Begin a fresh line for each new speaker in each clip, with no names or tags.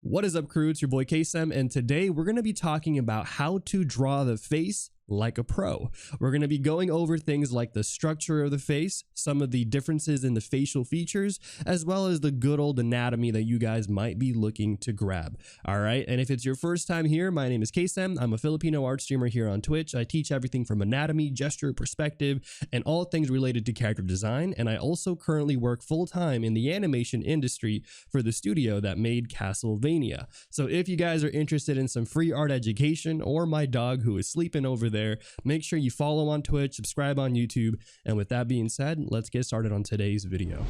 What is up, crew? It's your boy Kaycem, and today we're going to be talking about how to draw the face like a pro. We're going to be going over things like the structure of the face, some of the differences in the facial features, as well as the good old anatomy that you guys might be looking to grab. All right, and if it's your first time here, my name is Kaycem. I'm a Filipino art streamer here on Twitch. I teach everything from anatomy, gesture, perspective, and all things related to character design, and I also currently work full-time in the animation industry for the studio that made Castlevania. So if you guys are interested in some free art education or my dog who is sleeping over there, make sure you follow on Twitch, subscribe on YouTube, and with that being said, let's get started on today's video.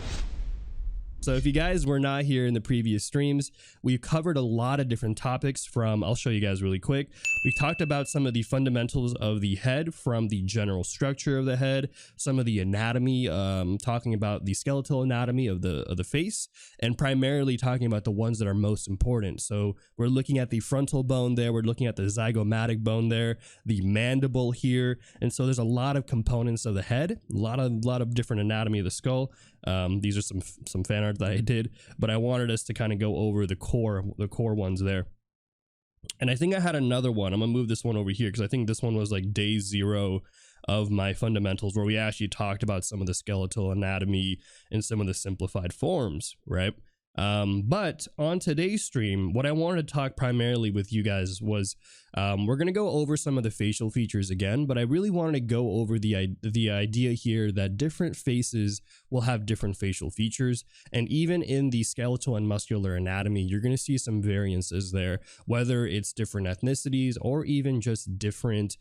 So if you guys were not here in the previous streams, we've covered a lot of different topics from, I'll show you guys really quick. We've talked about some of the fundamentals of the head, from the general structure of the head, some of the anatomy, talking about the skeletal anatomy of the face, and primarily talking about the ones that are most important. So we're looking at the frontal bone there, we're looking at the zygomatic bone there, the mandible here, and so there's a lot of components of the head, a lot of different anatomy of the skull. These are some fan art that I did, but I wanted us to kind of go over the core ones there. And I think I had another one. I'm gonna move this one over here because I think this one was like day 0 of my fundamentals, where we actually talked about some of the skeletal anatomy and some of the simplified forms, right? But on today's stream, what I wanted to talk primarily with you guys was, we're going to go over some of the facial features again, but I really wanted to go over the idea here that different faces will have different facial features. And even in the skeletal and muscular anatomy, you're going to see some variances there, whether it's different ethnicities or even just different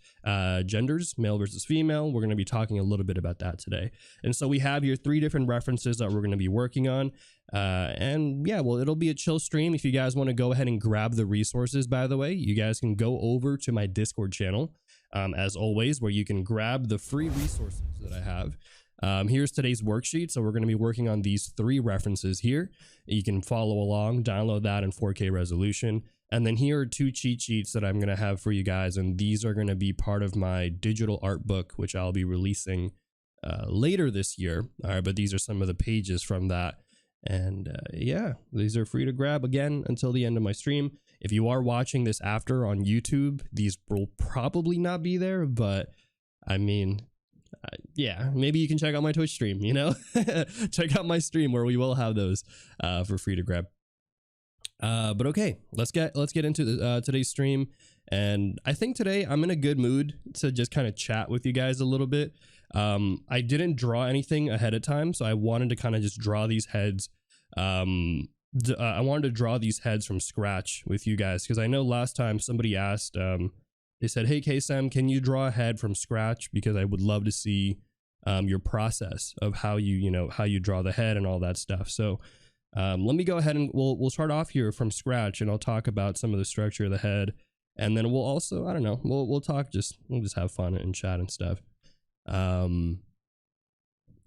genders, male versus female. We're going to be talking a little bit about that today. And so we have here 3 different references that we're going to be working on. And yeah, well, it'll be a chill stream. If you guys want to go ahead and grab the resources, by the way, you guys can go over to my Discord channel, as always, where you can grab the free resources that I have. Here's today's worksheet. So we're going to be working on these 3 references here. You can follow along, download that in 4K resolution. And then here are 2 cheat sheets that I'm going to have for you guys. And these are going to be part of my digital art book, which I'll be releasing later this year. All right, but these are some of the pages from that. And yeah, these are free to grab again until the end of my stream. If you are watching this after on YouTube, these will probably not be there, but I mean, yeah, maybe you can check out my Twitch stream, you know, check out my stream where we will have those for free to grab. But okay, let's get into today's stream. And I think today I'm in a good mood to just kind of chat with you guys a little bit. I didn't draw anything ahead of time, so I wanted to kind of just draw these heads. I wanted to draw these heads from scratch with you guys, because I know last time somebody asked, they said, hey Kaycem, can you draw a head from scratch? Because I would love to see your process of how you draw the head and all that stuff. So let me go ahead and we'll start off here from scratch, and I'll talk about some of the structure of the head, and then we'll also, I don't know, we'll just have fun and chat and stuff. Did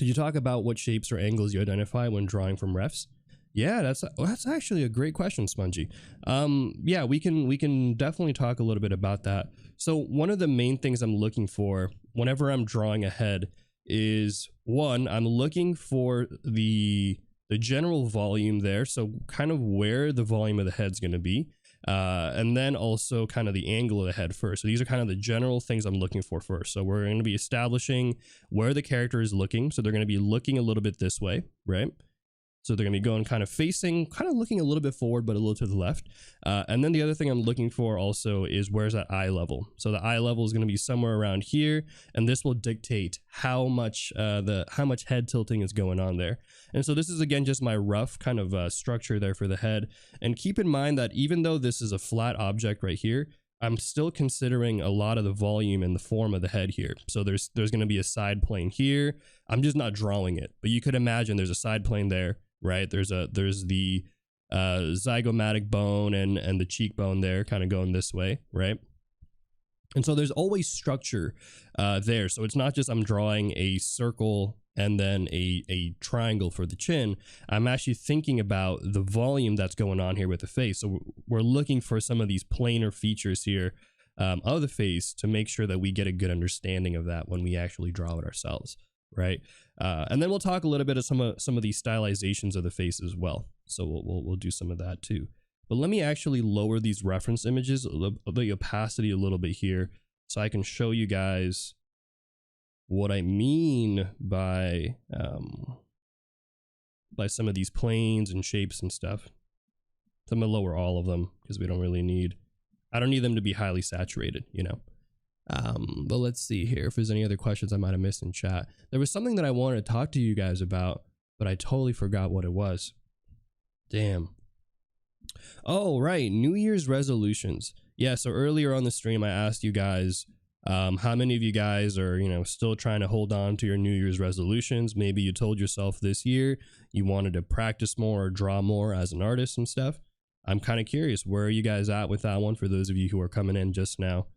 you talk about what shapes or angles you identify when drawing from refs? Yeah, that's actually a great question, Spongy. Yeah, we can definitely talk a little bit about that. So one of the main things I'm looking for whenever I'm drawing a head is, one, I'm looking for the general volume there, so kind of where the volume of the head's going to be. And then also kind of the angle of the head first. So these are kind of the general things I'm looking for first. So we're going to be establishing where the character is looking. So they're going to be looking a little bit this way, right? So they're going to be going kind of facing, kind of looking a little bit forward, but a little to the left. And then the other thing I'm looking for also is, where's that eye level? So the eye level is going to be somewhere around here, and this will dictate how much head tilting is going on there. And so this is, again, just my rough kind of structure there for the head. And keep in mind that even though this is a flat object right here, I'm still considering a lot of the volume and the form of the head here. So there's going to be a side plane here. I'm just not drawing it, but you could imagine there's a side plane there, right? There's the zygomatic bone and the cheekbone there kind of going this way, right? And so there's always structure there. So it's not just I'm drawing a circle and then a triangle for the chin. I'm actually thinking about the volume that's going on here with the face. So we're looking for some of these planar features here of the face to make sure that we get a good understanding of that when we actually draw it ourselves, right? And then we'll talk a little bit of some of these stylizations of the face as well. So we'll do some of that too. But let me actually lower these reference images, the opacity a little bit here, so I can show you guys what I mean by some of these planes and shapes and stuff. So I'm gonna lower all of them because we don't really need, I don't need them to be highly saturated, you know. But let's see here if there's any other questions I might have missed in chat. There was something that I wanted to talk to you guys about, but I totally forgot what it was. Damn. Oh, right. New Year's resolutions. Yeah, so earlier on the stream, I asked you guys how many of you guys are, you know, still trying to hold on to your New Year's resolutions. Maybe you told yourself this year you wanted to practice more or draw more as an artist and stuff. I'm kind of curious, where are you guys at with that one for those of you who are coming in just now?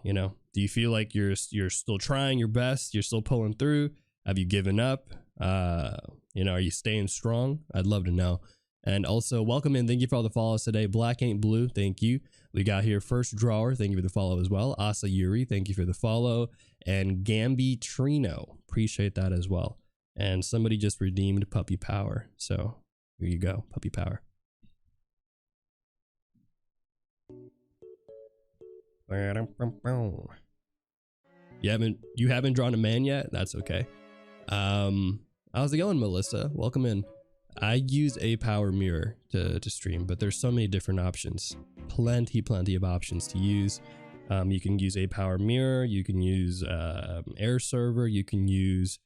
You know, do you feel like you're still trying your best? You're still pulling through? Have you given up? You know, are you staying strong? I'd love to know. And also, welcome in. Thank you for all the follows today. Black Ain't Blue, thank you. We got here First Drawer, thank you for the follow as well. Asa Yuri, thank you for the follow. And Gambi Trino, appreciate that as well. And somebody just redeemed Puppy Power. So here you go, Puppy Power. You haven't drawn a man yet? That's okay. How's it going, Melissa? Welcome in. I use a power mirror to stream, but there's so many different options. Plenty of options to use. You can use a power mirror, you can use air server, you can use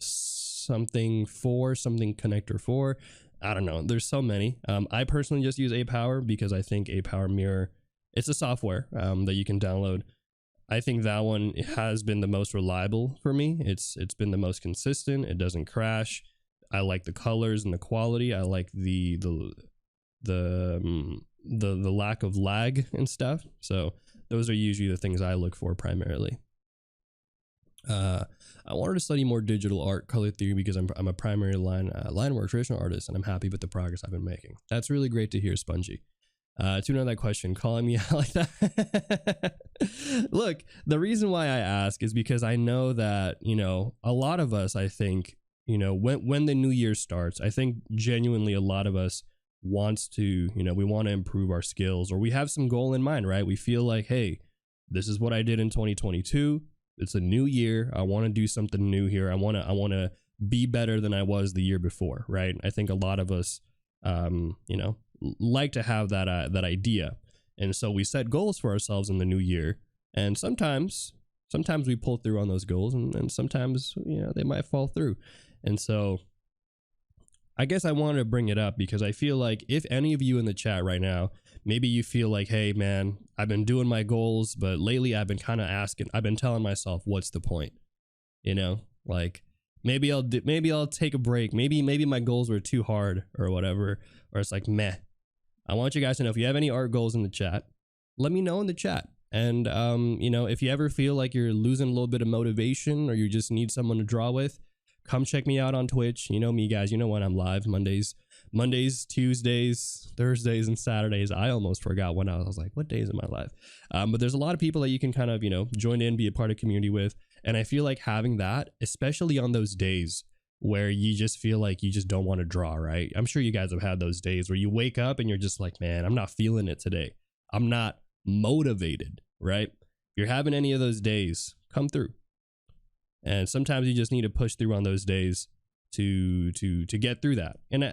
something connector 4. I don't know, there's so many. I personally just use a power because I think a power mirror, it's a software that you can download. I think that one has been the most reliable for me. It's been the most consistent. It doesn't crash. I like the colors and the quality. I like the lack of lag and stuff. So those are usually the things I look for primarily. I wanted to study more digital art, color theory, because I'm a primary line work traditional artist, and I'm happy with the progress I've been making. That's really great to hear, Spongy. To know that question, calling me out like that. Look, the reason why I ask is because I know that, you know, a lot of us, I think, you know, when the new year starts, I think genuinely a lot of us wants to, you know, we want to improve our skills, or we have some goal in mind, right? We feel like, hey, this is what I did in 2022. It's a new year. I want to do something new here. I want to be better than I was the year before, right? I think a lot of us, you know, like to have that idea, and so we set goals for ourselves in the new year, and sometimes we pull through on those goals, and sometimes, you know, they might fall through. And so I guess I wanted to bring it up because I feel like if any of you in the chat right now, maybe you feel like, hey man, I've been doing my goals, but lately I've been kind of I've been telling myself, what's the point? You know, like maybe I'll take a break. Maybe my goals were too hard or whatever, or it's like, meh. I want you guys to know, if you have any art goals in the chat, let me know in the chat. And, you know, if you ever feel like you're losing a little bit of motivation, or you just need someone to draw with, come check me out on Twitch. You know me, guys. You know when I'm live. Mondays, Tuesdays, Thursdays, and Saturdays. I almost forgot when I was like, what days am I live? But there's a lot of people that you can kind of, you know, join in, be a part of community with. And I feel like having that, especially on those days where you just feel like you just don't want to draw, right? I'm sure you guys have had those days where you wake up and you're just like, man, I'm not feeling it today. I'm not motivated, right? If you're having any of those days, come through. And sometimes you just need to push through on those days to get through that. And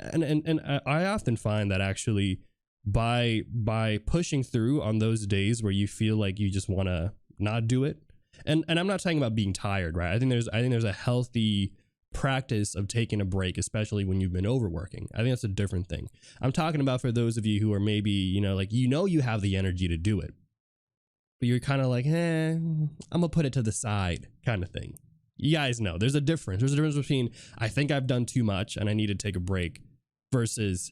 I often find that actually by pushing through on those days where you feel like you just want to not do it. And I'm not talking about being tired, right? I think there's a healthy practice of taking a break, especially when you've been overworking. I think that's a different thing. I'm talking about for those of you who are maybe, you know, like, you know, you have the energy to do it, but you're kind of like, I'm gonna put it to the side kind of thing. You guys know there's a difference. There's a difference between, I think I've done too much and I need to take a break, versus,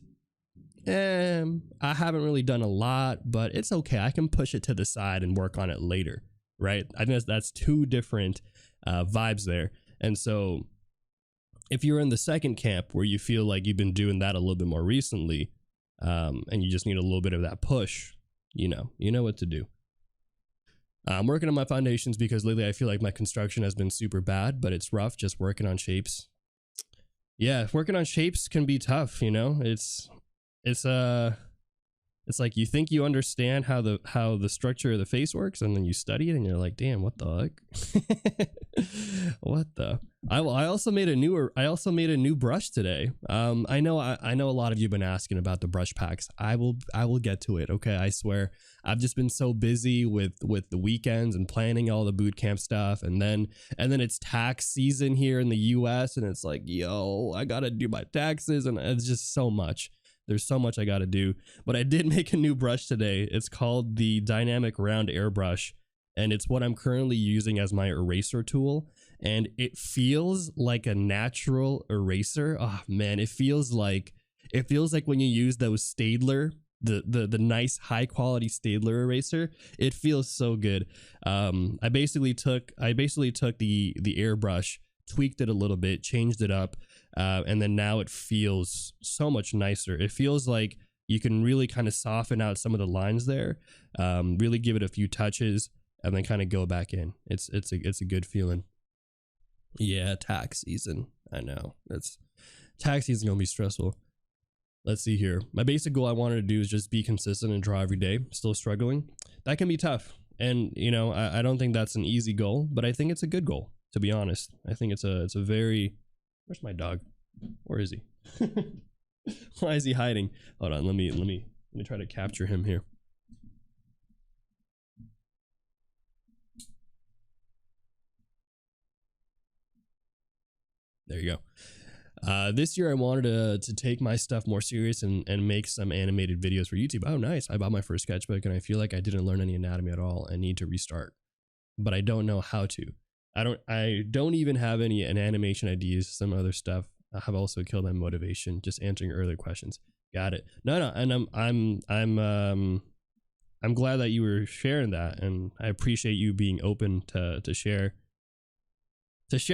I haven't really done a lot, but it's okay. I can push it to the side and work on it later, right? I think that's two different vibes there. And so if you're in the second camp where you feel like you've been doing that a little bit more recently, and you just need a little bit of that push, you know what to do. I'm working on my foundations because lately I feel like my construction has been super bad, but it's rough just working on shapes. Yeah, working on shapes can be tough, you know. It's it's like you think you understand how the structure of the face works, and then you study it, and you're like, damn, what the heck? What the? I also made a new brush today. I know a lot of you have been asking about the brush packs. I will get to it. Okay, I swear. I've just been so busy with the weekends and planning all the boot camp stuff, and then it's tax season here in the U.S. and it's like, yo, I gotta do my taxes, and it's just so much. There's so much I got to do, but I did make a new brush today. It's called the Dynamic Round Airbrush, and it's what I'm currently using as my eraser tool. And it feels like a natural eraser. Oh man, it feels like when you use those Staedtler, the nice high quality Staedtler eraser. It feels so good. I basically took the airbrush, tweaked it a little bit, changed it up, and then now it feels so much nicer. It feels like you can really kind of soften out some of the lines there, really give it a few touches, and then kind of go back in. It's a good feeling. Yeah, tax season. I know tax season gonna be stressful. Let's see here. My basic goal I wanted to do is just be consistent and draw every day. Still struggling. That can be tough, and you know I don't think that's an easy goal, but I think it's a good goal. To be honest, I think it's a very. Where's my dog? Where is he? Why is he hiding? Hold on, let me try to capture him here. There you go. This year I wanted to take my stuff more serious and make some animated videos for YouTube. Oh, nice. I bought my first sketchbook and I feel like I didn't learn any anatomy at all and need to restart, but I don't know how to. I don't even have any animation ideas. Some other stuff have also killed my motivation. Just answering earlier questions. Got it. No, and I'm glad that you were sharing that, and I appreciate you being open to share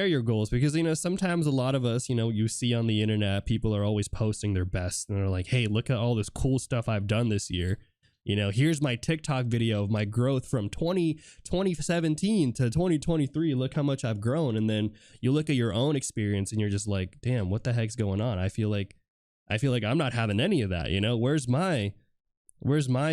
your goals, because you know sometimes a lot of us, you know, you see on the internet people are always posting their best and they're like, hey, look at all this cool stuff I've done this year. You know, here's my TikTok video of my growth from 2017 to 2023. Look how much I've grown. And then you look at your own experience and you're just like, damn, what the heck's going on? I feel like I'm not having any of that. You know, where's my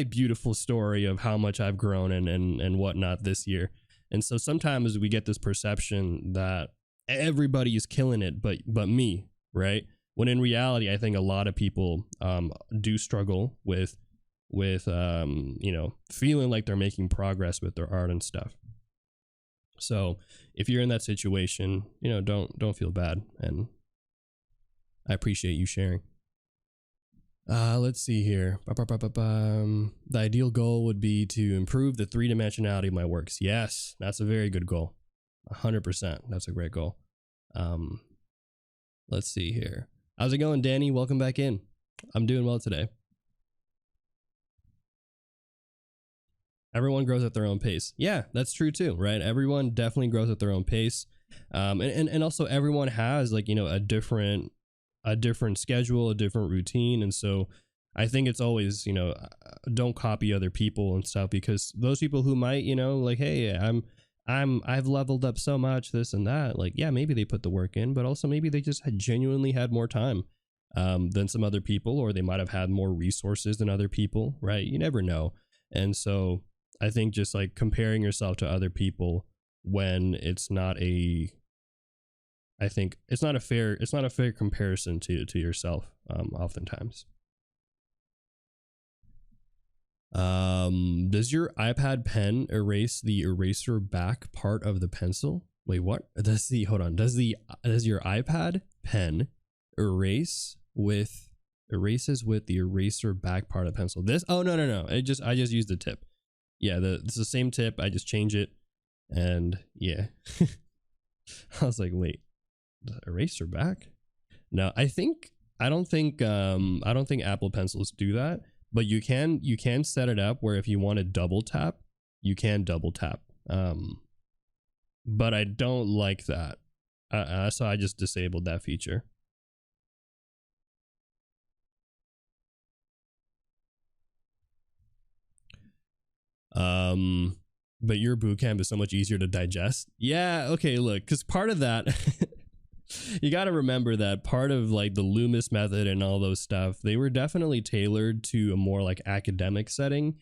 beautiful story of how much I've grown and whatnot this year? And so sometimes we get this perception that everybody is killing it, but me, right? When in reality, I think a lot of people do struggle with you know, feeling like they're making progress with their art and stuff. So if you're in that situation, you know, don't feel bad, and I appreciate you sharing. Let's see here. The ideal goal would be to improve the three-dimensionality of my works. Yes, that's a very good goal. 100%. That's a great goal. Let's see here. How's it going, Danny? Welcome back in. I'm doing well today. Everyone grows at their own pace. Yeah, that's true too, right? Everyone definitely grows at their own pace. And also everyone has, like, you know, a different schedule, a different routine. And so I think it's always, you know, don't copy other people and stuff, because those people who might, you know, like, hey, I've leveled up so much, this and that. Like, yeah, maybe they put the work in, but also maybe they just genuinely had more time than some other people, or they might have had more resources than other people, right? You never know. And so I think just like comparing yourself to other people when it's not a fair comparison to yourself, oftentimes. Does your iPad pen erase the eraser back part of the pencil? Wait, what? Does your iPad pen erases with the eraser back part of the pencil? No. I just used the tip. Yeah, it's the same tip. I just change it, and yeah. I was like, wait, the eraser back? No, I don't think Apple Pencils do that, but you can set it up where if you want to double tap, you can double tap. But I don't like that, so I just disabled that feature. But your bootcamp is so much easier to digest. Yeah, okay, look, because part of that You got to remember that part of like the Loomis method and all those stuff, they were definitely tailored to a more like academic setting,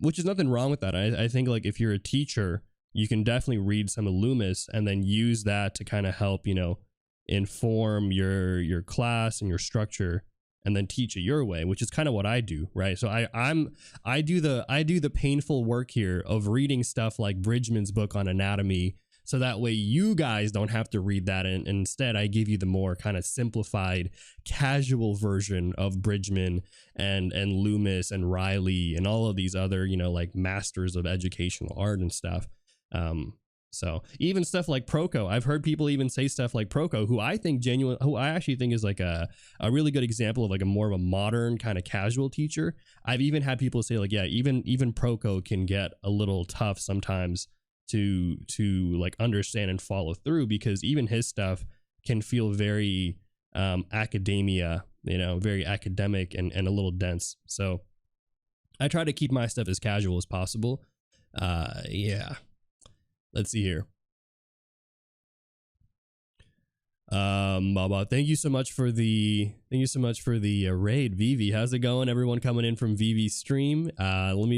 which is nothing wrong with that. I think like if you're a teacher, you can definitely read some of Loomis and then use that to kind of help, you know, inform your class and your structure, and then teach it your way, which is kind of what I do, right? So I do the painful work here of reading stuff like Bridgman's book on anatomy, so that way you guys don't have to read that, and instead I give you the more kind of simplified, casual version of Bridgman and Loomis and Riley and all of these other, you know, like masters of educational art and stuff. So even stuff like Proco, I've heard people even say stuff like Proco, who I actually think is like a really good example of like a more of a modern kind of casual teacher. I've even had people say like, yeah, even Proco can get a little tough sometimes to like understand and follow through, because even his stuff can feel very academia, you know, very academic and a little dense. So I try to keep my stuff as casual as possible. Yeah. Let's see here. Baba, thank you so much for the raid, Vivi. How's it going? Everyone coming in from Vivi's stream. Hold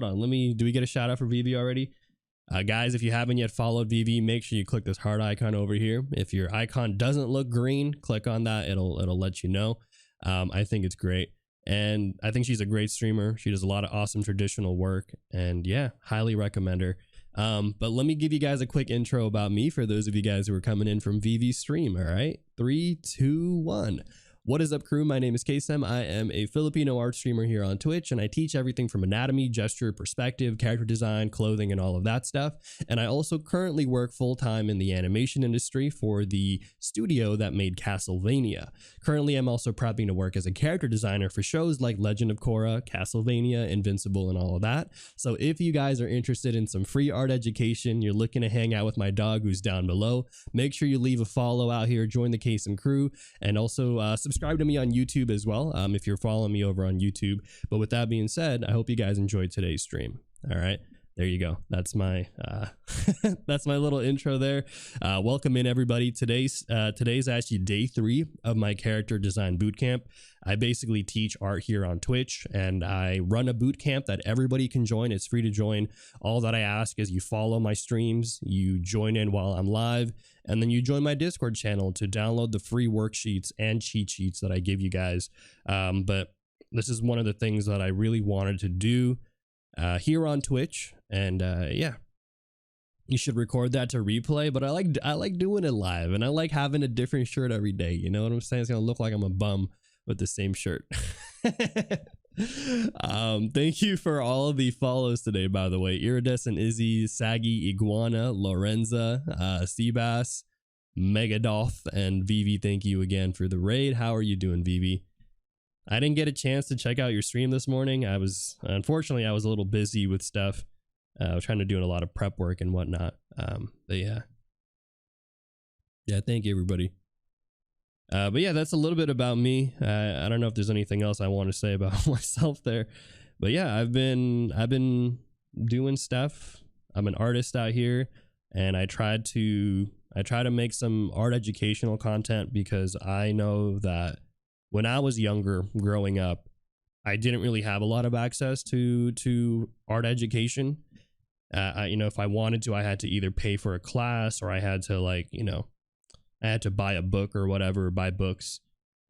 on. Do we get a shout out for Vivi already? Guys, if you haven't yet followed Vivi, make sure you click this heart icon over here. If your icon doesn't look green, click on that. It'll let you know. I think it's great. And I think she's a great streamer. She does a lot of awesome traditional work, and yeah, highly recommend her. But let me give you guys a quick intro about me for those of you guys who are coming in from VV's stream. All right, 3, 2, 1. What is up, crew? My name is Kaycem. I am a Filipino art streamer here on Twitch, and I teach everything from anatomy, gesture, perspective, character design, clothing, and all of that stuff. And I also currently work full-time in the animation industry for the studio that made Castlevania. Currently, I'm also prepping to work as a character designer for shows like Legend of Korra, Castlevania, Invincible, and all of that. So if you guys are interested in some free art education, you're looking to hang out with my dog who's down below, make sure you leave a follow out here, join the Kaycem crew, and also subscribe to me on YouTube as well, if you're following me over on YouTube. But with that being said, I hope you guys enjoyed today's stream. All right, there you go. That's my that's my little intro there. Welcome in, everybody. Today's actually day 3 of my character design bootcamp. I basically teach art here on Twitch, and I run a bootcamp that everybody can join. It's free to join. All that I ask is you follow my streams, you join in while I'm live, and then you join my Discord channel to download the free worksheets and cheat sheets that I give you guys. But this is one of the things that I really wanted to do here on Twitch, and yeah, you should record that to replay. But I like doing it live, and I like having a different shirt every day. You know what I'm saying? It's gonna look like I'm a bum with the same shirt. Thank you for all of the follows today, by the way. Iridescent Izzy, Saggy, Iguana, Lorenza, Seabass, Megadoth, and Vivi. Thank you again for the raid. How are you doing, Vivi? I didn't get a chance to check out your stream this morning. Unfortunately, I was a little busy with stuff. I was trying to do a lot of prep work and whatnot. But yeah, thank you, everybody. But yeah, that's a little bit about me. I don't know if there's anything else I want to say about myself there, but yeah, I've been doing stuff. I'm an artist out here, and I try to make some art educational content, because I know that when I was younger, growing up, I didn't really have a lot of access to art education. You know, if I wanted to, I had to either pay for a class, or I had to I had to buy a book or whatever, buy books.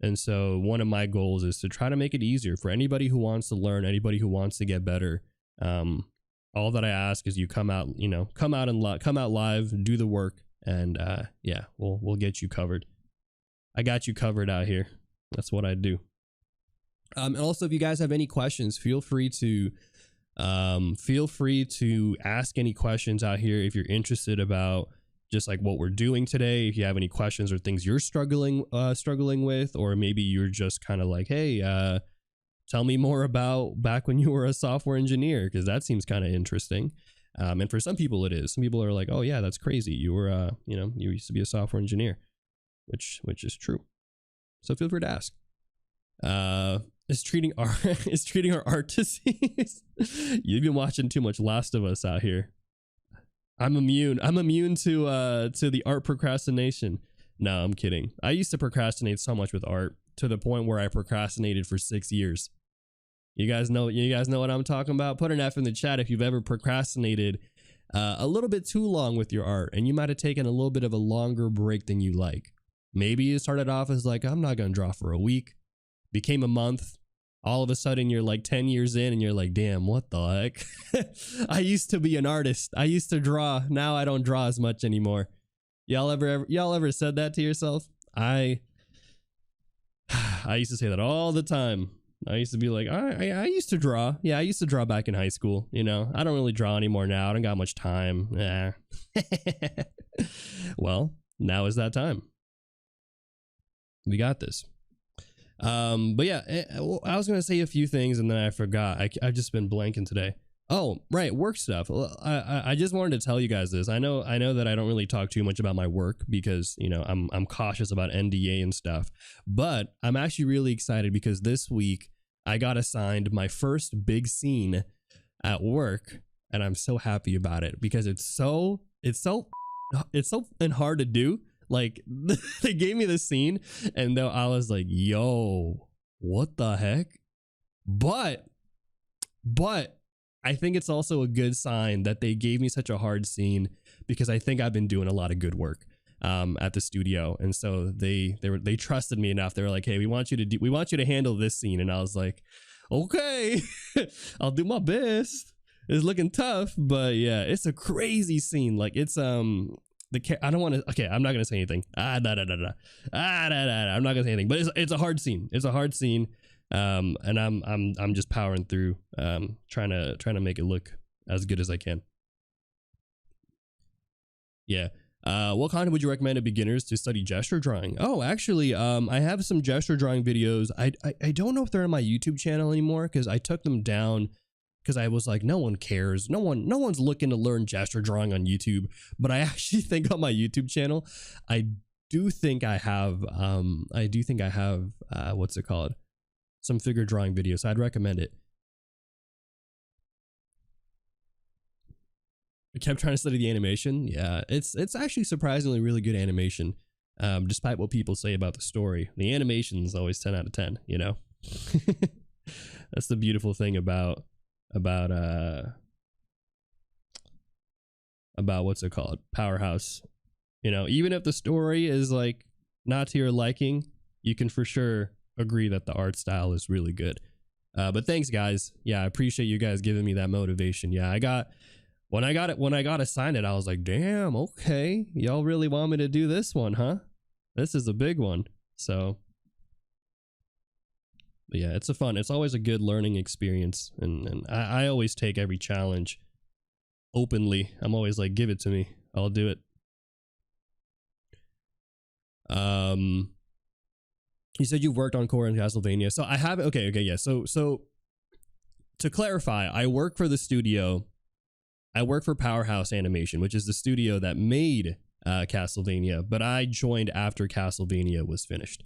And so one of my goals is to try to make it easier for anybody who wants to learn, anybody who wants to get better. All that I ask is you come out live, do the work, and yeah, we'll get you covered. I got you covered out here. That's what I do. And also, if you guys have any questions, feel free to ask any questions out here if you're interested about just like what we're doing today. If you have any questions or things you're struggling with, or maybe you're just kind of like, hey, tell me more about back when you were a software engineer, because that seems kind of interesting. And for some people it is. Some people are like, oh yeah, that's crazy. You were, you used to be a software engineer, which is true. So feel free to ask. Is treating our art disease? You've been watching too much Last of Us out here. I'm immune. I'm immune to the art procrastination. No, I'm kidding. I used to procrastinate so much with art to the point where I procrastinated for 6 years. You guys know what I'm talking about? Put an F in the chat if you've ever procrastinated a little bit too long with your art, and you might have taken a little bit of a longer break than you like. Maybe you started off as like, I'm not gonna draw for a week, became a month. All of a sudden you're like 10 years in and you're like, damn, what the heck? I used to be an artist. I used to draw. Now I don't draw as much anymore. Y'all ever said that to yourself? I used to say that all the time. I used to be like, I used to draw. Yeah, I used to draw back in high school. You know, I don't really draw anymore now. I don't got much time. Well, now is that time. We got this. But yeah, I was gonna say a few things and then I forgot. I've just been blanking today. Oh, right, work stuff. I just wanted to tell you guys this. I know that I don't really talk too much about my work because, you know, I'm cautious about NDA and stuff. But I'm actually really excited because this week I got assigned my first big scene at work, and I'm so happy about it because it's so hard to do. Like, they gave me the scene and though I was like, yo, what the heck? But I think it's also a good sign that they gave me such a hard scene because I think I've been doing a lot of good work at the studio, and so they trusted me enough. They were like, hey, we want you to handle this scene, and I was like, okay, I'll do my best. It's looking tough, but yeah, it's a crazy scene. Like, it's I don't want to. Okay, I'm not gonna say anything. I'm not gonna say anything. But it's a hard scene. It's a hard scene. And I'm just powering through. Trying to make it look as good as I can. Yeah. What content would you recommend to beginners to study gesture drawing? Oh, actually, I have some gesture drawing videos. I don't know if they're on my YouTube channel anymore because I took them down. Because I was like, no one cares. No one's looking to learn gesture drawing on YouTube. But I actually think on my YouTube channel, I do think I have what's it called? Some figure drawing videos. So I'd recommend it. I kept trying to study the animation. Yeah, it's actually surprisingly really good animation. Despite what people say about the story, the animation is always 10 out of 10. You know, that's the beautiful thing about what's it called, Powerhouse. You know, even if the story is like not to your liking, you can for sure agree that the art style is really good. But thanks, guys. Yeah, I appreciate you guys giving me that motivation. Yeah, when I got assigned it, I was like, damn, okay, y'all really want me to do this one, huh? This is a big one. So but yeah, it's always a good learning experience, and I always take every challenge openly. I'm always like, give it to me, I'll do it. You said you've worked on Core and Castlevania, so I have. Okay, yeah. So to clarify, I work for the studio. I work for Powerhouse Animation, which is the studio that made Castlevania, but I joined after Castlevania was finished.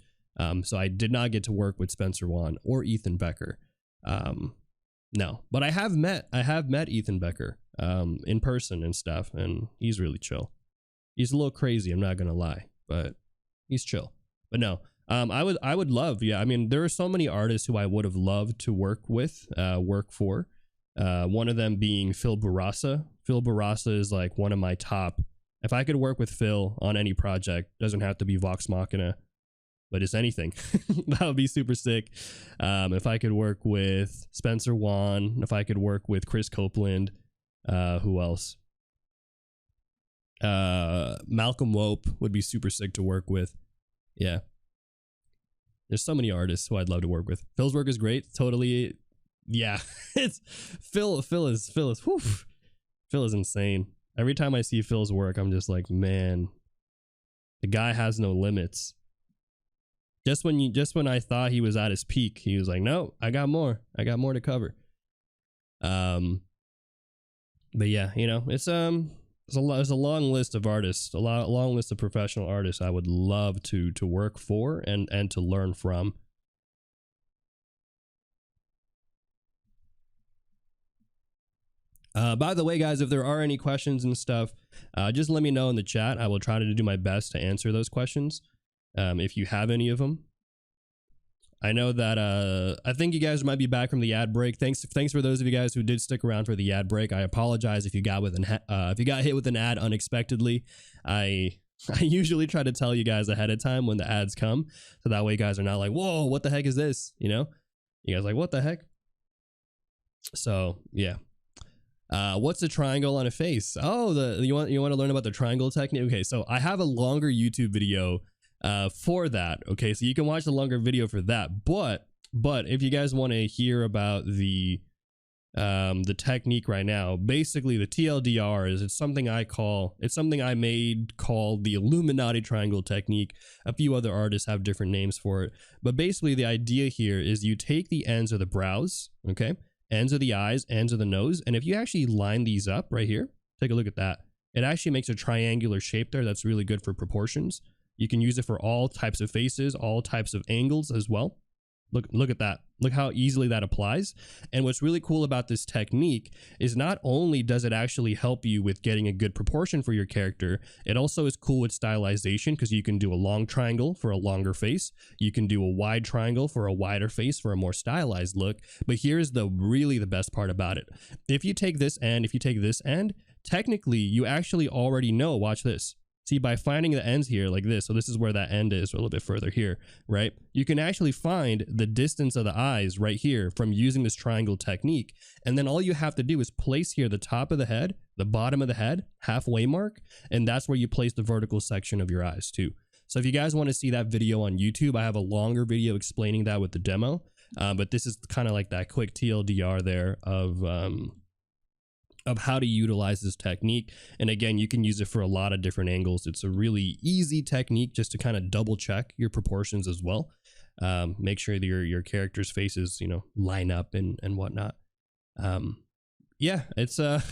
So I did not get to work with Spencer Wan or Ethan Becker. No, but I have met Ethan Becker in person and stuff, and he's really chill. He's a little crazy, I'm not gonna lie, but he's chill. But no, I would love, yeah. I mean, there are so many artists who I would have loved to work with, work for. One of them being Phil Barassa. Phil Barassa is like one of my top. If I could work with Phil on any project, doesn't have to be Vox Machina, but it's anything. That would be super sick. If I could work with Spencer Wan, if I could work with Chris Copeland, who else? Malcolm Wope would be super sick to work with. Yeah. There's so many artists who I'd love to work with. Phil's work is great. Totally. Yeah. It's Phil is whew, Phil is insane. Every time I see Phil's work, I'm just like, man, the guy has no limits. Just when I thought he was at his peak, he was like, no, I got more to cover. But yeah, you know, it's a long list of artists, long list of professional artists I would love to work for and to learn from. By the way, guys, if there are any questions and stuff, just let me know in the chat. I will try to do my best to answer those questions. If you have any of them. I know that I think you guys might be back from the ad break. Thanks for those of you guys who did stick around for the ad break. I apologize if you got hit with an ad unexpectedly. I usually try to tell you guys ahead of time when the ads come, so that way you guys are not like, whoa, what the heck is this? You know, you guys are like, what the heck? So yeah. What's a triangle on a face? Oh, you want to learn about the triangle technique? Okay, so I have a longer YouTube video for that. Okay, so you can watch the longer video for that. But if you guys want to hear about the technique right now, basically the TLDR is it's something I made called the Illuminati triangle technique. A few other artists have different names for it, but basically the idea here is you take the ends of the brows, okay, ends of the eyes, ends of the nose, and if you actually line these up right here, take a look at that. It actually makes a triangular shape there that's really good for proportions. You can use it for all types of faces, all types of angles as well. Look at that. Look how easily that applies. And what's really cool about this technique is not only does it actually help you with getting a good proportion for your character, it also is cool with stylization because you can do a long triangle for a longer face. You can do a wide triangle for a wider face for a more stylized look. But here's really the best part about it. If you take this end, technically you actually already know, watch this. See, by finding the ends here like this, so this is where that end is, a little bit further here, right? You can actually find the distance of the eyes right here from using this triangle technique. And then all you have to do is place here the top of the head, the bottom of the head, halfway mark, and that's where you place the vertical section of your eyes too. So if you guys want to see that video on YouTube, I have a longer video explaining that with the demo. But this is kind of like that quick TLDR there of how to utilize this technique. And again, you can use it for a lot of different angles. It's a really easy technique just to kind of double check your proportions as well. Make sure that your character's faces, you know, line up and whatnot. Yeah, it's the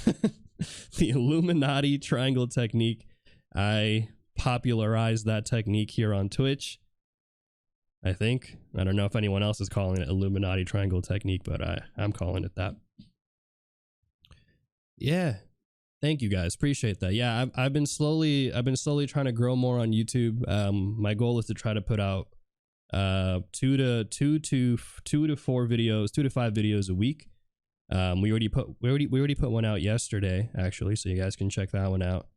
Illuminati triangle technique. I popularized that technique here on Twitch, I think. I don't know if anyone else is calling it Illuminati triangle technique, but I'm calling it that. Yeah, thank you guys, appreciate that. Yeah, I've been slowly trying to grow more on YouTube. My goal is to try to put out 2 to 5 videos a week. We already put one out yesterday actually, so you guys can check that one out.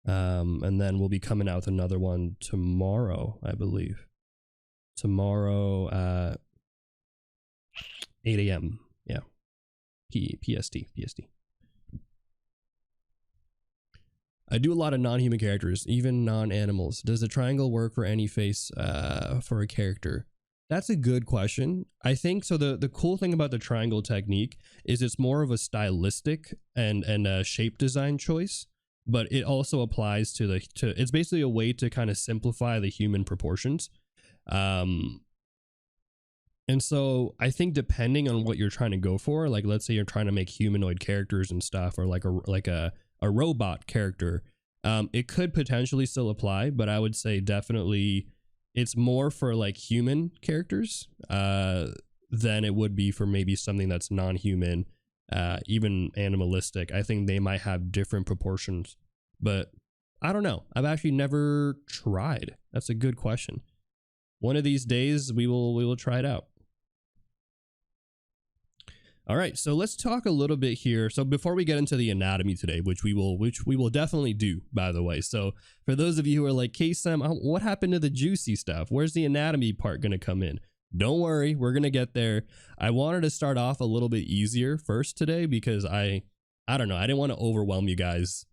And then we'll be coming out with another one tomorrow, I believe. Tomorrow 8 a.m. Yeah, PST. I do a lot of non-human characters, even non-animals. Does the triangle work for any face for a character? That's a good question. I think so. The cool thing about the triangle technique is it's more of a stylistic and a shape design choice, but it also applies to it's basically a way to kind of simplify the human proportions. And so I think depending on what you're trying to go for, like let's say you're trying to make humanoid characters and stuff, or like a robot character, it could potentially still apply, but I would say definitely it's more for like human characters than it would be for maybe something that's non-human, even animalistic. I think they might have different proportions, but I don't know. I've actually never tried. That's a good question. One of these days we will try it out. All right, so let's talk a little bit here. So before we get into the anatomy today, which we will definitely do, by the way. So for those of you who are like, Kaycem, what happened to the juicy stuff? Where's the anatomy part going to come in? Don't worry, we're going to get there. I wanted to start off a little bit easier first today because I don't know, I didn't want to overwhelm you guys,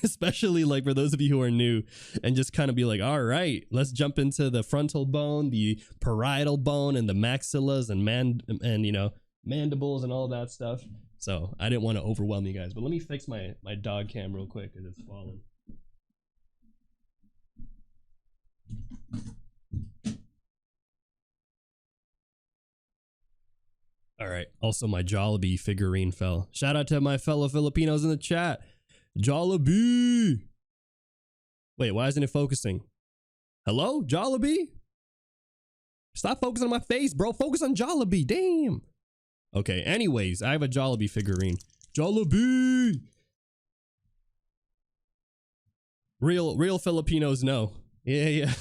especially like for those of you who are new, and just kind of be like, all right, let's jump into the frontal bone, the parietal bone, and the maxillas and you know, mandibles and all that stuff. So I didn't want to overwhelm you guys, but let me fix my dog cam real quick because it's falling. All right, also my Jollibee figurine fell. Shout out to my fellow Filipinos in the chat. Jollibee. Wait, why isn't it focusing? Hello, Jollibee? Stop focusing on my face, bro. Focus on Jollibee. Damn. Okay, anyways, I have a Jollibee figurine. Jollibee. Real Filipinos know. Yeah.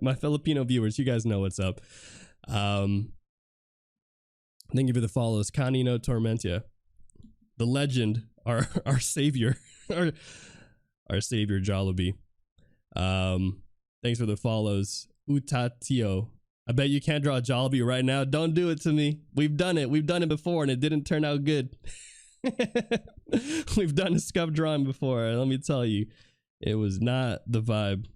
My Filipino viewers, you guys know what's up. Thank you for the follows. Canino Tormentia. The legend, our savior, our savior Jollibee. Thanks for the follows. Utatio. I bet you can't draw a Jollibee right now. Don't do it to me. We've done it. We've done it before and it didn't turn out good. We've done a scuff drawing before. Let me tell you, it was not the vibe.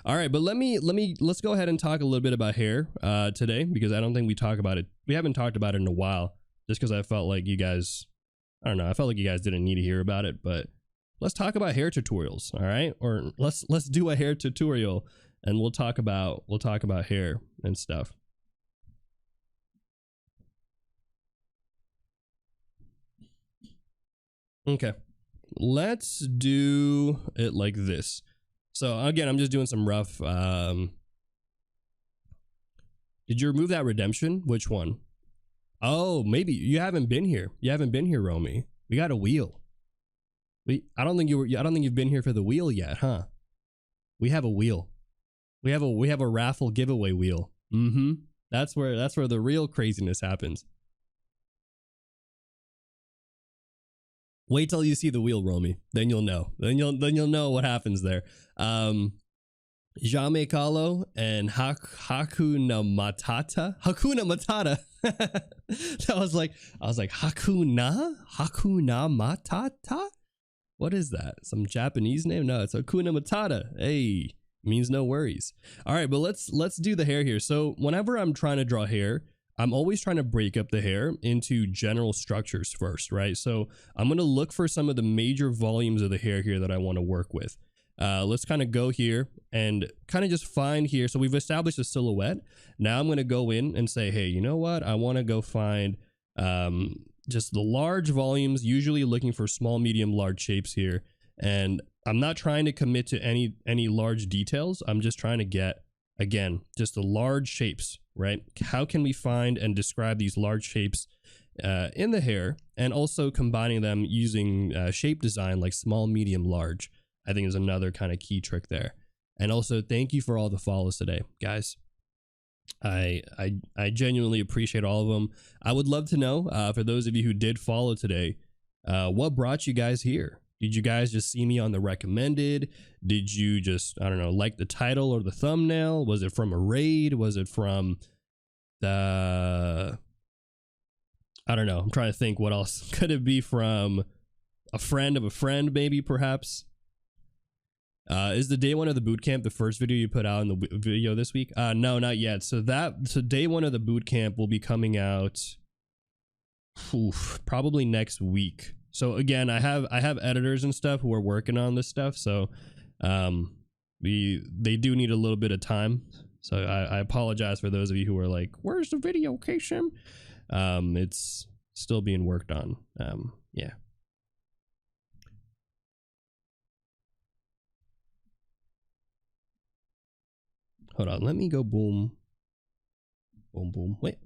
All right, but let's go ahead and talk a little bit about hair today, because I don't think we talk about it. We haven't talked about it in a while, just because I felt like you guys, I don't know, I felt like you guys didn't need to hear about it. But let's talk about hair tutorials, all right? Or let's do a hair tutorial, and we'll talk about hair and stuff. Okay, let's do it like this. So again, I'm just doing some rough. Did you remove that redemption? Which one? Oh, maybe you haven't been here. You haven't been here, Romy. We got a wheel. I don't think you've been here for the wheel yet, huh? We have a wheel. We have a raffle giveaway wheel. That's where the real craziness happens. Wait till you see the wheel, Romy. Then you'll know. Then you'll know what happens there. Jame Kalo and Hakuna Matata. Hakuna Matata. I was like Hakuna Matata. What is that? Some Japanese name? No, it's Hakuna Matata. Hey, means no worries. All right, but let's do the hair here. So whenever I'm trying to draw hair, I'm always trying to break up the hair into general structures first, right? So I'm going to look for some of the major volumes of the hair here that I want to work with. Let's kind of go here and kind of just find here. So we've established a silhouette. Now I'm going to go in and say, hey, you know what? I want to go find just the large volumes, usually looking for small, medium, large shapes here. And I'm not trying to commit to any large details. I'm just trying to get, again, just the large shapes, right? How can we find and describe these large shapes in the hair, and also combining them using shape design like small, medium, large, I think is another kind of key trick there. And also thank you for all the follows today, guys. I genuinely appreciate all of them. I would love to know, for those of you who did follow today, what brought you guys here? Did you guys just see me on the recommended? Did you just, I don't know, like the title or the thumbnail? Was it from a raid? Was it from the, I don't know. I'm trying to think what else. Could it be from a friend of a friend, maybe, perhaps? Is the day one of the bootcamp the first video you put out in the video this week? No, not yet. So day one of the bootcamp will be coming out probably next week. So again, I have editors and stuff who are working on this stuff. So they do need a little bit of time. So I apologize for those of you who are like, where's the video, Kaycem? It's still being worked on. Yeah. Hold on, let me go boom. Boom, boom. Wait,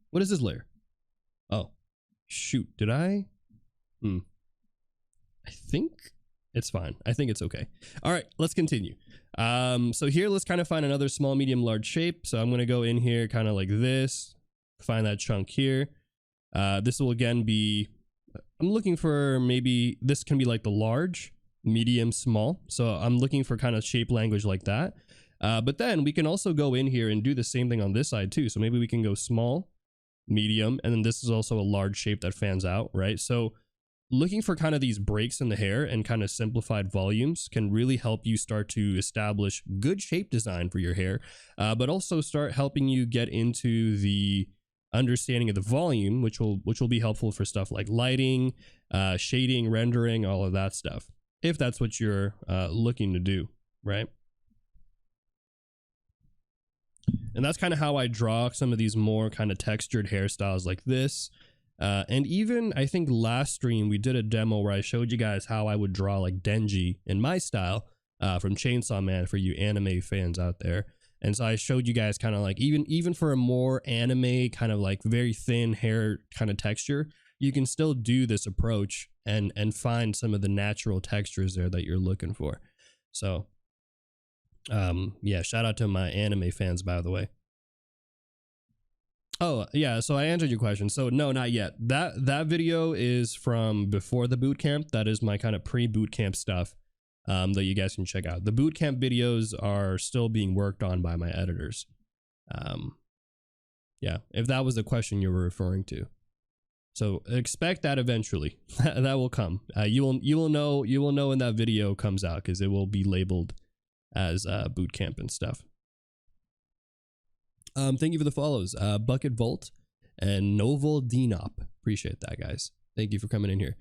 what is this layer? Oh, shoot, did I? I think it's fine. I think it's okay. All right, let's continue. So here, let's kind of find another small, medium, large shape. So I'm going to go in here kind of like this, find that chunk here. This will again be, I'm looking for, maybe this can be like the large, medium, small. So I'm looking for kind of shape language like that. But then we can also go in here and do the same thing on this side too. So maybe we can go small, medium, and then this is also a large shape that fans out, right? So looking for kind of these breaks in the hair and kind of simplified volumes can really help you start to establish good shape design for your hair, but also start helping you get into the understanding of the volume, which will be helpful for stuff like lighting, shading, rendering, all of that stuff, if that's what you're looking to do, right? And that's kind of how I draw some of these more kind of textured hairstyles like this. And even I think last stream we did a demo where I showed you guys how I would draw like Denji in my style from Chainsaw Man for you anime fans out there. And so I showed you guys kind of like even for a more anime kind of like very thin hair kind of texture, you can still do this approach and find some of the natural textures there that you're looking for. So yeah, shout out to my anime fans, by the way. Oh yeah, so I answered your question. So no, not yet. That video is from before the boot camp. That is my kind of pre-boot camp stuff that you guys can check out. The boot camp videos are still being worked on by my editors. Yeah, if that was the question you were referring to. So expect that eventually. That will come. You will know when that video comes out, because it will be labeled as boot camp and stuff. Thank you for the follows, Bucket Volt and Novel Denop. Appreciate that, guys. Thank you for coming in here.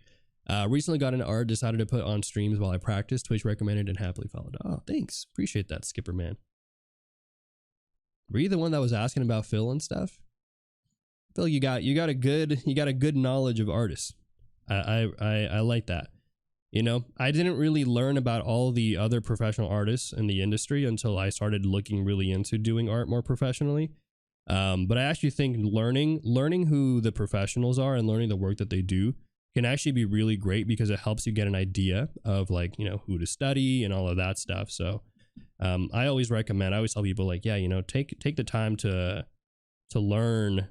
Recently got into art, decided to put on streams while I practiced. Twitch recommended and happily followed. Oh, thanks. Appreciate that, Skipper man. Were you the one that was asking about Phil and stuff? Phil, you got a good knowledge of artists. I like that. You know, I didn't really learn about all the other professional artists in the industry until I started looking really into doing art more professionally. But I actually think learning who the professionals are and learning the work that they do can actually be really great, because it helps you get an idea of, like, you know, who to study and all of that stuff. So I always tell people, like, yeah, you know, take the time to learn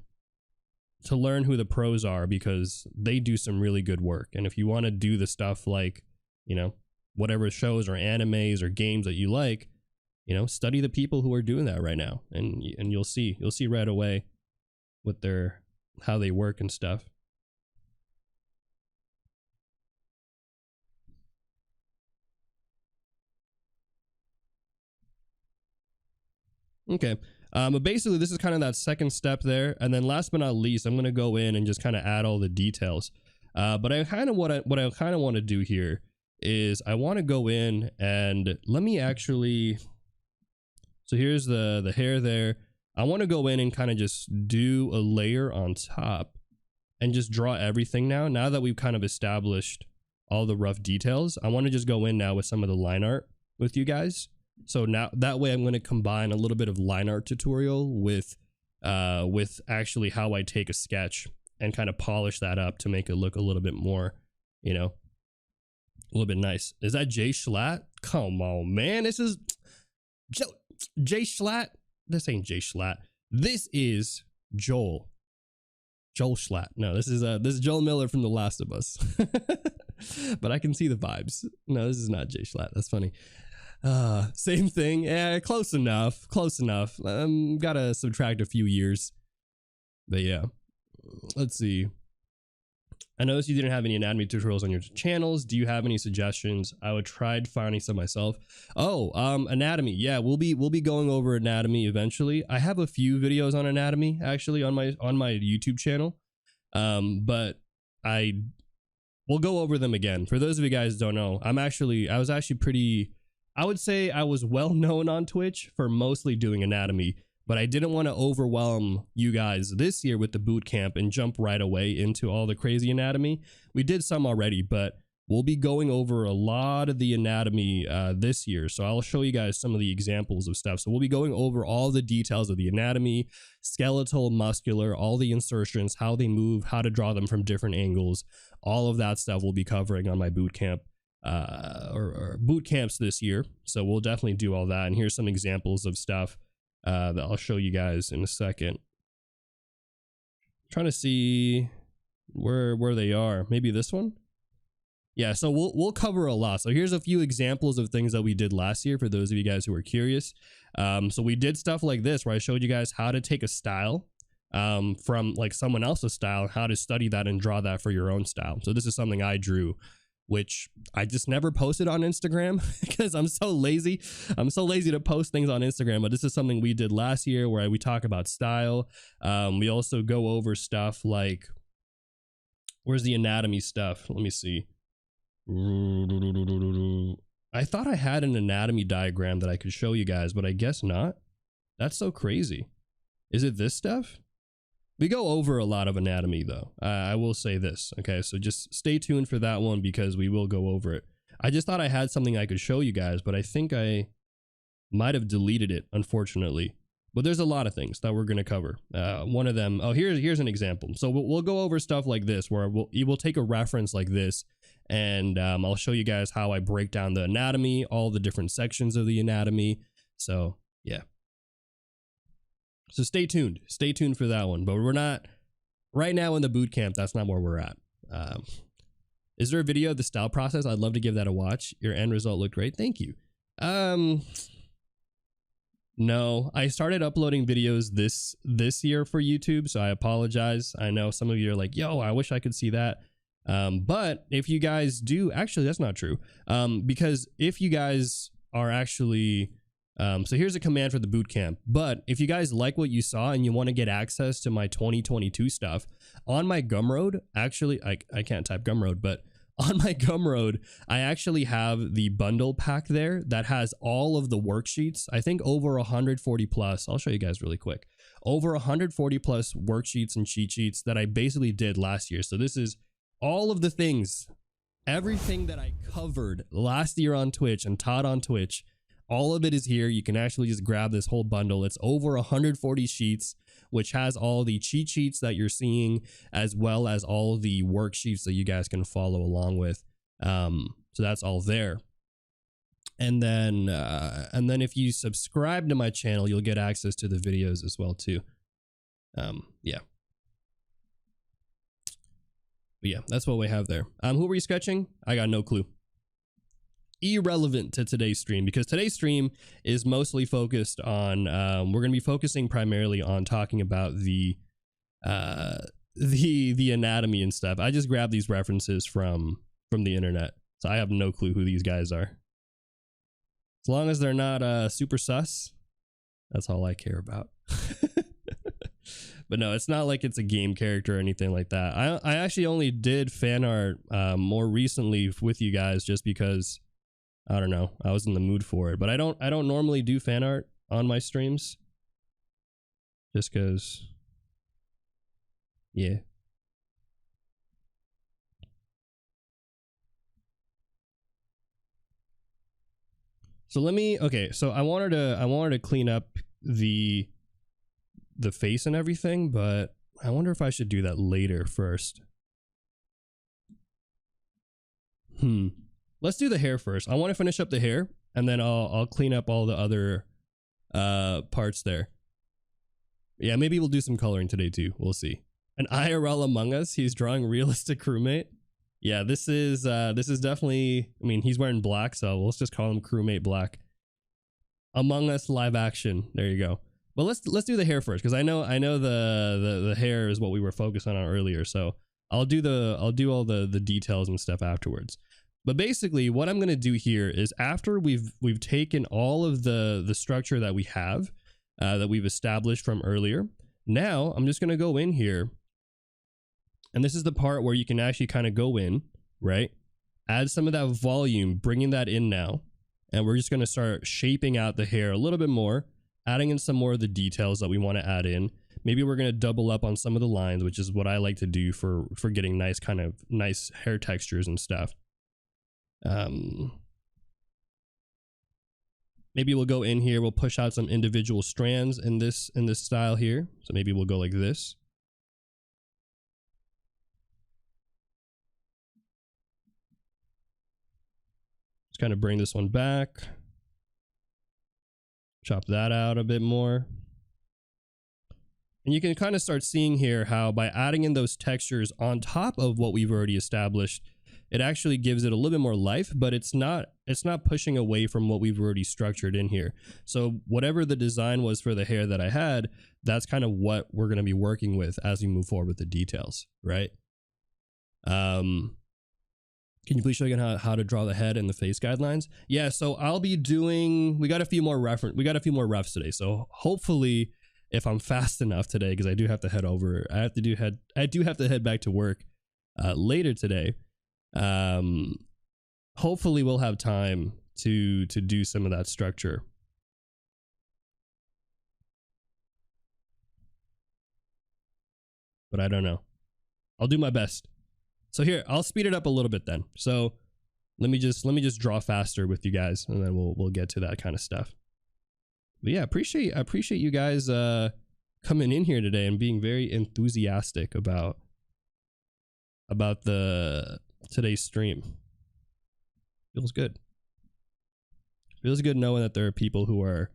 who the pros are, because they do some really good work. And if you want to do the stuff like, you know, whatever shows or animes or games that you like, you know, study the people who are doing that right now, and you'll see right away what how they work and stuff. Okay. But basically this is kind of that second step there. And then last but not least, I'm going to go in and just kind of add all the details. But what I kind of want to do here is I want to go in and let me actually, so here's the hair there. I want to go in and kind of just do a layer on top and just draw everything now that we've kind of established all the rough details. I want to just go in now with some of the line art with you guys. So now that way I'm going to combine a little bit of line art tutorial with actually how I take a sketch and kind of polish that up to make it look a little bit more, you know, a little bit nice. Is that Jay Schlatt? Come on, man. This is Jay Schlatt. This ain't Jay Schlatt. This is Joel Schlatt. No, this is Joel Miller from The Last of Us. But I can see the vibes. No, this is not Jay Schlatt. That's funny. Same thing. Yeah, close enough. Gotta subtract a few years. But yeah, let's see. I noticed you didn't have any anatomy tutorials on your channels. Do you have any suggestions? I would try finding some myself. Oh, anatomy. Yeah, we'll be going over anatomy eventually. I have a few videos on anatomy actually on my YouTube channel. But we'll go over them again. For those of you guys who don't know, I would say I was well known on Twitch for mostly doing anatomy, but I didn't want to overwhelm you guys this year with the boot camp and jump right away into all the crazy anatomy. We did some already, but we'll be going over a lot of the anatomy this year. So I'll show you guys some of the examples of stuff. So we'll be going over all the details of the anatomy, skeletal, muscular, all the insertions, how they move, how to draw them from different angles. All of that stuff we'll be covering on my boot camp. Or boot camps this year. So we'll definitely do all that. And here's some examples of stuff that I'll show you guys in a second. I'm trying to see where they are. Maybe this one. Yeah, so we'll cover a lot. So here's a few examples of things that we did last year for those of you guys who are curious. So we did stuff like this where I showed you guys how to take a style from like someone else's style, how to study that and draw that for your own style. So this is something I drew, which I just never posted on Instagram because I'm so lazy. I'm so lazy to post things on Instagram, but this is something we did last year where we talk about style. We also go over stuff like, where's the anatomy stuff? Let me see. I thought I had an anatomy diagram that I could show you guys, but I guess not. That's so crazy. Is it this stuff? We go over a lot of anatomy though. I will say this. Okay, so just stay tuned for that one because we will go over it. I just thought I had something I could show you guys, but I think I Might have deleted it, unfortunately. But there's a lot of things that we're going to cover. One of them, oh, here's an example. So we'll go over stuff like this, where we'll take a reference like this, and I'll show you guys how I break down the anatomy, all the different sections of the anatomy. So yeah. So stay tuned for that one. But we're not right now in the boot camp. That's not where we're at. Is there a video of the style process? I'd love to give that a watch. Your end result looked great. Thank you. No, I started uploading videos this year for YouTube, so I apologize. I know some of you are like, yo, I wish I could see that. But if you guys do, actually, that's not true. Because if you guys are actually, so here's a command for the bootcamp. But if you guys like what you saw and you want to get access to my 2022 stuff, on my Gumroad, actually, I can't type Gumroad, but on my Gumroad, I actually have the bundle pack there that has all of the worksheets. I think over 140 plus. I'll show you guys really quick. Over 140 plus worksheets and cheat sheets that I basically did last year. So this is all of the things, everything that I covered last year on Twitch and taught on Twitch. All of it is here. You can actually just grab this whole bundle. It's over 140 sheets, which has all the cheat sheets that you're seeing, as well as all the worksheets that you guys can follow along with. So that's all there. And then if you subscribe to my channel, you'll get access to the videos as well too. Yeah. But yeah, that's what we have there. Who were you sketching? I got no clue. Irrelevant to today's stream, because today's stream is mostly focused on we're going to be focusing primarily on talking about the anatomy and stuff. I just grabbed these references from the internet, so I have no clue who these guys are. As long as they're not super sus, that's all I care about. But no, it's not like it's a game character or anything like that. I actually only did fan art more recently with you guys, just because I don't know, I was in the mood for it. But I don't normally do fan art on my streams, just because, yeah. So okay, so I wanted to clean up the face and everything, but I wonder if I should do that later first. Let's do the hair first. I want to finish up the hair, and then I'll clean up all the other parts there. Yeah, maybe we'll do some coloring today too. We'll see. An IRL Among Us. He's drawing realistic crewmate. Yeah, this is definitely. I mean, he's wearing black, so let's just call him crewmate black. Among Us live action. There you go. But let's do the hair first, because I know the hair is what we were focused on earlier. So I'll do all the details and stuff afterwards. But basically, what I'm going to do here is, after we've taken all of the structure that we have, that we've established from earlier, now I'm just going to go in here, and this is the part where you can actually kind of go in, right? Add some of that volume, bringing that in now, and we're just going to start shaping out the hair a little bit more, adding in some more of the details that we want to add in. Maybe we're going to double up on some of the lines, which is what I like to do for getting nice hair textures and stuff. Maybe we'll go in here, we'll push out some individual strands in this style here. So maybe we'll go like this. Let's kind of bring this one back. Chop that out a bit more. And you can kind of start seeing here how, by adding in those textures on top of what we've already established, it actually gives it a little bit more life, but it's not pushing away from what we've already structured in here. So whatever the design was for the hair that I had, that's kind of what we're going to be working with as we move forward with the details, right? Can you please show again how to draw the head and the face guidelines? Yeah, so I'll be doing, we got a few more refs today. So hopefully, if I'm fast enough today, because I do have to head over, I do have to head back to work later today. Hopefully we'll have time to do some of that structure. But I don't know. I'll do my best. So here, I'll speed it up a little bit then. So let me just draw faster with you guys, and then we'll get to that kind of stuff. But yeah, I appreciate you guys coming in here today and being very enthusiastic about the today's stream. Feels good. Feels good knowing that there are people who are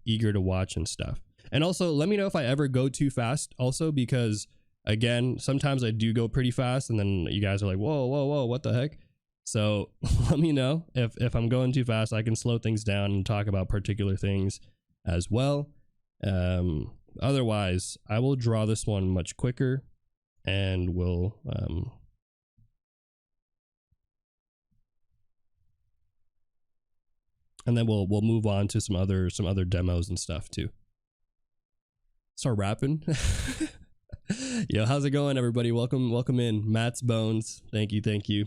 eager to watch and stuff. And also, let me know if I ever go too fast also, because again, sometimes I do go pretty fast and then you guys are like, whoa, what the heck? So let me know if I'm going too fast. I can slow things down and talk about particular things as well. Otherwise, I will draw this one much quicker and we'll and then we'll move on to some other demos and stuff too. Start rapping. Yo, how's it going, everybody? Welcome in. Matt's Bones. Thank you.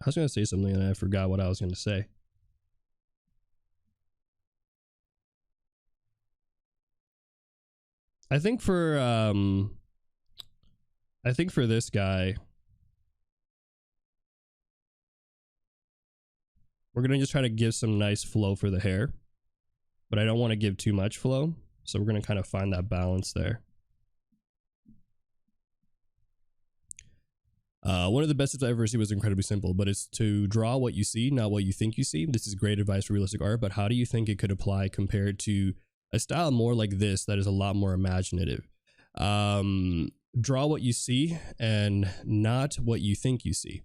I was gonna say something and I forgot what I was gonna say. I think for this guy, we're gonna just try to give some nice flow for the hair, but I don't want to give too much flow, so we're gonna kind of find that balance there. One of the best tips I ever received was incredibly simple, but it's to draw what you see, not what you think you see. This is great advice for realistic art, but how do you think it could apply compared to a style more like this that is a lot more imaginative? Draw what you see and not what you think you see.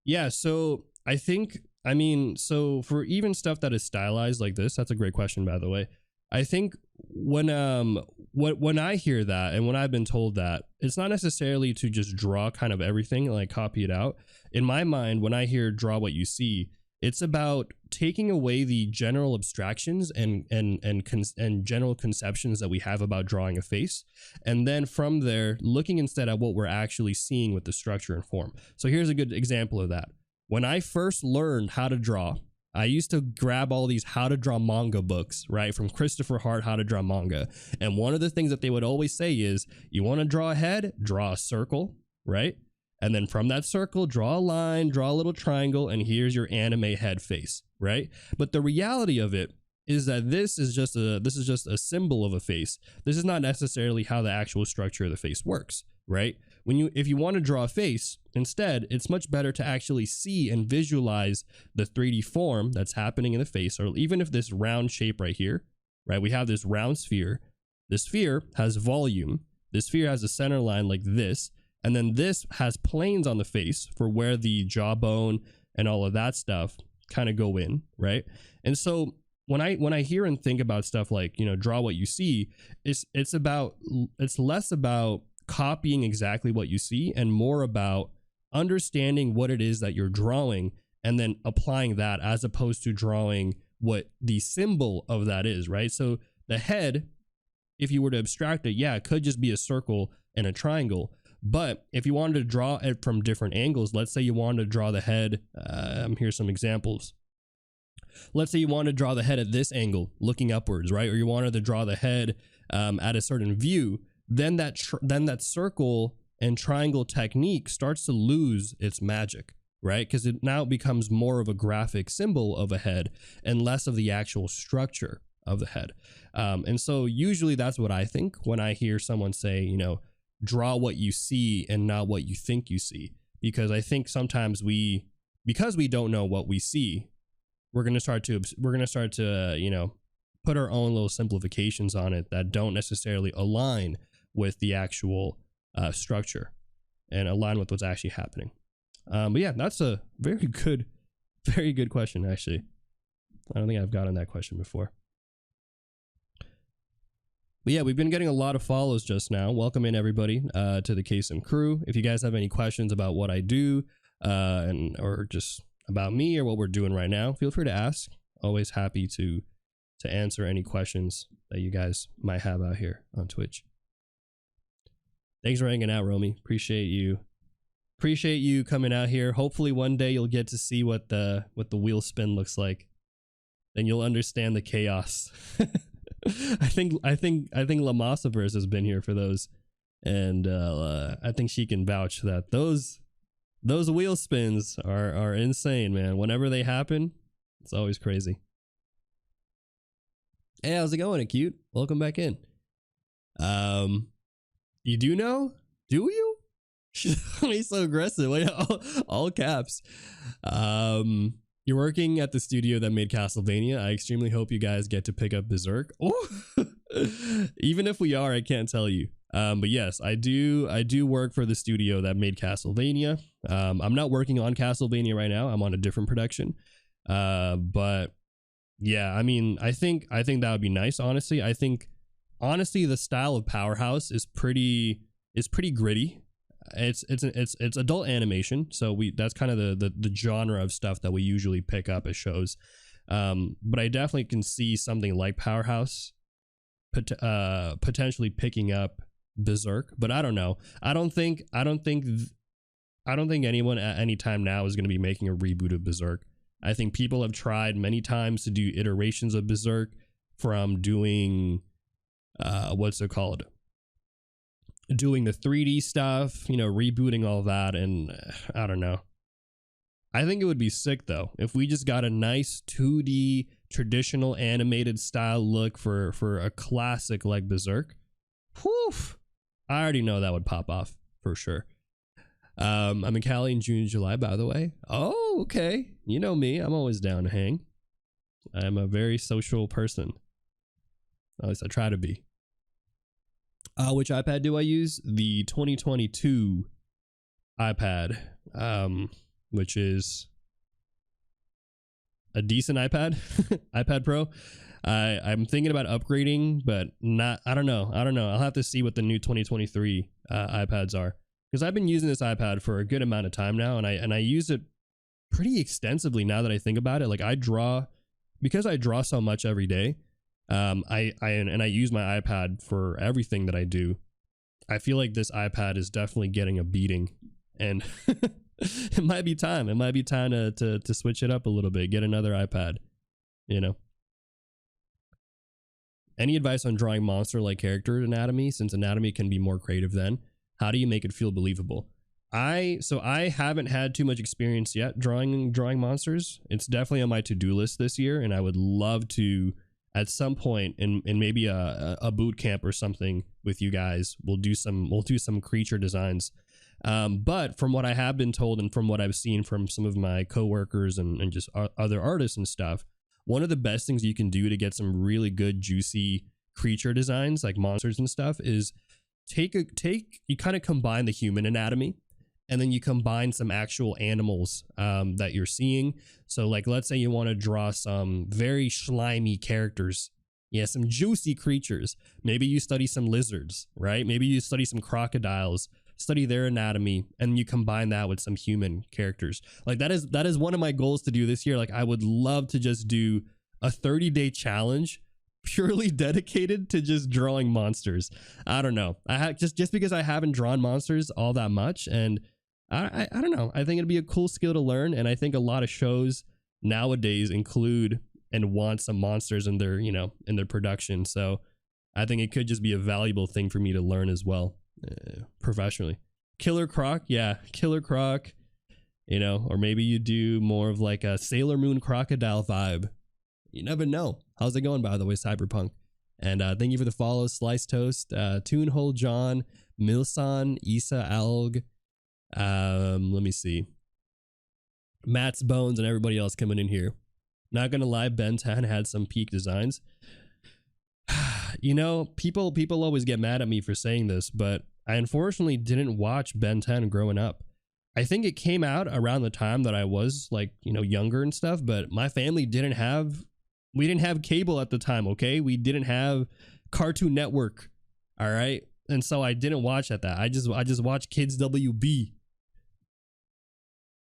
Yeah, so I think, I mean, so for even stuff that is stylized like this, that's a great question, by the way. I think when I hear that and when I've been told that, it's not necessarily to just draw kind of everything, like copy it out. In my mind, when I hear draw what you see, it's about taking away the general abstractions and general conceptions that we have about drawing a face, and then from there looking instead at what we're actually seeing with the structure and form. So here's a good example of that. When I first learned how to draw, I used to grab all these how to draw manga books, right, from Christopher Hart, how to draw manga. And one of the things that they would always say is, you want to draw a head, draw a circle, right? And then from that circle, draw a line, draw a little triangle, and here's your anime head face, right? But the reality of it is that this is just a symbol of a face. This is not necessarily how the actual structure of the face works, right? If you want to draw a face, instead, it's much better to actually see and visualize the 3D form that's happening in the face, or even if this round shape right here, right? We have this round sphere. The sphere has volume. The sphere has a center line like this, and then this has planes on the face for where the jawbone and all of that stuff kind of go in, right? And so when I hear and think about stuff like, you know, draw what you see, it's less about copying exactly what you see and more about understanding what it is that you're drawing and then applying that, as opposed to drawing what the symbol of that is, right? So the head, if you were to abstract it, yeah, it could just be a circle and a triangle. But if you wanted to draw it from different angles, let's say you wanted to draw the head, here's some examples. Let's say you want to draw the head at this angle, looking upwards, right? Or you wanted to draw the head at a certain view, then that circle and triangle technique starts to lose its magic, right? Because it now becomes more of a graphic symbol of a head and less of the actual structure of the head. And so usually that's what I think when I hear someone say, you know, draw what you see and not what you think you see. Because I think sometimes because we don't know what we see, we're going to start to, you know, put our own little simplifications on it that don't necessarily align with the actual structure and align with what's actually happening. But yeah, that's a very good question, actually. I don't think I've gotten that question before. But yeah, we've been getting a lot of follows just now. Welcome in, everybody, to the Kaycem crew. If you guys have any questions about what I do or just about me or what we're doing right now, feel free to ask. Always happy to answer any questions that you guys might have out here on Twitch. Thanks for hanging out, Romy. Appreciate you coming out here. Hopefully one day you'll get to see what the wheel spin looks like. Then you'll understand the chaos. I think Lamasaverse has been here for those, and I think she can vouch that those Those wheel spins are insane, man. Whenever they happen, it's always crazy. Hey, how's it going, Acute? Welcome back in. You do know? Do you? He's so aggressive. Wait, all caps. You're working at the studio that made Castlevania. I extremely hope you guys get to pick up Berserk. Oh, even if we are, I can't tell you. But yes, I do work for the studio that made Castlevania. I'm not working on Castlevania right now. I'm on a different production. But yeah, I mean, I think that would be nice. Honestly, I think the style of Powerhouse is pretty gritty. It's adult animation, so that's kind of the genre of stuff that we usually pick up as shows. But I definitely can see something like Powerhouse potentially picking up Berserk, but I don't know. I don't think anyone at any time now is going to be making a reboot of Berserk. I think people have tried many times to do iterations of Berserk, from doing what's it called? Doing the 3D stuff, rebooting all that, and I don't know. I think it would be sick though if we just got a nice 2D traditional animated style look for a classic like Berserk. Whew! I already know that would pop off for sure. I'm in Cali in June and July, by the way. Oh, okay. You know me. I'm always down to hang. I'm a very social person. At least I try to be. Which iPad do I use? The 2022 iPad, which is a decent iPad, iPad Pro. I'm thinking about upgrading, but I don't know. I'll have to see what the new 2023 iPads are, because I've been using this iPad for a good amount of time now, and I use it pretty extensively now that I think about it. Like because I draw so much every day. I use my iPad for everything that I do. I feel like this iPad is definitely getting a beating, and it might be time. It might be time to switch it up a little bit, get another iPad, Any advice on drawing monster-like character anatomy, since anatomy can be more creative then? How do you make it feel believable? I haven't had too much experience yet drawing monsters. It's definitely on my to-do list this year, and I would love to, at some point in maybe a boot camp or something with you guys, we'll do some creature designs. But from what I have been told, and from what I've seen from some of my coworkers and just other artists and stuff, one of the best things you can do to get some really good juicy creature designs like monsters and stuff is you kind of combine the human anatomy, and then you combine some actual animals that you're seeing. So like, let's say you want to draw some very slimy characters. Yeah, some juicy creatures. Maybe you study some lizards, right? Maybe you study some crocodiles, study their anatomy, and you combine that with some human characters. Like that is one of my goals to do this year. Like I would love to just do a 30-day challenge purely dedicated to just drawing monsters. I don't know. Just because I haven't drawn monsters all that much, and I don't know. I think it'd be a cool skill to learn, and I think a lot of shows nowadays include and want some monsters in their, in their production. So I think it could just be a valuable thing for me to learn as well, professionally. Killer Croc, yeah, Killer Croc, or maybe you do more of like a Sailor Moon crocodile vibe. You never know. How's it going, by the way, Cyberpunk? And thank you for the follow, Slice Toast, Toonhole John, Milsan, Isa Alg. Let me see. Matt's Bones and everybody else coming in here. Not gonna lie, Ben 10 had some peak designs. People always get mad at me for saying this, but I unfortunately didn't watch Ben 10 growing up. I think it came out around the time that I was like, younger and stuff, but my family didn't have cable at the time, okay? We didn't have Cartoon Network, all right? And so I didn't watch at that. I just watched Kids WB.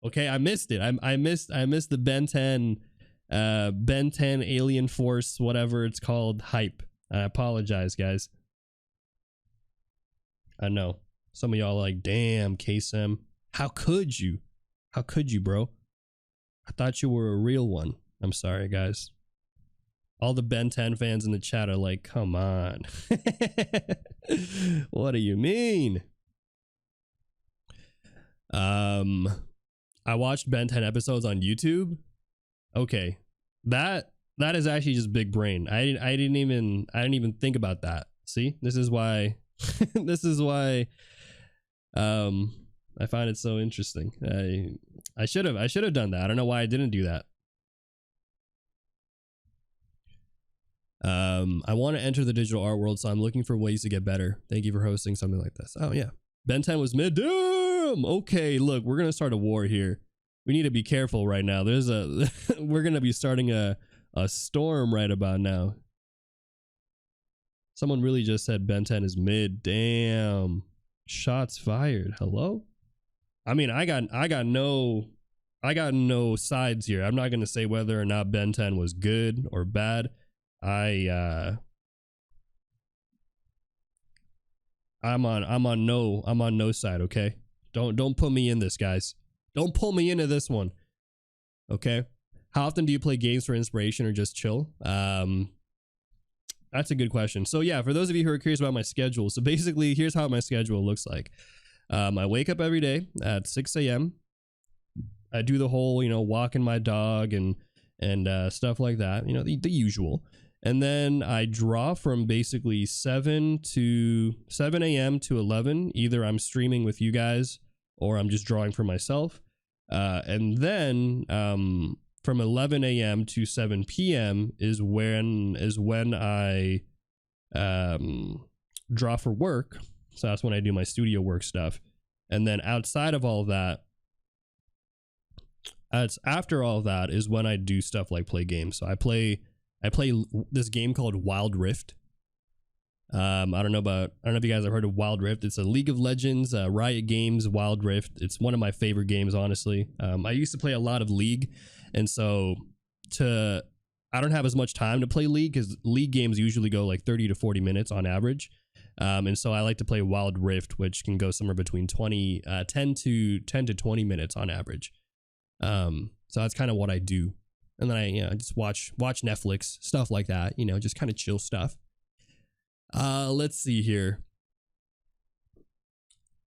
Okay, I missed it. I missed the Ben 10 Alien Force, whatever it's called, hype. I apologize, guys. I know some of y'all are like, damn, Kaycem, how could you, bro? I thought you were a real one. I'm sorry, guys. All the Ben 10 fans in the chat are like, come on. What do you mean? Um, I watched Ben 10 episodes on YouTube. Okay, that is actually just big brain. I didn't even think about that. See, this is why this is why I find it so interesting. I should have done that. I don't know why I didn't do that. I want to enter the digital art world, so I'm looking for ways to get better. Thank you for hosting something like this. Oh yeah, Ben 10 was mid. Damn. Okay, look, we're gonna start a war here. We need to be careful right now. There's a we're gonna be starting a storm right about now. Someone really just said Ben 10 is mid. Damn. Shots fired. Hello? I mean, I got no sides here. I'm not gonna say whether or not Ben 10 was good or bad. I'm on no side, okay? Don't put me in this, guys. Don't pull me into this one. Okay? How often do you play games for inspiration or just chill? That's a good question. So yeah, for those of you who are curious about my schedule, so basically here's how my schedule looks like. I wake up every day at 6 a.m. I do the whole, walking my dog and stuff like that, the usual. And then I draw from basically 7 a.m. to 11. Either I'm streaming with you guys or I'm just drawing for myself. And then from 11 a.m. to 7 p.m. is when I draw for work. So that's when I do my studio work stuff. And then outside of all of that, after all of that is when I do stuff like play games. So I play this game called Wild Rift. I don't know if you guys have heard of Wild Rift. It's a League of Legends, Riot Games, Wild Rift. It's one of my favorite games, honestly. I used to play a lot of League, and so I don't have as much time to play League because League games usually go like 30 to 40 minutes on average. And so I like to play Wild Rift, which can go somewhere between 10 to 20 minutes on average. So that's kind of what I do. And then I just watch Netflix, stuff like that, just kind of chill stuff. Let's see here.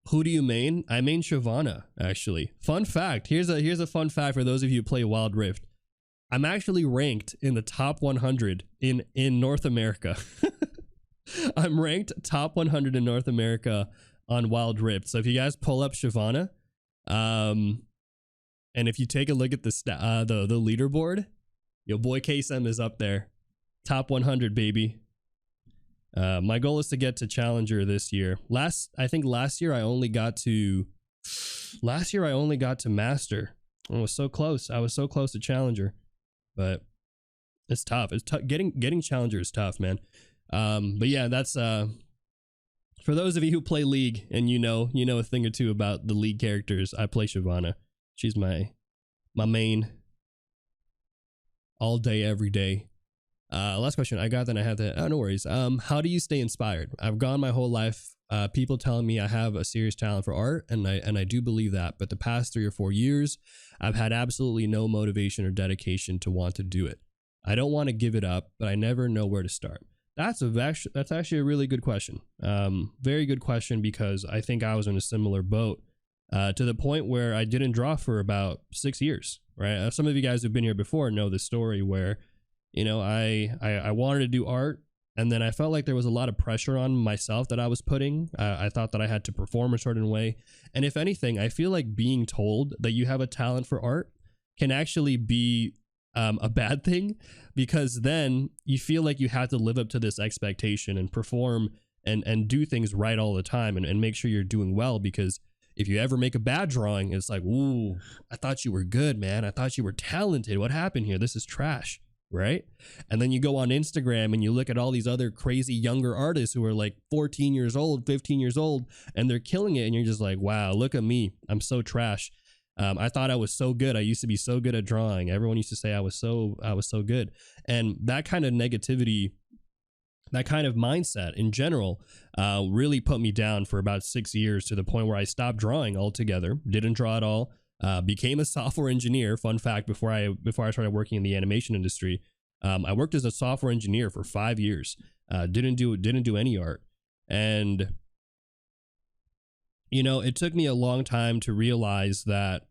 Who do you main? I main Shyvana, actually. Fun fact. Here's a fun fact for those of you who play Wild Rift. I'm actually ranked in the top 100 in North America. I'm ranked top 100 in North America on Wild Rift. So if you guys pull up Shyvana, and if you take a look at the leaderboard, your boy Kaycem is up there. Top 100, baby. My goal is to get to Challenger this year. I think last year I only got to Master. I was so close. I was so close to Challenger. But it's tough. It's tough. Getting Challenger is tough, man. But yeah, that's for those of you who play League and you know a thing or two about the League characters. I play Shyvana. She's my main all day, every day. Last question. I got that. I had that. Oh, no worries. How do you stay inspired? I've gone my whole life. People telling me I have a serious talent for art, and I do believe that. But the past 3 or 4 years, I've had absolutely no motivation or dedication to want to do it. I don't want to give it up, but I never know where to start. That's actually a really good question. Very good question, because I think I was in a similar boat. To the point where I didn't draw for about 6 years, right? Some of you guys who've been here before know the story where, I wanted to do art, and then I felt like there was a lot of pressure on myself that I was putting. I thought that I had to perform a certain way. And if anything, I feel like being told that you have a talent for art can actually be a bad thing, because then you feel like you have to live up to this expectation and perform and do things right all the time and make sure you're doing well, because if you ever make a bad drawing, it's like, ooh, I thought you were good, man. I thought you were talented. What happened here? This is trash, right? And then you go on Instagram and you look at all these other crazy younger artists who are like 14 years old, 15 years old, and they're killing it. And you're just like, wow, look at me. I'm so trash. I thought I was so good. I used to be so good at drawing. Everyone used to say I was so good. And that kind of negativity, that kind of mindset in general, really put me down for about 6 years, to the point where I stopped drawing altogether, didn't draw at all, became a software engineer. Fun fact, before I started working in the animation industry, I worked as a software engineer for 5 years, didn't do any art. And It took me a long time to realize that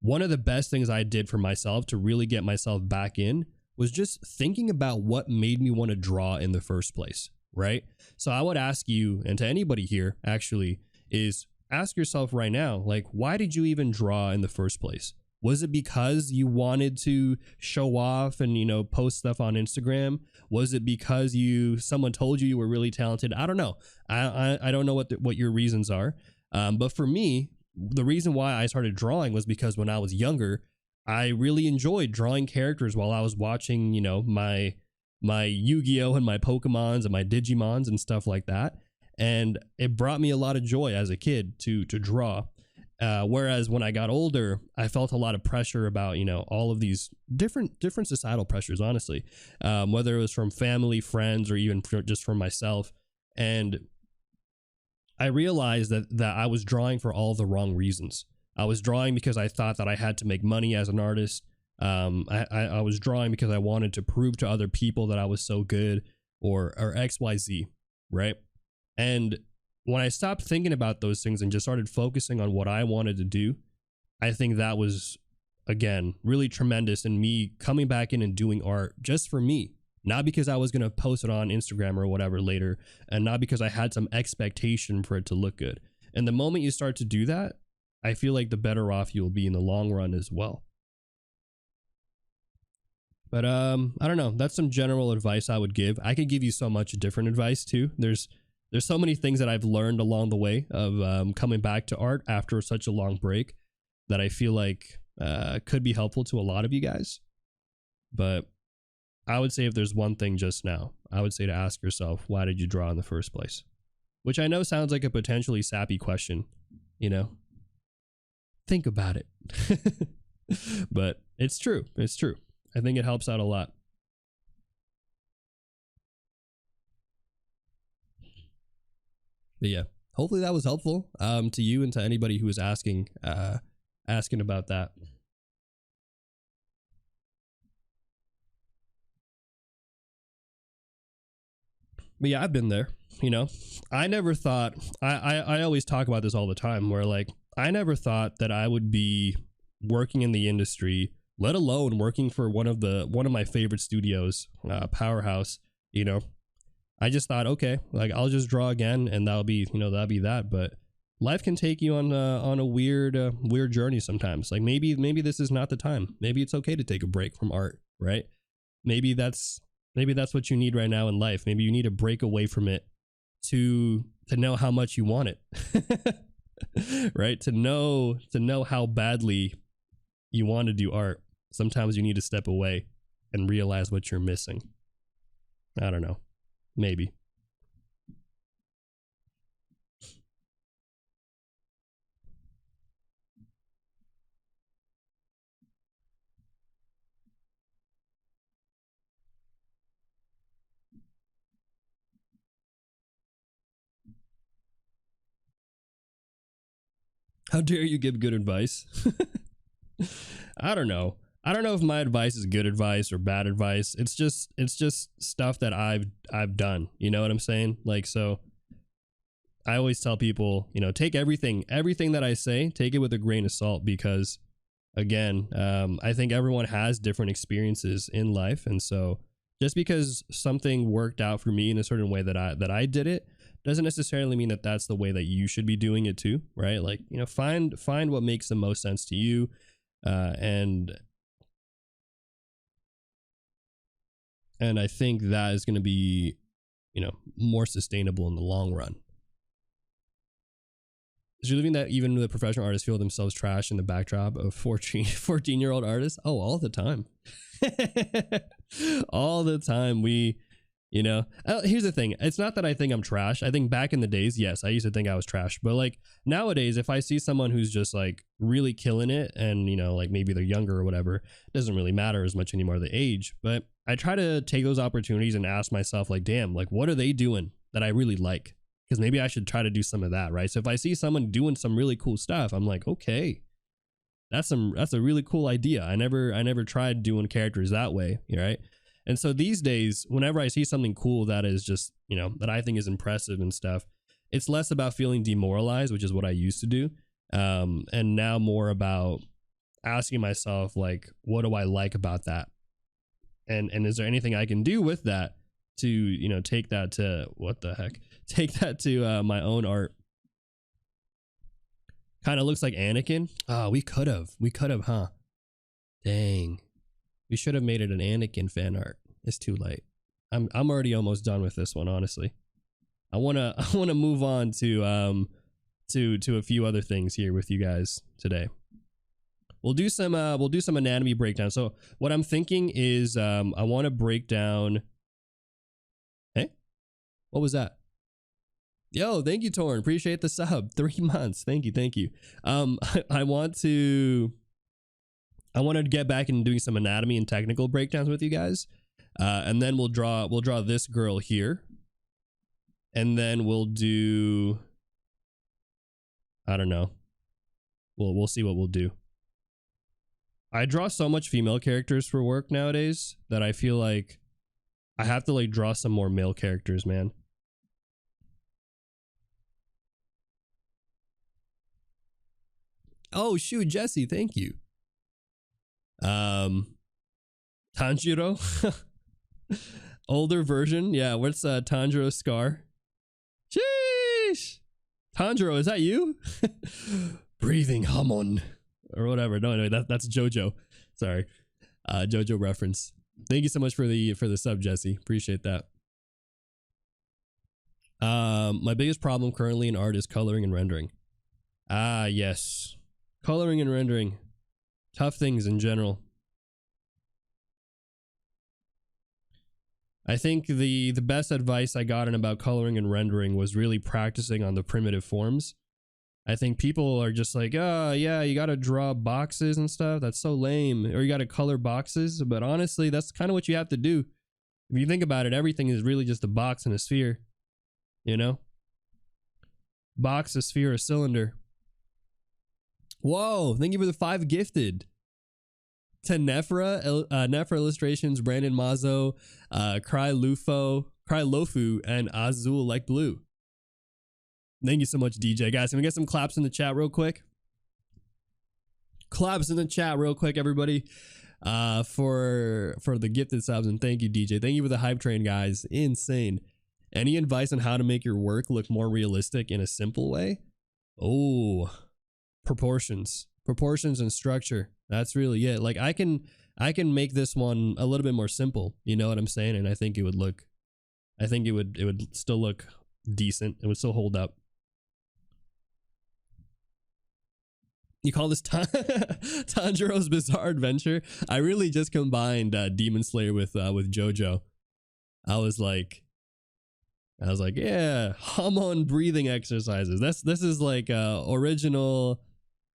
one of the best things I did for myself to really get myself back in was just thinking about what made me want to draw in the first place, right? So I would ask you, and to anybody here actually, is ask yourself right now, like, why did you even draw in the first place? Was it because you wanted to show off and, post stuff on Instagram? Was it because someone told you were really talented? I don't know. I don't know what your reasons are. But for me, the reason why I started drawing was because when I was younger, I really enjoyed drawing characters while I was watching, my Yu-Gi-Oh and my Pokemons and my Digimons and stuff like that. And it brought me a lot of joy as a kid to draw. Whereas when I got older, I felt a lot of pressure about, all of these different societal pressures, honestly, whether it was from family, friends, or even just from myself. And I realized that I was drawing for all the wrong reasons. I was drawing because I thought that I had to make money as an artist. I was drawing because I wanted to prove to other people that I was so good, or XYZ, right? And when I stopped thinking about those things and just started focusing on what I wanted to do, I think that was, again, really tremendous in me coming back in and doing art just for me. Not because I was going to post it on Instagram or whatever later, and not because I had some expectation for it to look good. And the moment you start to do that, I feel like the better off you'll be in the long run as well. But I don't know. That's some general advice I would give. I could give you so much different advice too. There's so many things that I've learned along the way of coming back to art after such a long break that I feel like could be helpful to a lot of you guys. But I would say if there's one thing just now, I would say to ask yourself, why did you draw in the first place? Which I know sounds like a potentially sappy question, Think about it. But it's true. It's true. I think it helps out a lot. But yeah, hopefully that was helpful to you and to anybody who was asking about that. But yeah, I've been there. I never thought, I always talk about this all the time, where like I never thought that I would be working in the industry, let alone working for one of my favorite studios, Powerhouse. I just thought, okay, like I'll just draw again, and that'll be that. But life can take you on a weird journey sometimes. Like maybe this is not the time. Maybe it's okay to take a break from art, right? Maybe that's what you need right now in life. Maybe you need to break away from it to know how much you want it. Right? To know how badly you want to do art. Sometimes you need to step away and realize what you're missing. I don't know. Maybe. How dare you give good advice? I don't know. I don't know if my advice is good advice or bad advice. It's just stuff that I've done. You know what I'm saying? Like, so I always tell people, take everything that I say, take it with a grain of salt, because again, I think everyone has different experiences in life. And so just because something worked out for me in a certain way that I did it doesn't necessarily mean that that's the way that you should be doing it too, right? Like, find what makes the most sense to you, and I think that is going to be, more sustainable in the long run. Is you living that even the professional artists feel themselves trash in the backdrop of 14-year-old artists? Oh, all the time. All the time. Here's the thing. It's not that I think I'm trash. I think back in the days, yes, I used to think I was trash. But like nowadays, if I see someone who's just like really killing it and, like maybe they're younger or whatever, it doesn't really matter as much anymore, the age. But I try to take those opportunities and ask myself, like, damn, like what are they doing that I really like? Because maybe I should try to do some of that, right? So if I see someone doing some really cool stuff, I'm like, okay, that's a really cool idea. I never tried doing characters that way, right? And so these days, whenever I see something cool that is just, that I think is impressive and stuff, it's less about feeling demoralized, which is what I used to do. And now more about asking myself, like, what do I like about that? And is there anything I can do with that to, you know, take that to, what the heck? Take that to my own art. Kind of looks like Anakin. Oh, we could have, huh? Dang. We should have made it an Anakin fan art. It's too late. I'm already almost done with this one, honestly. I wanna move on to a few other things here with you guys today. We'll do some anatomy breakdown. So what I'm thinking is I want to break down. Hey, what was that? Yo, thank you, Torn. Appreciate the sub. 3 months. Thank you. I want to get back into doing some anatomy and technical breakdowns with you guys. And then we'll draw this girl here. And then we'll do, I don't know. We'll see what we'll do. I draw so much female characters for work nowadays that I feel like I have to like draw some more male characters, man. Oh shoot, Jesse, thank you. Tanjiro. Older version. Yeah, what's Tanjiro's scar? Sheesh. Tanjiro, is that you? Breathing Hamon. Or whatever. No, anyway, that's JoJo. Sorry. JoJo reference. Thank you so much for the sub, Jesse. Appreciate that. My biggest problem currently in art is coloring and rendering. Ah, yes. Coloring and rendering. Tough things in general. I think the best advice I got about coloring and rendering was really practicing on the primitive forms. I think people are just like, oh, yeah, you got to draw boxes and stuff. That's so lame. Or you got to color boxes. But honestly, that's kind of what you have to do. If you think about it, everything is really just a box and a sphere. You know? Box, a sphere, a cylinder. Whoa, thank you for the 5 gifted. To Nefra, Nefra Illustrations, Brandon Mazzo, Cry Lofu, and Azul Like Blue. Thank you so much, DJ. Guys, can we get some claps in the chat real quick? Claps in the chat real quick, everybody. For the gifted subs, and thank you, DJ. Thank you for the hype train, guys. Insane. Any advice on how to make your work look more realistic in a simple way? Oh, proportions and structure. That's really it. Like I can make this one a little bit more simple. You know what I'm saying? And I think it would still look decent. It would still hold up. You call this Tanjiro's Bizarre Adventure? I really just combined Demon Slayer with JoJo. I was like, yeah, Hamon breathing exercises. This is like original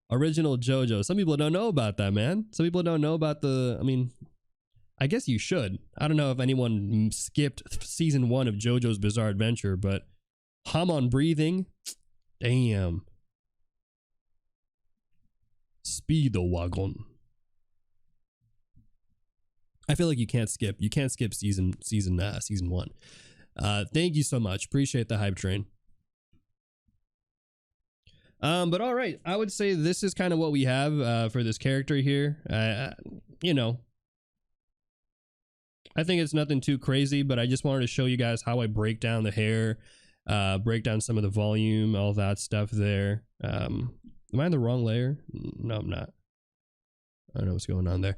JoJo. Some people don't know about that, man. Some people don't know about I mean, I guess you should. I don't know if anyone skipped season 1 of JoJo's Bizarre Adventure, but Hamon breathing, damn. Speedowagon. I feel like you can't skip season 1. Thank you so much. Appreciate the hype train. But all right, I would say this is kind of what we have for this character here. You know, I think it's nothing too crazy, but I just wanted to show you guys how I break down the hair, break down some of the volume, all that stuff there. Am I in the wrong layer? No, I'm not. I don't know what's going on there.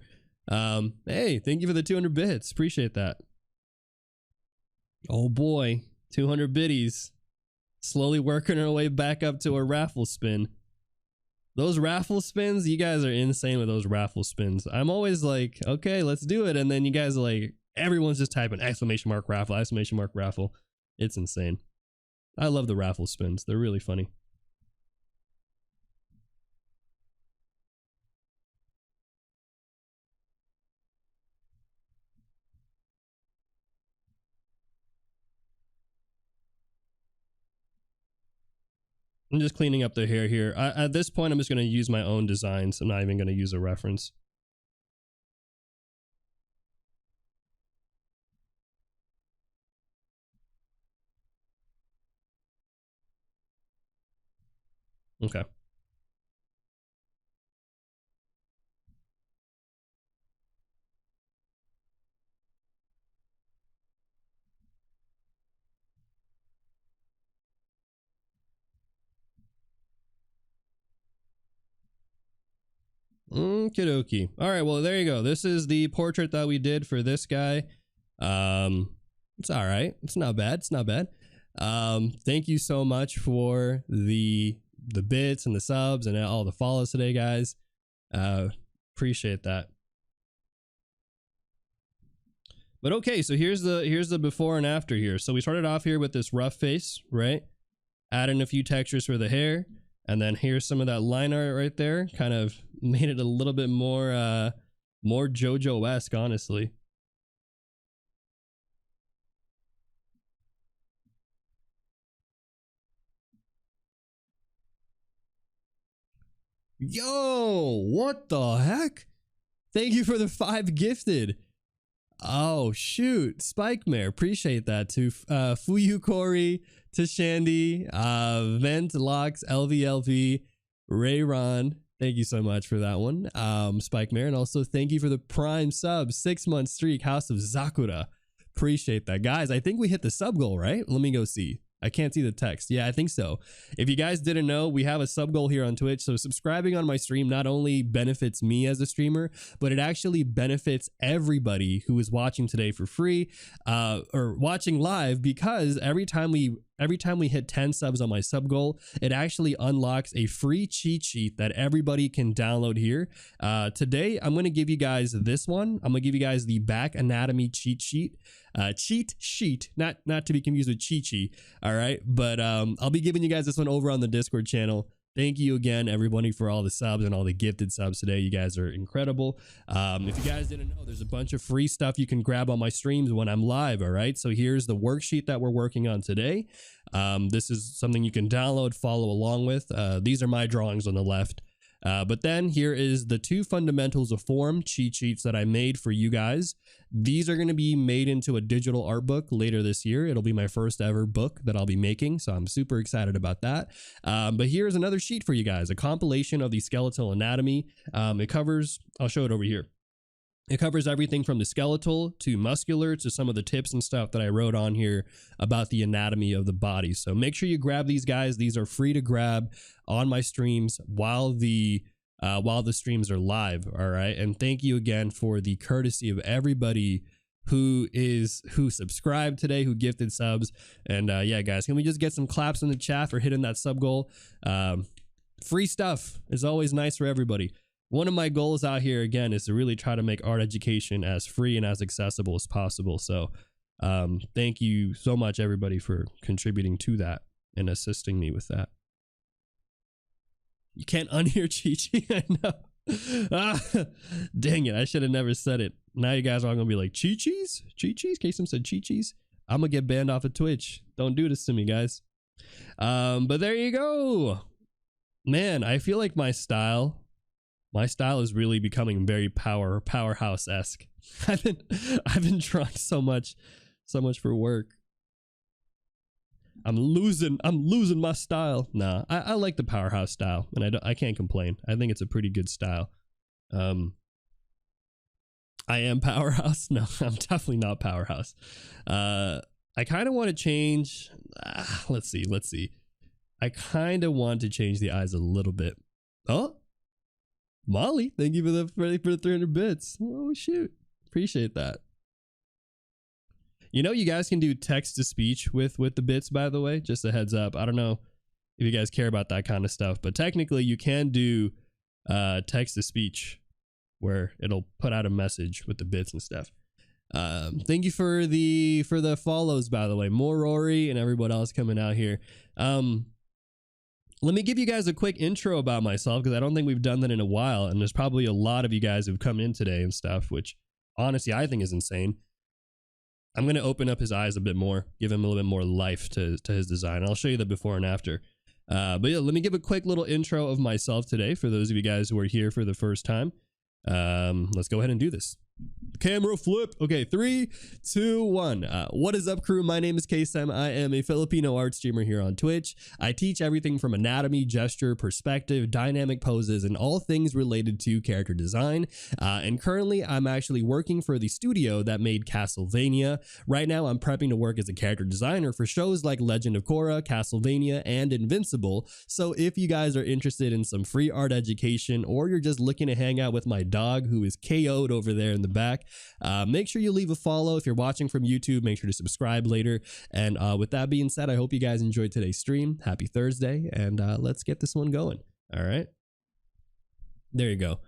Hey, thank you for the 200 bits. Appreciate that. Oh boy, 200 biddies. Slowly working our way back up to a raffle spin. Those raffle spins, you guys are insane with those raffle spins. I'm always like, okay, let's do it. And then you guys are like, everyone's just typing exclamation mark raffle, exclamation mark raffle. It's insane. I love the raffle spins. They're really funny. I'm just cleaning up the hair here. At this point, I'm just going to use my own designs. I'm not even going to use a reference. Okay. Okie dokie. All right, well, there you go. This is the portrait that we did for this guy. It's all right. It's not bad. It's not bad. Thank you so much for the bits and the subs and all the follows today, guys. Appreciate that. But okay, so here's the before and after here. So we started off here with this rough face, right? Adding a few textures for the hair. And then here's some of that line art right there. Kind of made it a little bit more more JoJo-esque, honestly. Yo, what the heck? Thank you for the 5 gifted. Oh shoot, Spike Mare, appreciate that too. Fuyu Corey, to Shandy, Vent Locks, LVLV, Rayron. Thank you so much for that one. Spike Mare, and also thank you for the Prime sub, 6-month streak, House of Zakura. Appreciate that, guys. I think we hit the sub goal, right? Let me go see. I can't see the text. Yeah, I think so. If you guys didn't know, we have a sub goal here on Twitch. So subscribing on my stream not only benefits me as a streamer, but it actually benefits everybody who is watching today for free, or watching live, because every time we hit 10 subs on my sub goal, it actually unlocks a free cheat sheet that everybody can download here. Today, I'm going to give you guys this one. I'm going to give you guys the back anatomy cheat sheet. Not to be confused with Chi-Chi. All right. But I'll be giving you guys this one over on the Discord channel. Thank you again, everybody, for all the subs and all the gifted subs today. You guys are incredible. If you guys didn't know, there's a bunch of free stuff you can grab on my streams when I'm live. All right. So here's the worksheet that we're working on today. This is something you can download, follow along with. These are my drawings on the left. But then here is the 2 fundamentals of form cheat sheets that I made for you guys. These are going to be made into a digital art book later this year. It'll be my first ever book that I'll be making, so I'm super excited about that. But here's another sheet for you guys, a compilation of the skeletal anatomy. It covers, I'll show it over here. It covers everything from the skeletal to muscular to some of the tips and stuff that I wrote on here about the anatomy of the body. So make sure you grab these, guys. These are free to grab on my streams while the streams are live. All right. And thank you again for the courtesy of everybody who subscribed today, who gifted subs. And yeah, guys, can we just get some claps in the chat for hitting that sub goal? Free stuff is always nice for everybody. One of my goals out here, again, is to really try to make art education as free and as accessible as possible. So thank you so much, everybody, for contributing to that and assisting me with that. You can't unhear Chi-Chi. I know. Dang it. I should have never said it. Now you guys are all going to be like, Chi-Chis? Chi-Chis? Kaycem said Chi-Chis. I'm going to get banned off of Twitch. Don't do this to me, guys. But there you go. Man, I feel like my style is really becoming very powerhouse-esque. I've been trying so much for work. I'm losing my style. Nah, I like the powerhouse style, and I can't complain. I think it's a pretty good style. I am powerhouse. No, I'm definitely not powerhouse. I kind of want to change. Let's see. I kind of want to change the eyes a little bit. Oh, Molly, thank you for the 300 bits. Oh shoot, appreciate that. You know, you guys can do text to speech with the bits, by the way. Just a heads up. I don't know if you guys care about that kind of stuff, but technically you can do text to speech where it'll put out a message with the bits and stuff. Thank you for the follows, by the way. More Rory and everyone else coming out here. Let me give you guys a quick intro about myself, because I don't think we've done that in a while, and there's probably a lot of you guys who've come in today and stuff, which honestly I think is insane. I'm going to open up his eyes a bit more, give him a little bit more life to his design. I'll show you the before and after. But yeah, let me give a quick little intro of myself today for those of you guys who are here for the first time. Let's go ahead and do this. Camera flip. Okay, 3, 2, 1. What is up, crew? My name is Kaycem. I am a Filipino art streamer here on Twitch. I teach everything from anatomy, gesture, perspective, dynamic poses, and all things related to character design. And currently, I'm actually working for the studio that made Castlevania. Right now, I'm prepping to work as a character designer for shows like Legend of Korra, Castlevania, and Invincible. So if you guys are interested in some free art education, or you're just looking to hang out with my dog who is KO'd over there in the back, make sure you leave a follow. If you're watching from YouTube, make sure to subscribe later. And with that being said, I hope you guys enjoyed today's stream. Happy Thursday, and let's get this one going. All right, there you go.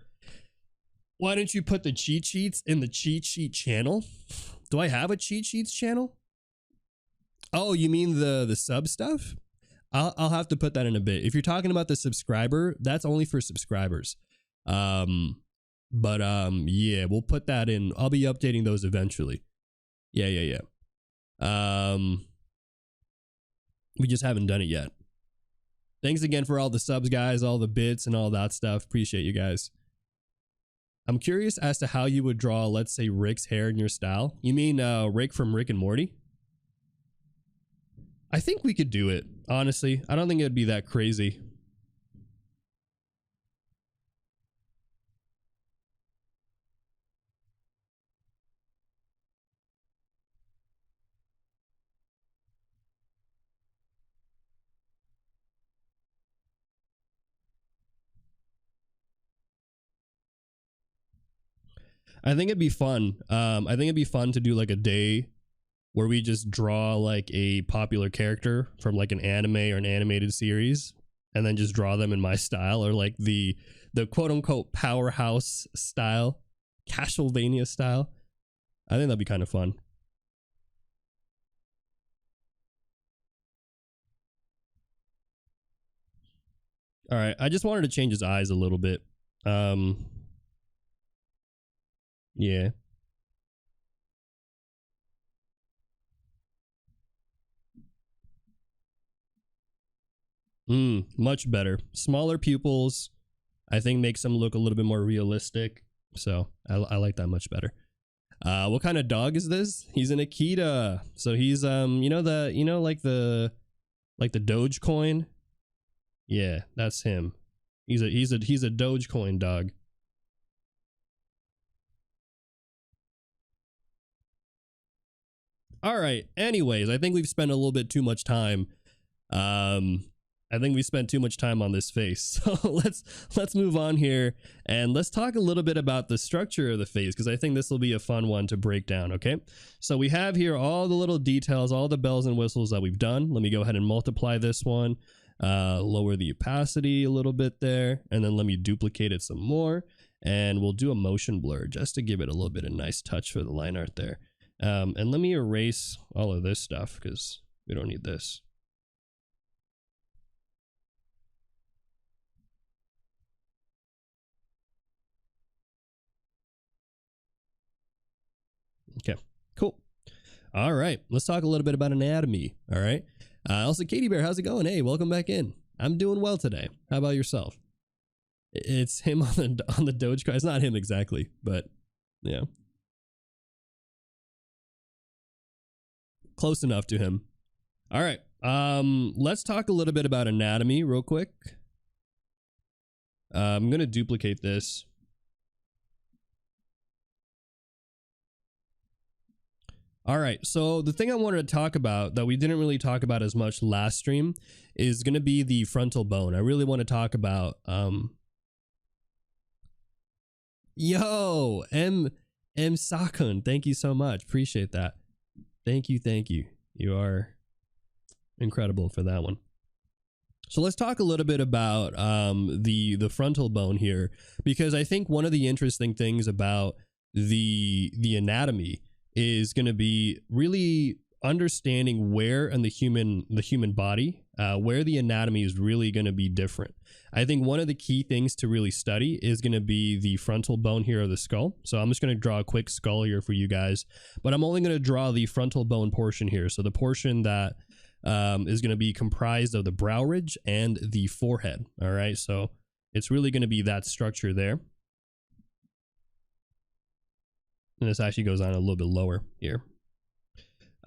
Why don't you put the cheat sheets in the cheat sheet channel? Do I have a cheat sheets channel? Oh, you mean the sub stuff? I'll have to put that in a bit. If you're talking about the subscriber, that's only for subscribers. Yeah, we'll put that in. I'll be updating those eventually. Yeah. We just haven't done it yet. Thanks again for all the subs, guys, all the bits and all that stuff. Appreciate you guys. I'm curious as to how you would draw, let's say, Rick's hair in your style. You mean Rick from Rick and Morty? I think we could do it, honestly. I don't think it'd be that crazy. I think it'd be fun. I think it'd be fun to do like a day where we just draw like a popular character from like an anime or an animated series, and then just draw them in my style, or like the quote unquote powerhouse style, Castlevania style. I think that'd be kind of fun. All right, I just wanted to change his eyes a little bit. Yeah. Much better. Smaller pupils, I think, makes them look a little bit more realistic. So I like that much better. What kind of dog is this? He's an Akita. So he's like the Dogecoin. Yeah, that's him. He's a Dogecoin dog. All right. Anyways, I think we've spent a little bit too much time. I think we spent too much time on this face. So let's move on here, and let's talk a little bit about the structure of the face, because I think this will be a fun one to break down. Okay, so we have here all the little details, all the bells and whistles that we've done. Let me go ahead and multiply this one, lower the opacity a little bit there, and then let me duplicate it some more, and we'll do a motion blur just to give it a little bit of nice touch for the line art there. And let me erase all of this stuff because we don't need this. Okay, cool. All right, let's talk a little bit about anatomy. All right. Also, Katie Bear, how's it going? Hey, welcome back in. I'm doing well today. How about yourself? It's him on the Dogecoin. It's not him exactly, but yeah. Close enough to him. All right. Let's talk a little bit about anatomy real quick. I'm going to duplicate this. All right, so the thing I wanted to talk about that we didn't really talk about as much last stream is going to be the frontal bone. I really want to talk about yo, M Sakun, thank you so much. Appreciate that. Thank you. You are incredible for that one. So let's talk a little bit about the frontal bone here, because I think one of the interesting things about the anatomy is going to be really understanding where in the human body, where the anatomy is really going to be different. I think one of the key things to really study is going to be the frontal bone here of the skull. So I'm just going to draw a quick skull here for you guys, but I'm only going to draw the frontal bone portion here. So the portion that is going to be comprised of the brow ridge and the forehead. All right, so it's really going to be that structure there. And this actually goes on a little bit lower here.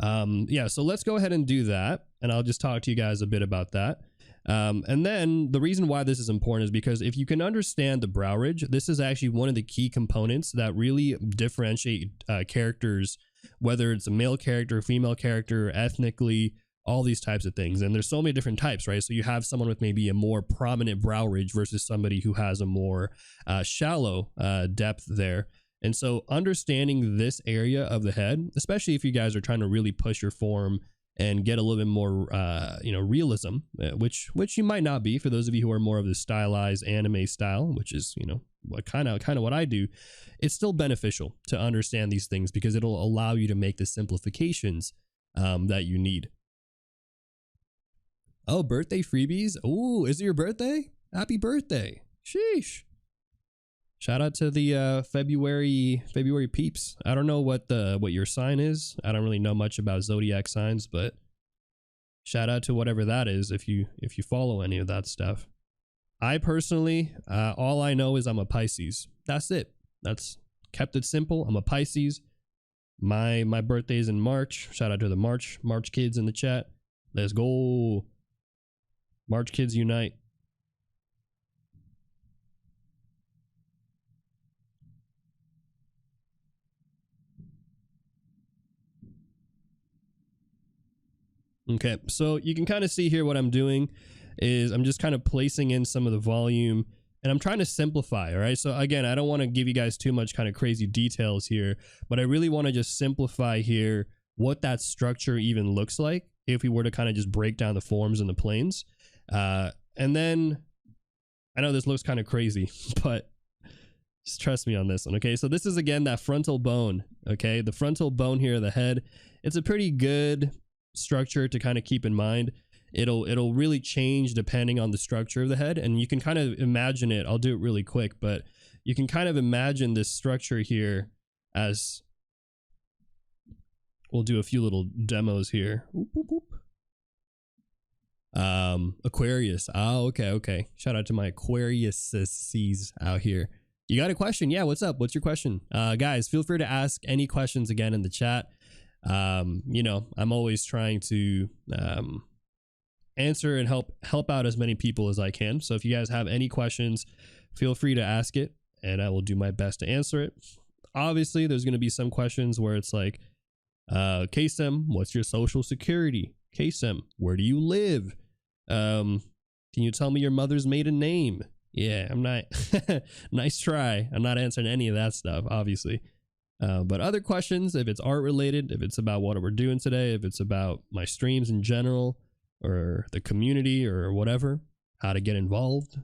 Yeah, so let's go ahead and do that. And I'll just talk to you guys a bit about that. And then the reason why this is important is because if you can understand the brow ridge, this is actually one of the key components that really differentiate characters, whether it's a male character, female character, ethnically, all these types of things. And there's so many different types, right? So you have someone with maybe a more prominent brow ridge versus somebody who has a more shallow depth there. And so understanding this area of the head, especially if you guys are trying to really push your form and get a little bit more, realism, which you might not be for those of you who are more of the stylized anime style, which is, what kind of what I do. It's still beneficial to understand these things because it'll allow you to make the simplifications that you need. Oh, birthday freebies. Oh, is it your birthday? Happy birthday. Sheesh. Shout out to the February peeps. I don't know what your sign is. I don't really know much about zodiac signs, but shout out to whatever that is if you follow any of that stuff. I personally, all I know is I'm a Pisces. That's it. That's kept it simple. I'm a Pisces. My birthday is in March. Shout out to the March kids in the chat. Let's go. March kids unite. Okay, so you can kind of see here what I'm doing is I'm just kind of placing in some of the volume and I'm trying to simplify. All right, so again, I don't want to give you guys too much kind of crazy details here, but I really want to just simplify here what that structure even looks like if we were to kind of just break down the forms and the planes. And then I know this looks kind of crazy, but just trust me on this one. Okay, so this is again that frontal bone. Okay, the frontal bone here of the head. It's a pretty good structure to kind of keep in mind. It'll really change depending on the structure of the head, and you can kind of imagine it. I'll do it really quick, but you can kind of imagine this structure here as we'll do a few little demos here. Oop, oop, oop. Aquarius. Oh, okay. Shout out to my Aquariuses out here. You got a question? Yeah, what's up? What's your question? Guys, feel free to ask any questions again in the chat. I'm always trying to answer and help out as many people as I can. So if you guys have any questions, feel free to ask it and I will do my best to answer it. Obviously, there's going to be some questions where it's like, Kaycem, what's your social security? Kaycem, where do you live? Can you tell me your mother's maiden name? Yeah, I'm not. Nice try. I'm not answering any of that stuff, obviously. But other questions, if it's art related, if it's about what we're doing today, if it's about my streams in general or the community or whatever, how to get involved,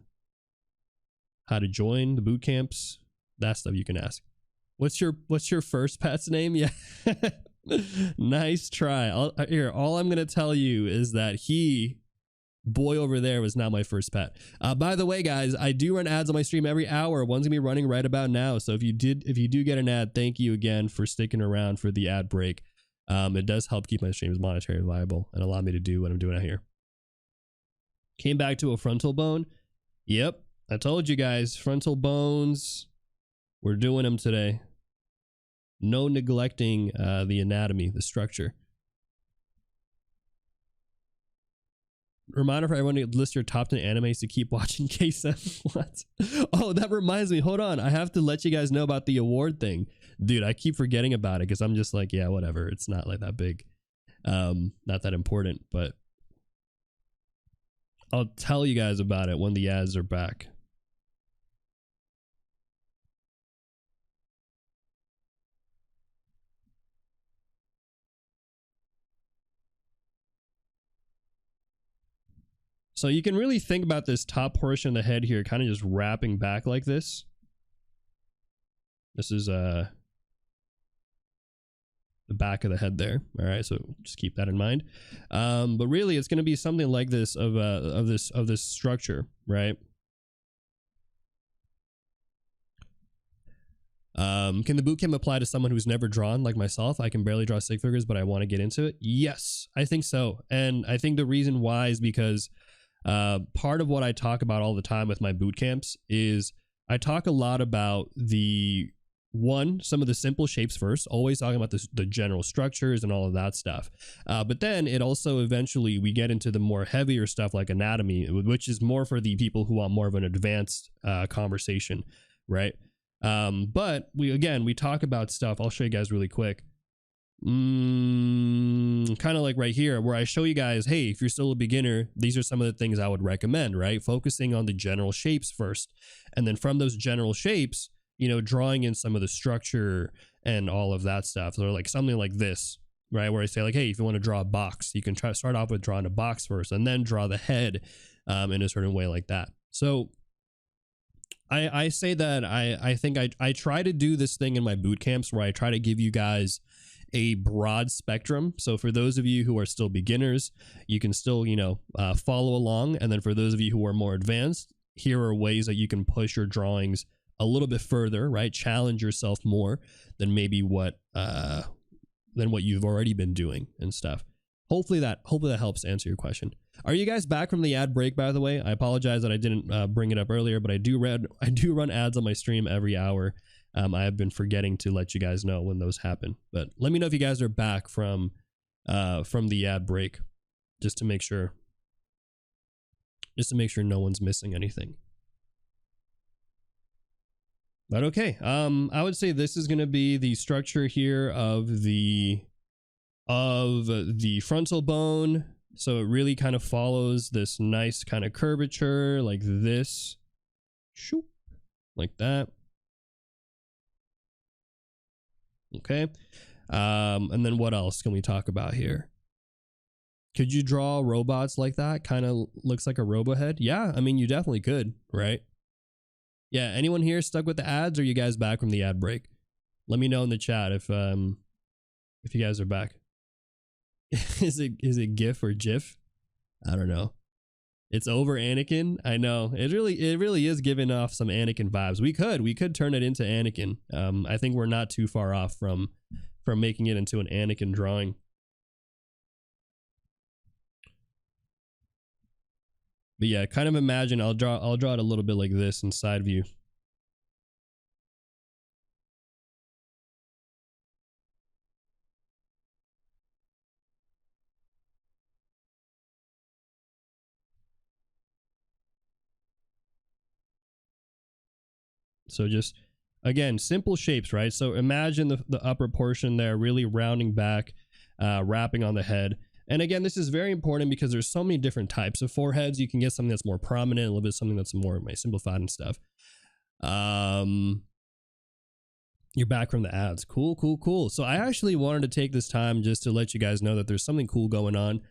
how to join the boot camps, that stuff you can ask. What's your first pet's name? Yeah. Nice try. All I'm going to tell you is that boy over there was not my first pet. By the way, guys, I do run ads on my stream every hour. One's gonna be running right about now. So if you do get an ad, thank you again for sticking around for the ad break. It does help keep my streams monetarily viable and allow me to do what I'm doing out here. Came back to a frontal bone. Yep, I told you guys, frontal bones. We're doing them today. No neglecting the anatomy, the structure. Reminder for everyone to list your top 10 animes to keep watching. Kaycem. What? Oh, that reminds me. Hold on. I have to let you guys know about the award thing. Dude, I keep forgetting about it because I'm just like, yeah, whatever. It's not like that big. Not that important, but I'll tell you guys about it when the ads are back. So you can really think about this top portion of the head here kind of just wrapping back like this. This is the back of the head there. All right, so just keep that in mind. But really, it's going to be something like this of this structure, right? Can the bootcamp apply to someone who's never drawn like myself? I can barely draw stick figures, but I want to get into it. Yes, I think so. And I think the reason why is because part of what I talk about all the time with my boot camps is I talk a lot about the some of the simple shapes first, always talking about the general structures and all of that stuff. But then it also eventually we get into the more heavier stuff like anatomy, which is more for the people who want more of an advanced conversation, right? But we talk about stuff. I'll show you guys really quick. Kind of like right here where I show you guys, hey, if you're still a beginner, these are some of the things I would recommend, right? Focusing on the general shapes first. And then from those general shapes, you know, drawing in some of the structure and all of that stuff. So like something like this, right? Where I say like, hey, if you want to draw a box, you can start off with drawing a box first and then draw the head in a certain way like that. So I say that I think I try to do this thing in my boot camps where I try to give you guys a broad spectrum. So for those of you who are still beginners, you can still, you know, follow along. And then for those of you who are more advanced, here are ways that you can push your drawings a little bit further, right? Challenge yourself more than maybe what you've already been doing and stuff. Hopefully that helps answer your question. Are you guys back from the ad break, by the way? I apologize that I didn't bring it up earlier, but I do run ads on my stream every hour. I have been forgetting to let you guys know when those happen, but let me know if you guys are back from the ad break, just to make sure no one's missing anything. But okay, I would say this is going to be the structure here of the frontal bone. So it really kind of follows this nice kind of curvature like this, shoop, like that. Okay. And then what else can we talk about here? Could you draw robots like that? Kind of looks like a robo head. Yeah, I mean, you definitely could, right? Yeah, anyone here stuck with the ads, or are you guys back from the ad break? Let me know in the chat if you guys are back. Is it GIF or GIF? I don't know. It's over Anakin. I know. It really is giving off some Anakin vibes. We could turn it into Anakin. I think we're not too far off from making it into an Anakin drawing. But yeah, kind of imagine I'll draw it a little bit like this in side view. So just, again, simple shapes, right? So imagine the upper portion there really rounding back, wrapping on the head. And again, this is very important because there's so many different types of foreheads. You can get something that's more prominent, a little bit something that's more simplified and stuff. You're back from the ads. Cool. So I actually wanted to take this time just to let you guys know that there's something cool going on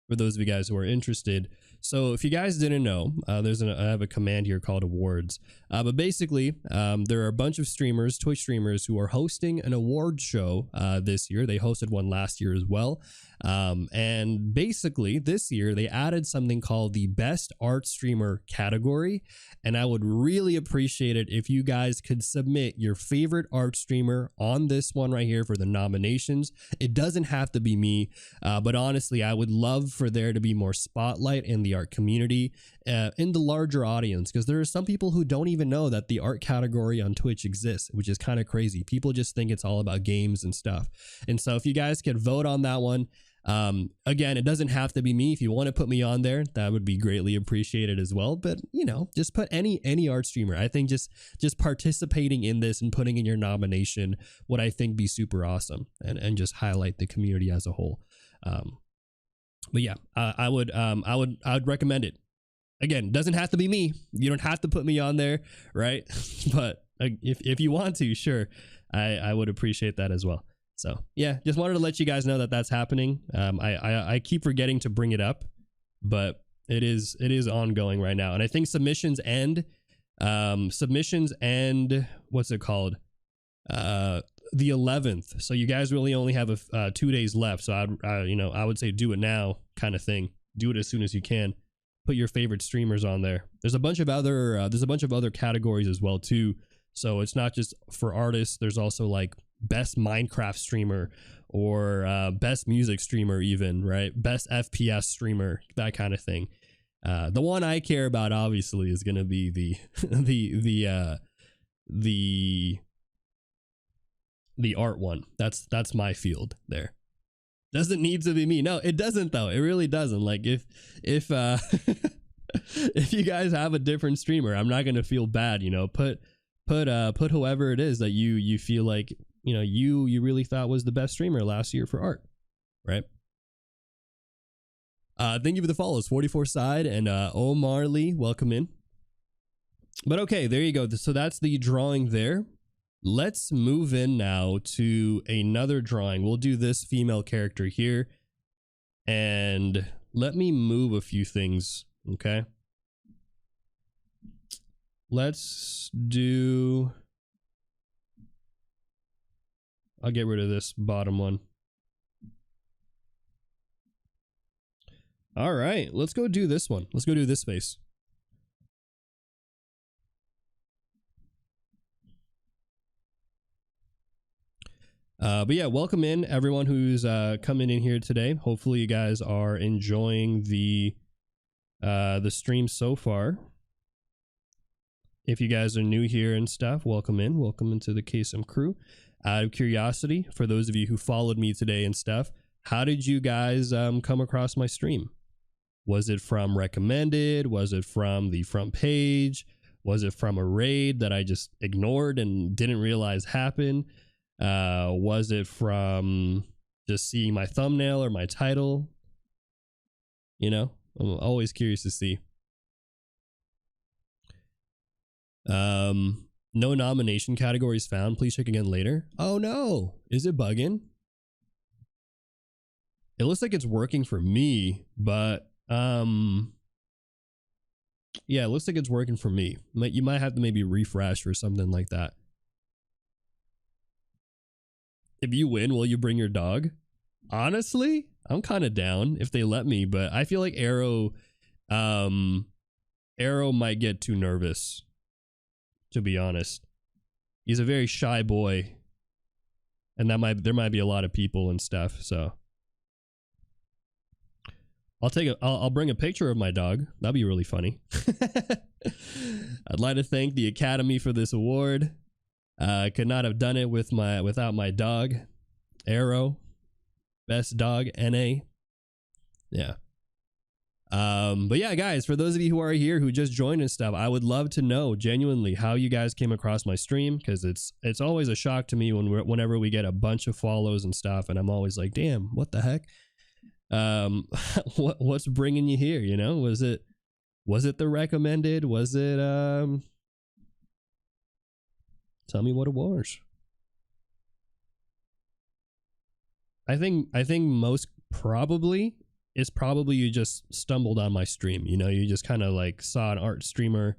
for those of you guys who are interested. So if you guys didn't know, I have a command here called awards. But basically, there are a bunch of streamers, Twitch streamers, who are hosting an award show this year. They hosted one last year as well. And basically, this year, they added something called the Best Art Streamer category. And I would really appreciate it if you guys could submit your favorite art streamer on this one right here for the nominations. It doesn't have to be me, but honestly, I would love for there to be more spotlight in the art community, in the larger audience, because there are some people who don't even know that the art category on Twitch exists, which is kind of crazy. People just think it's all about games and stuff. And so if you guys could vote on that one, again, it doesn't have to be me. If you want to put me on there, that would be greatly appreciated as well. But you know, just put any art streamer. I think just participating in this and putting in your nomination would, I think, be super awesome and just highlight the community as a whole. But yeah, I would recommend it. Again, doesn't have to be me. You don't have to put me on there, right? But if you want to, sure, I would appreciate that as well. So yeah, just wanted to let you guys know that that's happening. I keep forgetting to bring it up, but it is ongoing right now. And I think submissions end what's it called? The 11th. So you guys really only have 2 days left. So I would say do it now, kind of thing. Do it as soon as you can. Put your favorite streamers on there. There's a bunch of other categories as well too. So it's not just for artists. There's also like best Minecraft streamer or best music streamer, even, right? Best FPS streamer, that kind of thing. The one I care about obviously is going to be the the art one. That's my field there. Doesn't need to be me. No, it doesn't though. It really doesn't. Like if if you guys have a different streamer, I'm not gonna feel bad. You know, put whoever it is that you feel like, you know, you really thought was the best streamer last year for art, right? Thank you for the follows, 44 side and Omar Lee, welcome in. But okay, there you go. So that's the drawing there. Let's move in now to another drawing. We'll do this female character here, and let me move a few things. Okay, let's do, I'll get rid of this bottom one. All right, let's go do this one. Let's go do this face. But yeah, welcome in everyone who's coming in here today. Hopefully you guys are enjoying the stream so far. If you guys are new here and stuff, welcome in. Welcome into the Kaycem crew. Out of curiosity, for those of you who followed me today and stuff, how did you guys come across my stream? Was it from recommended? Was it from the front page? Was it from a raid that I just ignored and didn't realize happened? Was it from just seeing my thumbnail or my title? You know, I'm always curious to see. No nomination categories found. Please check again later. Oh no, is it bugging? It looks like it's working for me, but yeah, it looks like it's working for me. You might have to maybe refresh or something like that. If you win, will you bring your dog? Honestly, I'm kind of down if they let me, but I feel like Arrow might get too nervous, to be honest. He's a very shy boy, and there might be a lot of people and stuff, so I'll bring a picture of my dog. That'd be really funny. I'd like to thank the Academy for this award. I could not have done it without my dog, Arrow. Best dog, NA. Yeah. But yeah, guys, for those of you who are here who just joined and stuff, I would love to know genuinely how you guys came across my stream, because it's always a shock to me whenever we get a bunch of follows and stuff, and I'm always like, damn, what the heck? What's bringing you here? You know, was it the recommended? Was it tell me what it was. I think most probably is probably you just stumbled on my stream. You know, you just kind of like saw an art streamer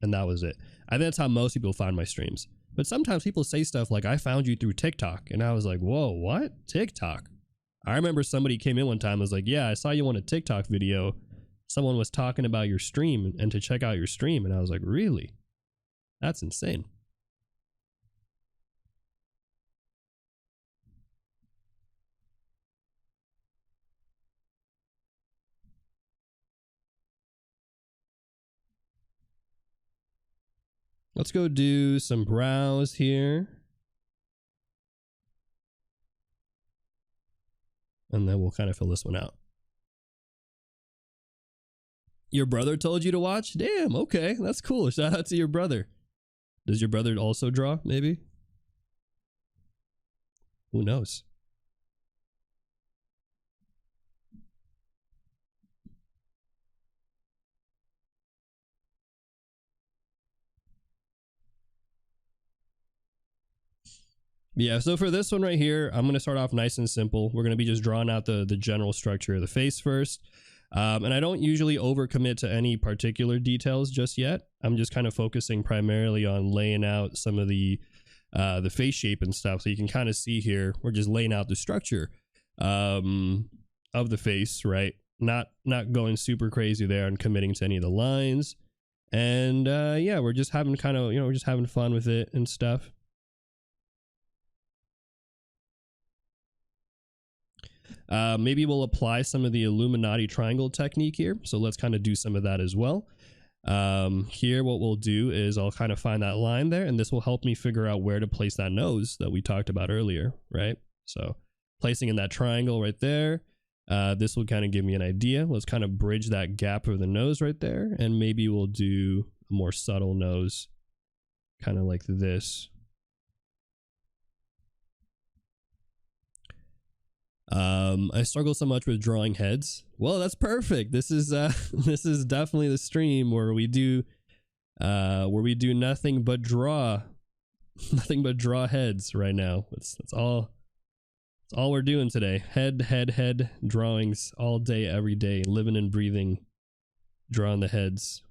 and that was it. I think that's how most people find my streams. But sometimes people say stuff like, I found you through TikTok. And I was like, whoa, what? TikTok? I remember somebody came in one time and was like, yeah, I saw you on a TikTok video. Someone was talking about your stream and to check out your stream. And I was like, really? That's insane. Let's go do some brows here. And then we'll kind of fill this one out. Your brother told you to watch? Damn, okay, that's cool. Shout out to your brother. Does your brother also draw, maybe? Who knows? Yeah, so for this one right here, I'm going to start off nice and simple. We're going to be just drawing out the general structure of the face first. And I don't usually overcommit to any particular details just yet. I'm just kind of focusing primarily on laying out some of the face shape and stuff. So you can kind of see here, we're just laying out the structure of the face, right? Not going super crazy there and committing to any of the lines. And yeah, we're just having kind of, we're just having fun with it and stuff. Maybe we'll apply some of the Illuminati triangle technique here. So let's kind of do some of that as well. Here what we'll do is I'll kind of find that line there, and this will help me figure out where to place that nose that we talked about earlier, right? So placing in that triangle right there, this will kind of give me an idea. Let's kind of bridge that gap of the nose right there, and maybe we'll do a more subtle nose, kind of like this. I struggle so much with drawing heads. Well, that's perfect. This is this is definitely the stream where we do nothing but draw heads right now. That's all we're doing today. Head drawings all day, every day, living and breathing, drawing the heads.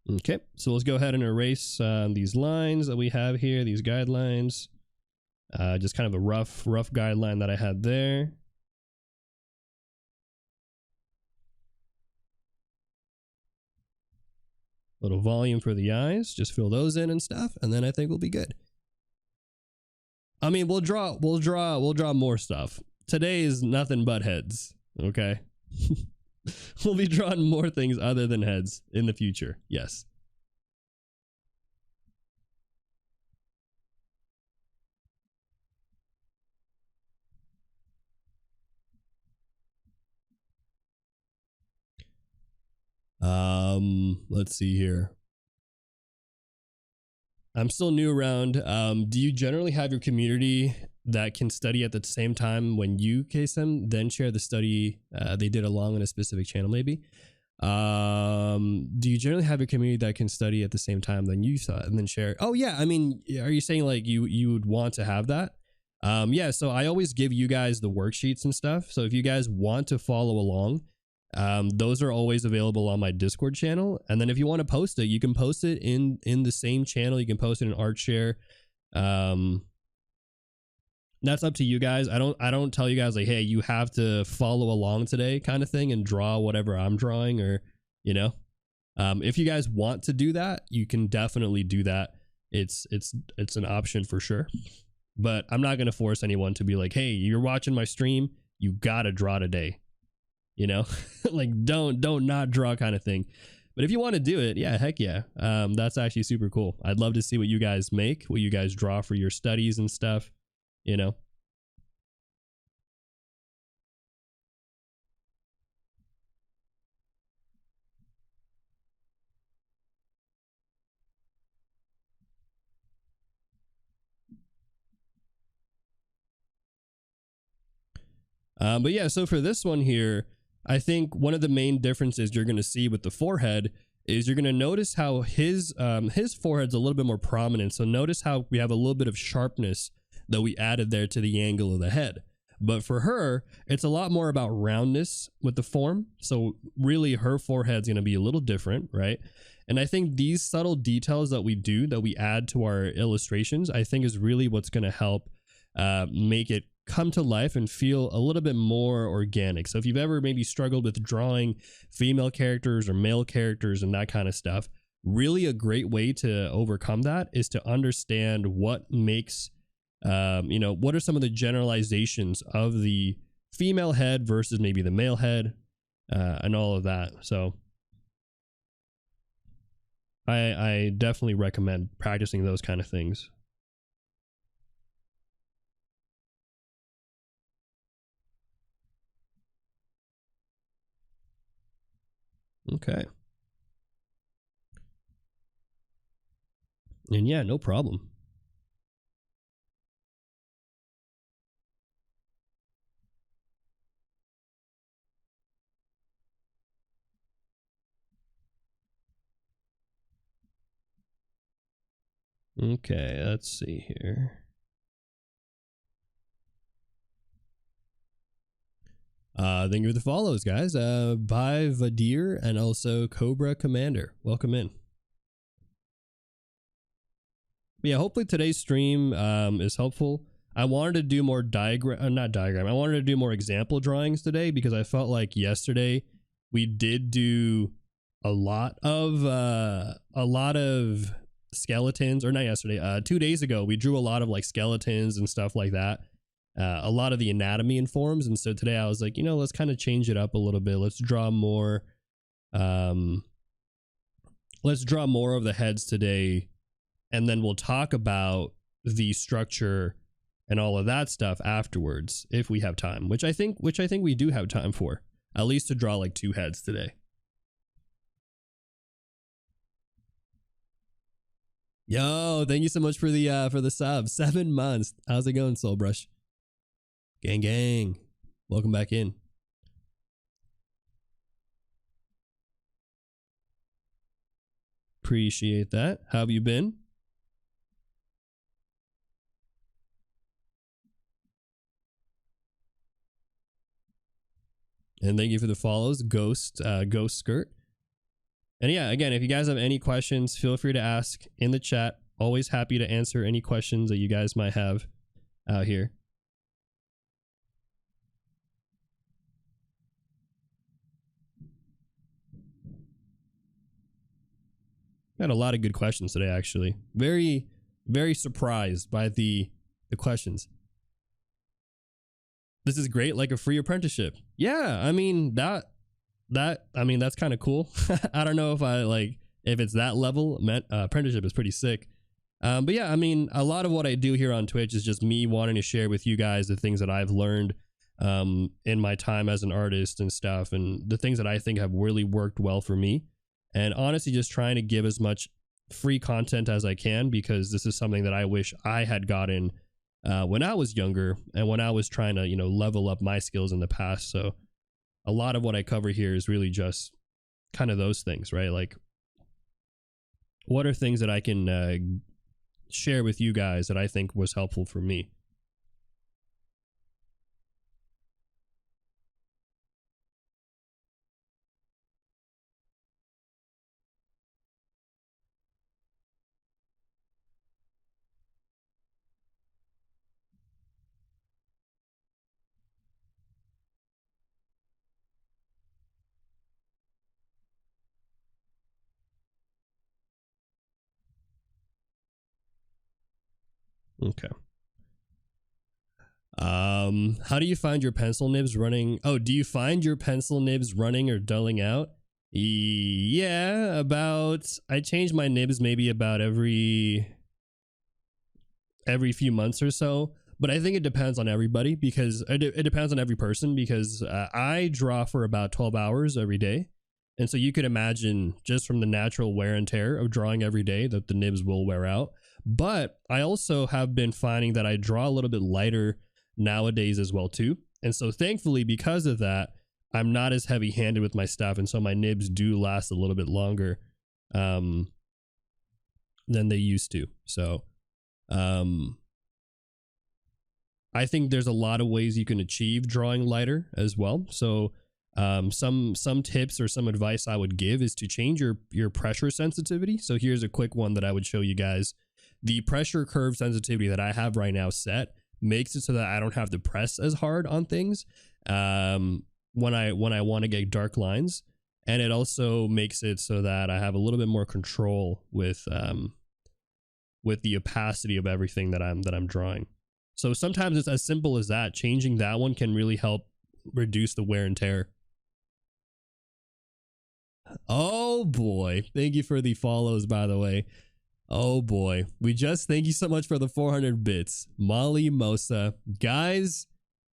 Okay, so let's go ahead and erase these lines that we have here, these guidelines. Just kind of a rough guideline that I had there. Little volume for the eyes, just fill those in and stuff, and then I think we'll be good. I mean, we'll draw more stuff. Today is nothing but heads, okay? We'll be drawing more things other than heads in the future. Yes. Let's see here. I'm still new around. Do you generally have your community that can study at the same time when you, Kaycem, then share the study they did along in a specific channel maybe? Do you generally have your community that can study at the same time than you saw and then share? Oh yeah, I mean, are you saying like you would want to have that? Yeah, so I always give you guys the worksheets and stuff. So if you guys want to follow along, those are always available on my Discord channel. And then if you want to post it, you can post it in the same channel. You can post it in ArtShare. That's up to you guys. I don't tell you guys like, hey, you have to follow along today kind of thing and draw whatever I'm drawing, or, you know, if you guys want to do that, you can definitely do that. It's an option for sure, but I'm not going to force anyone to be like, hey, you're watching my stream, you got to draw today, you know, like don't not draw kind of thing. But if you want to do it, yeah, heck yeah. That's actually super cool. I'd love to see what you guys make, what you guys draw for your studies and stuff, you know. But yeah, so for this one here, I think one of the main differences you're going to see with the forehead is you're going to notice how his forehead's a little bit more prominent. So notice how we have a little bit of sharpness that we added there to the angle of the head. But for her, it's a lot more about roundness with the form. So really her forehead's going to be a little different, right? And I think these subtle details that we do, that we add to our illustrations, I think is really what's going to help make it come to life and feel a little bit more organic. So if you've ever maybe struggled with drawing female characters or male characters and that kind of stuff, really a great way to overcome that is to understand what makes, you know, what are some of the generalizations of the female head versus maybe the male head, and all of that. So I definitely recommend practicing those kind of things. Okay. And yeah, no problem. Okay, let's see here. Thank you for the follows, guys. By Vadir and also Cobra Commander. Welcome in. But yeah, hopefully today's stream is helpful. I wanted to do more I wanted to do more example drawings today because I felt like yesterday we did do a lot of skeletons, or not yesterday, 2 days ago, we drew a lot of like skeletons and stuff like that. A lot of the anatomy and forms. And so today I was like, let's kind of change it up a little bit. Let's draw more. Let's draw more of the heads today, and then we'll talk about the structure and all of that stuff afterwards if we have time, which I think we do have time for, at least to draw like 2 heads today. Yo, thank you so much for the sub. 7 months. How's it going, Soul Brush? Gang gang. Welcome back in. Appreciate that. How have you been? And thank you for the follows, Ghost Skirt. And yeah, again, if you guys have any questions, feel free to ask in the chat. Always happy to answer any questions that you guys might have out here. Got a lot of good questions today, actually. Very, very surprised by the questions. This is great, like a free apprenticeship. Yeah, I mean that's kind of cool. I don't know if it's that level. Apprenticeship is pretty sick. But yeah, I mean, a lot of what I do here on Twitch is just me wanting to share with you guys the things that I've learned in my time as an artist and stuff, and the things that I think have really worked well for me. And honestly, just trying to give as much free content as I can, because this is something that I wish I had gotten when I was younger and when I was trying to, level up my skills in the past. So a lot of what I cover here is really just kind of those things, right? Like, what are things that I can share with you guys that I think was helpful for me? Okay. How do you find your pencil nibs running? Oh, do you find your pencil nibs running or dulling out? Yeah, I change my nibs maybe about every few months or so, but I think it depends on everybody, because it depends on every person, because I draw for about 12 hours every day. And so you could imagine, just from the natural wear and tear of drawing every day, that the nibs will wear out. But I also have been finding that I draw a little bit lighter nowadays as well too. And so thankfully, because of that, I'm not as heavy handed with my stuff. And so my nibs do last a little bit longer than they used to. So I think there's a lot of ways you can achieve drawing lighter as well. So some tips or some advice I would give is to change your pressure sensitivity. So here's a quick one that I would show you guys. The pressure curve sensitivity that I have right now set makes it so that I don't have to press as hard on things when I want to get dark lines, and it also makes it so that I have a little bit more control with the opacity of everything that I'm drawing. So sometimes it's as simple as that. Changing that one can really help reduce the wear and tear. Oh boy, thank you for the follows, by the way. Oh boy, thank you so much for the 400 bits, Molly Mosa. Guys,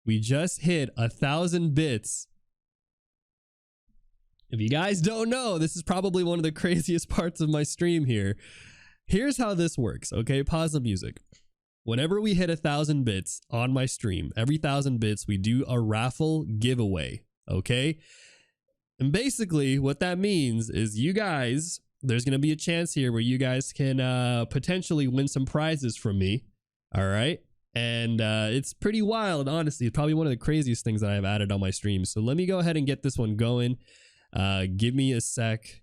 we just hit 1,000 bits. If you guys don't know, this is probably one of the craziest parts of my stream here. Here's how this works, okay? Pause the music. Whenever we hit 1,000 bits on my stream, every 1,000 bits, we do a raffle giveaway, okay? And basically what that means is you guys, there's going to be a chance here where you guys can potentially win some prizes from me. All right. And it's pretty wild, honestly. It's probably one of the craziest things that I've added on my stream. So let me go ahead and get this one going. Give me a sec.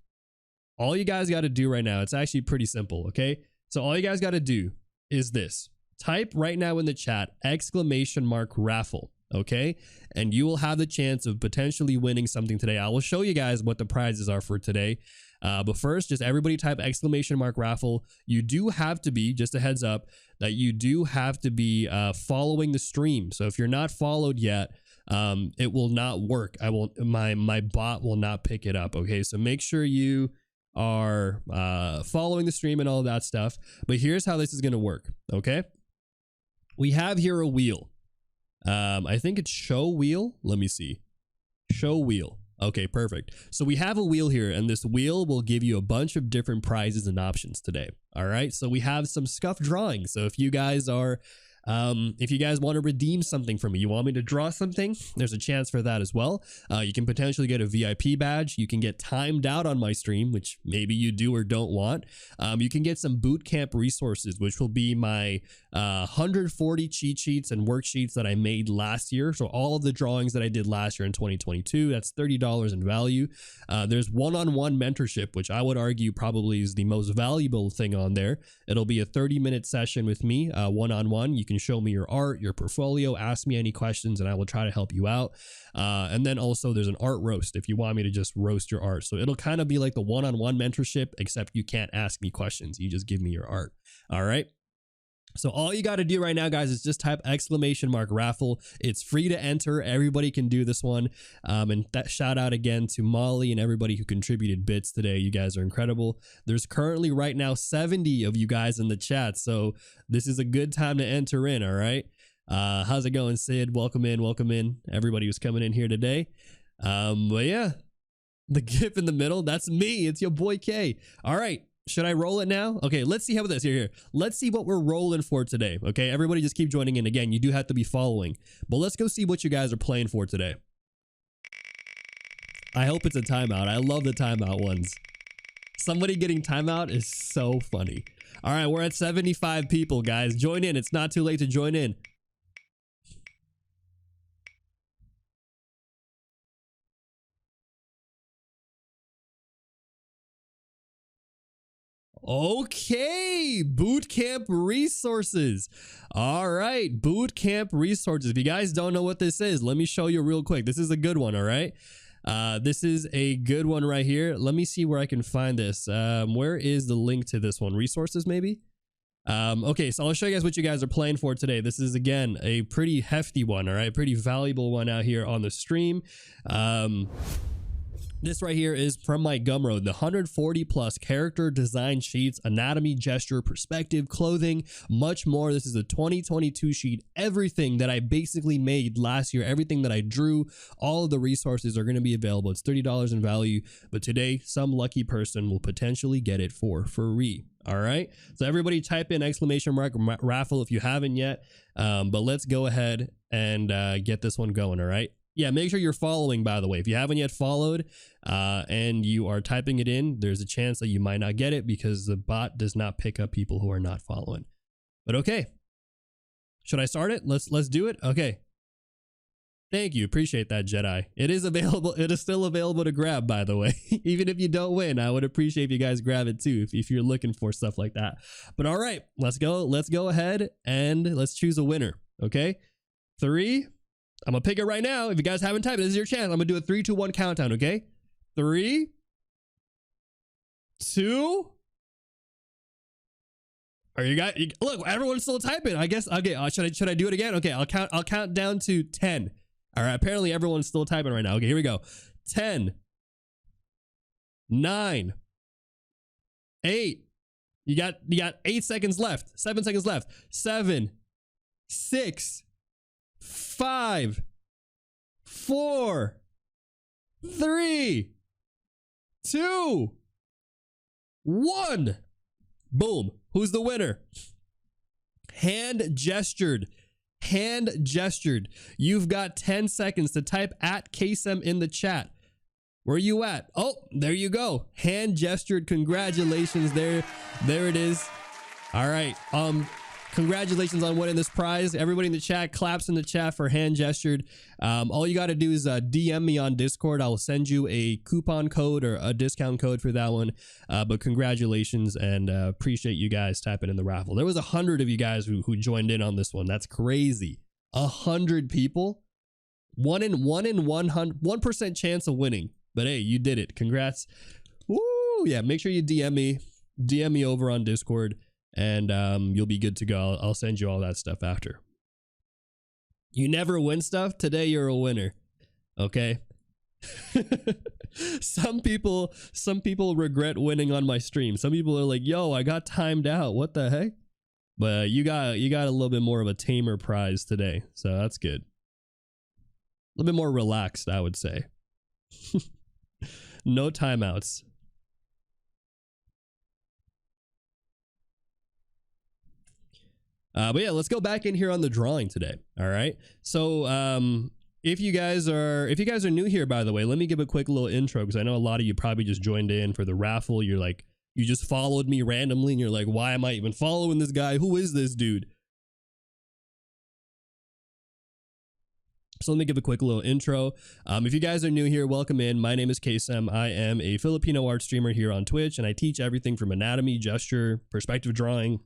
All you guys got to do right now, it's actually pretty simple. Okay. So all you guys got to do is this. Type right now in the chat, !raffle. okay? And you will have the chance of potentially winning something today. I will show you guys what the prizes are for today. But first, just everybody type !raffle. You do have to be, just a heads up, that you do have to be following the stream. So if you're not followed yet, it will not work. My bot will not pick it up, okay? So make sure you are following the stream and all of that stuff. But here's how this is going to work, okay? We have here a wheel. I think it's show wheel. Let me see. Show wheel. Okay, perfect. So we have a wheel here, and this wheel will give you a bunch of different prizes and options today. All right, so we have some scuff drawings. So if you guys are if you guys want to redeem something from me, you want me to draw something, there's a chance for that as well. You can potentially get a VIP badge. You can get timed out on my stream, which maybe you do or don't want. You can get some Bootcamp resources, which will be my 140 cheat sheets and worksheets that I made last year. So all of the drawings that I did last year in 2022, that's $30 in value. There's one-on-one mentorship, which I would argue probably is the most valuable thing on there. It'll be a 30-minute session with me, one-on-one. You can show me your art, your portfolio, ask me any questions, and I will try to help you out. And then also there's an art roast if you want me to just roast your art. So it'll kind of be like the one-on-one mentorship, except you can't ask me questions. You just give me your art. All right. So all you got to do right now, guys, is just type !raffle. It's free to enter. Everybody can do this one. And that shout out again to Molly and everybody who contributed bits today. You guys are incredible. There's currently right now 70 of you guys in the chat. So this is a good time to enter in. All right. How's it going, Sid? Welcome in. Welcome in. Everybody who's coming in here today. But yeah, the GIF in the middle, that's me. It's your boy K. All right. Should I roll it now? Okay, let's see how this. Here. Let's see what we're rolling for today. Okay, everybody just keep joining in. Again, you do have to be following. But let's go see what you guys are playing for today. I hope it's a timeout. I love the timeout ones. Somebody getting timeout is so funny. All right, we're at 75 people, guys. Join in. It's not too late to join in. Okay, Bootcamp resources. All right, Bootcamp resources. If you guys don't know what this is, let me show you real quick. This is a good one, all right? This is a good one right here. Let me see where I can find this. Where is the link to this one? Resources, maybe? Okay, so I'll show you guys what you guys are playing for today. This is, again, a pretty hefty one, all right? Pretty valuable one out here on the stream. This right here is from my Gumroad, the 140 plus character design sheets, anatomy, gesture, perspective, clothing, much more. This is a 2022 sheet. Everything that I basically made last year, everything that I drew, all of the resources are going to be available. It's $30 in value, but today some lucky person will potentially get it for free. All right, so everybody type in !raffle if you haven't yet, but let's go ahead and get this one going. All right. Yeah, make sure you're following, by the way. If you haven't yet followed and you are typing it in, there's a chance that you might not get it because the bot does not pick up people who are not following. But okay. Should I start it? Let's do it. Okay. Thank you. Appreciate that, Jedi. It is available. It is still available to grab, by the way. Even if you don't win, I would appreciate if you guys grab it too, if you're looking for stuff like that. But all right, let's go. Let's go ahead and let's choose a winner. Okay. 3. I'm going to pick it right now. If you guys haven't typed, this is your chance. I'm going to do a 3, 2, 1 countdown, okay? 3, 2. Are you guys? Look, everyone's still typing. I guess. Okay. Should I do it again? Okay. I'll count down to 10. All right. Apparently, everyone's still typing right now. Okay. Here we go. 10, 9, 8. You got 8 seconds left. 7 seconds left. 7, 6. 5, 4, 3, 2, 1. Boom. Who's the winner? Hand gestured. Hand gestured. You've got 10 seconds to type @Kaycem in the chat. Where are you at? Oh, there you go. Hand gestured. Congratulations. There it is. All right. Congratulations on winning this prize. Everybody in the chat, claps in the chat for hand gestured. All you got to do is DM me on Discord. I will send you a coupon code or a discount code for that one. But congratulations and appreciate you guys typing in the raffle. There was 100 of you guys who joined in on this one. That's crazy. 100 people. One in 1% chance of winning. But hey, you did it. Congrats. Woo! Yeah, make sure you DM me over on Discord, and you'll be good to go. I'll send you all that stuff after. You never win stuff. Today you're a winner. Okay. Some people regret winning on my stream. Some people are like, yo, I got timed out. What the heck? But you got a little bit more of a tamer prize today. So that's good. A little bit more relaxed, I would say. No timeouts. But yeah, let's go back in here on the drawing today. All right. So if you guys are new here, by the way, let me give a quick little intro, because I know a lot of you probably just joined in for the raffle. You're like, you just followed me randomly and you're like, why am I even following this guy? Who is this dude? So let me give a quick little intro. If you guys are new here, welcome in. My name is Kaycem. I am a Filipino art streamer here on Twitch, and I teach everything from anatomy, gesture, perspective drawing,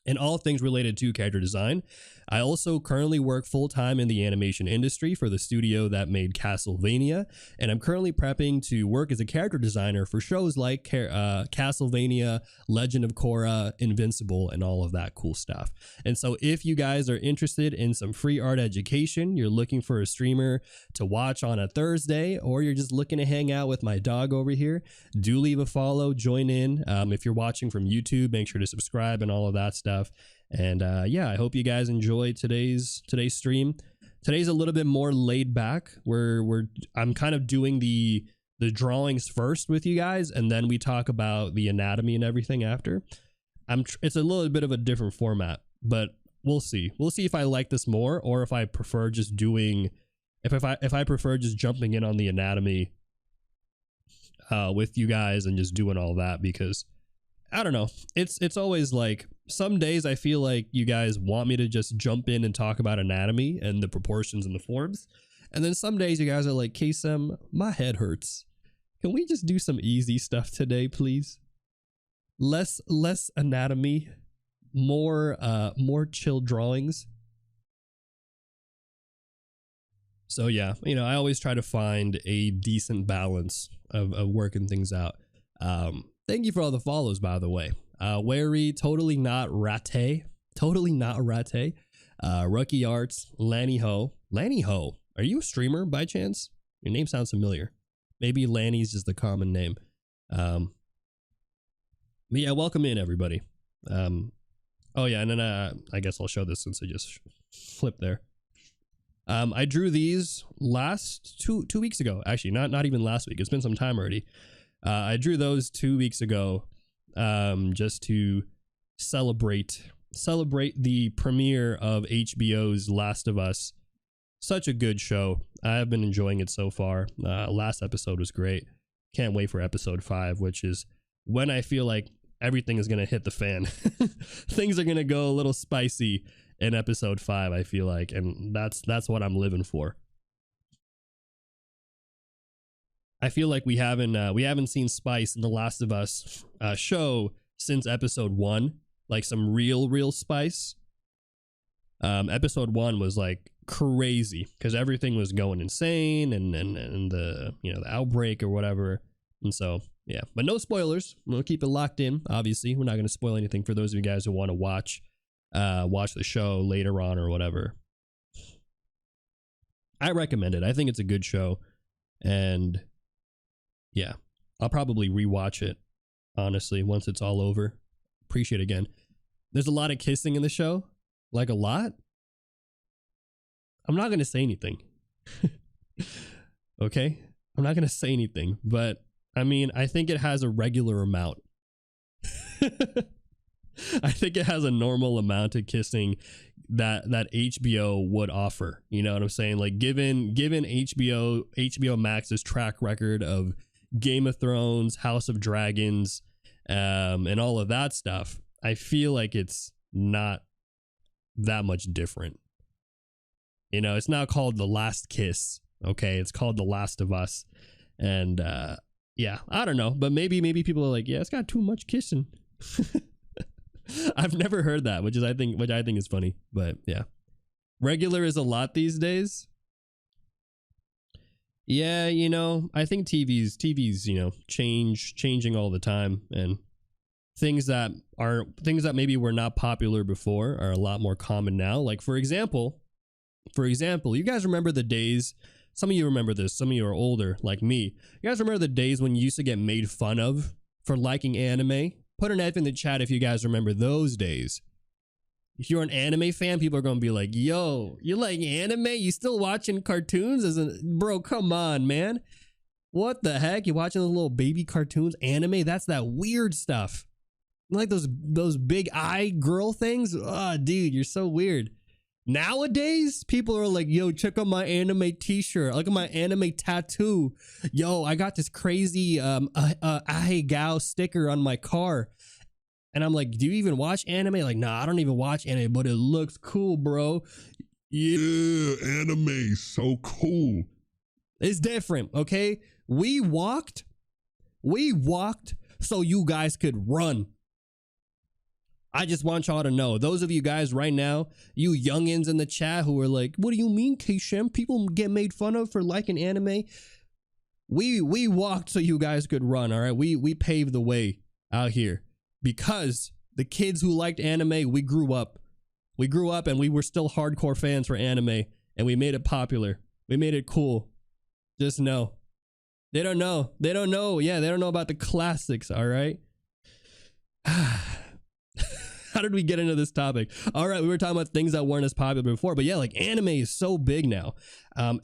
and all things related to character design. I also currently work full-time in the animation industry for the studio that made Castlevania, and I'm currently prepping to work as a character designer for shows like Castlevania, Legend of Korra, Invincible, and all of that cool stuff. And so if you guys are interested in some free art education, you're looking for a streamer to watch on a Thursday, or you're just looking to hang out with my dog over here, do leave a follow, join in. If you're watching from YouTube, make sure to subscribe and all of that stuff. And yeah, I hope you guys enjoy today's stream. Today's a little bit more laid back. I'm kind of doing the drawings first with you guys, and then we talk about the anatomy and everything after. It's a little bit of a different format, but we'll see. We'll see if I like this more, or if I prefer just doing, if I prefer just jumping in on the anatomy with you guys and just doing all that, because I don't know. It's always like, some days I feel like you guys want me to just jump in and talk about anatomy and the proportions and the forms. And then some days you guys are like, Kaycem, my head hurts. Can we just do some easy stuff today, please? Less anatomy, more chill drawings. So yeah, I always try to find a decent balance of working things out. Thank you for all the follows, by the way. Wary, totally not rate, Rookie Arts, Lanny Ho, are you a streamer by chance? Your name sounds familiar. Maybe Lanny's just the common name. But yeah, welcome in everybody. Oh yeah, and then I guess I'll show this since I just flipped there. I drew these last two weeks ago. Actually, not even last week. It's been some time already. I drew those 2 weeks ago, just to celebrate the premiere of HBO's Last of Us. Such a good show. I have been enjoying it so far. Last episode was great. Can't wait for episode 5, which is when I feel like everything is going to hit the fan. Things are going to go a little spicy in episode 5, I feel like, and that's what I'm living for. I feel like we haven't seen spice in the Last of Us show since episode 1, like some real spice. Episode 1 was like crazy because everything was going insane, and the the outbreak or whatever. And so yeah, but no spoilers. We'll keep it locked in. Obviously, we're not going to spoil anything for those of you guys who want to watch the show later on or whatever. I recommend it. I think it's a good show, and yeah, I'll probably rewatch it, honestly, once it's all over. Appreciate it again. There's a lot of kissing in the show, like a lot. I'm not going to say anything. Okay? I'm not going to say anything, but I mean, I think it has a regular amount. I think it has a normal amount of kissing that HBO would offer. You know what I'm saying? Like given HBO Max's track record of Game of Thrones, House of Dragons, and all of that stuff, I feel like it's not that much different. It's not called The Last Kiss. Okay, it's called The Last of Us. And yeah, I don't know, but maybe people are like, yeah, it's got too much kissing. I've never heard that, which I think is funny. But yeah, regular is a lot these days. Yeah, you know, I think TV's, you know, changing all the time, and things that maybe were not popular before are a lot more common now. Like for example, you guys remember the days, some of you remember this, some of you are older like me. You guys remember the days when you used to get made fun of for liking anime? Put an F in the chat if you guys remember those days. If you're an anime fan, people are going to be like, yo, you like anime? You still watching cartoons? Bro, come on, man. What the heck? You watching those little baby cartoons? Anime? That's that weird stuff. Like those big eye girl things? Oh, dude, you're so weird. Nowadays, people are like, yo, check out my anime t-shirt. Look at my anime tattoo. Yo, I got this crazy Ahegao sticker on my car. And I'm like, do you even watch anime? Like, nah, I don't even watch anime, but it looks cool, bro.
Yeah, anime, so cool.
It's different, okay? We walked so you guys could run. I just want y'all to know, those of you guys right now, you youngins in the chat who are like, what do you mean, Kaycem? People get made fun of for liking anime. We walked so you guys could run, all right? We paved the way out here. Because the kids who liked anime, we grew up and we were still hardcore fans for anime, and we made it popular. We made it cool. Just know. They don't know. Yeah, they don't know about the classics, all right? How did we get into this topic? All right, we were talking about things that weren't as popular before, but yeah, like anime is so big now.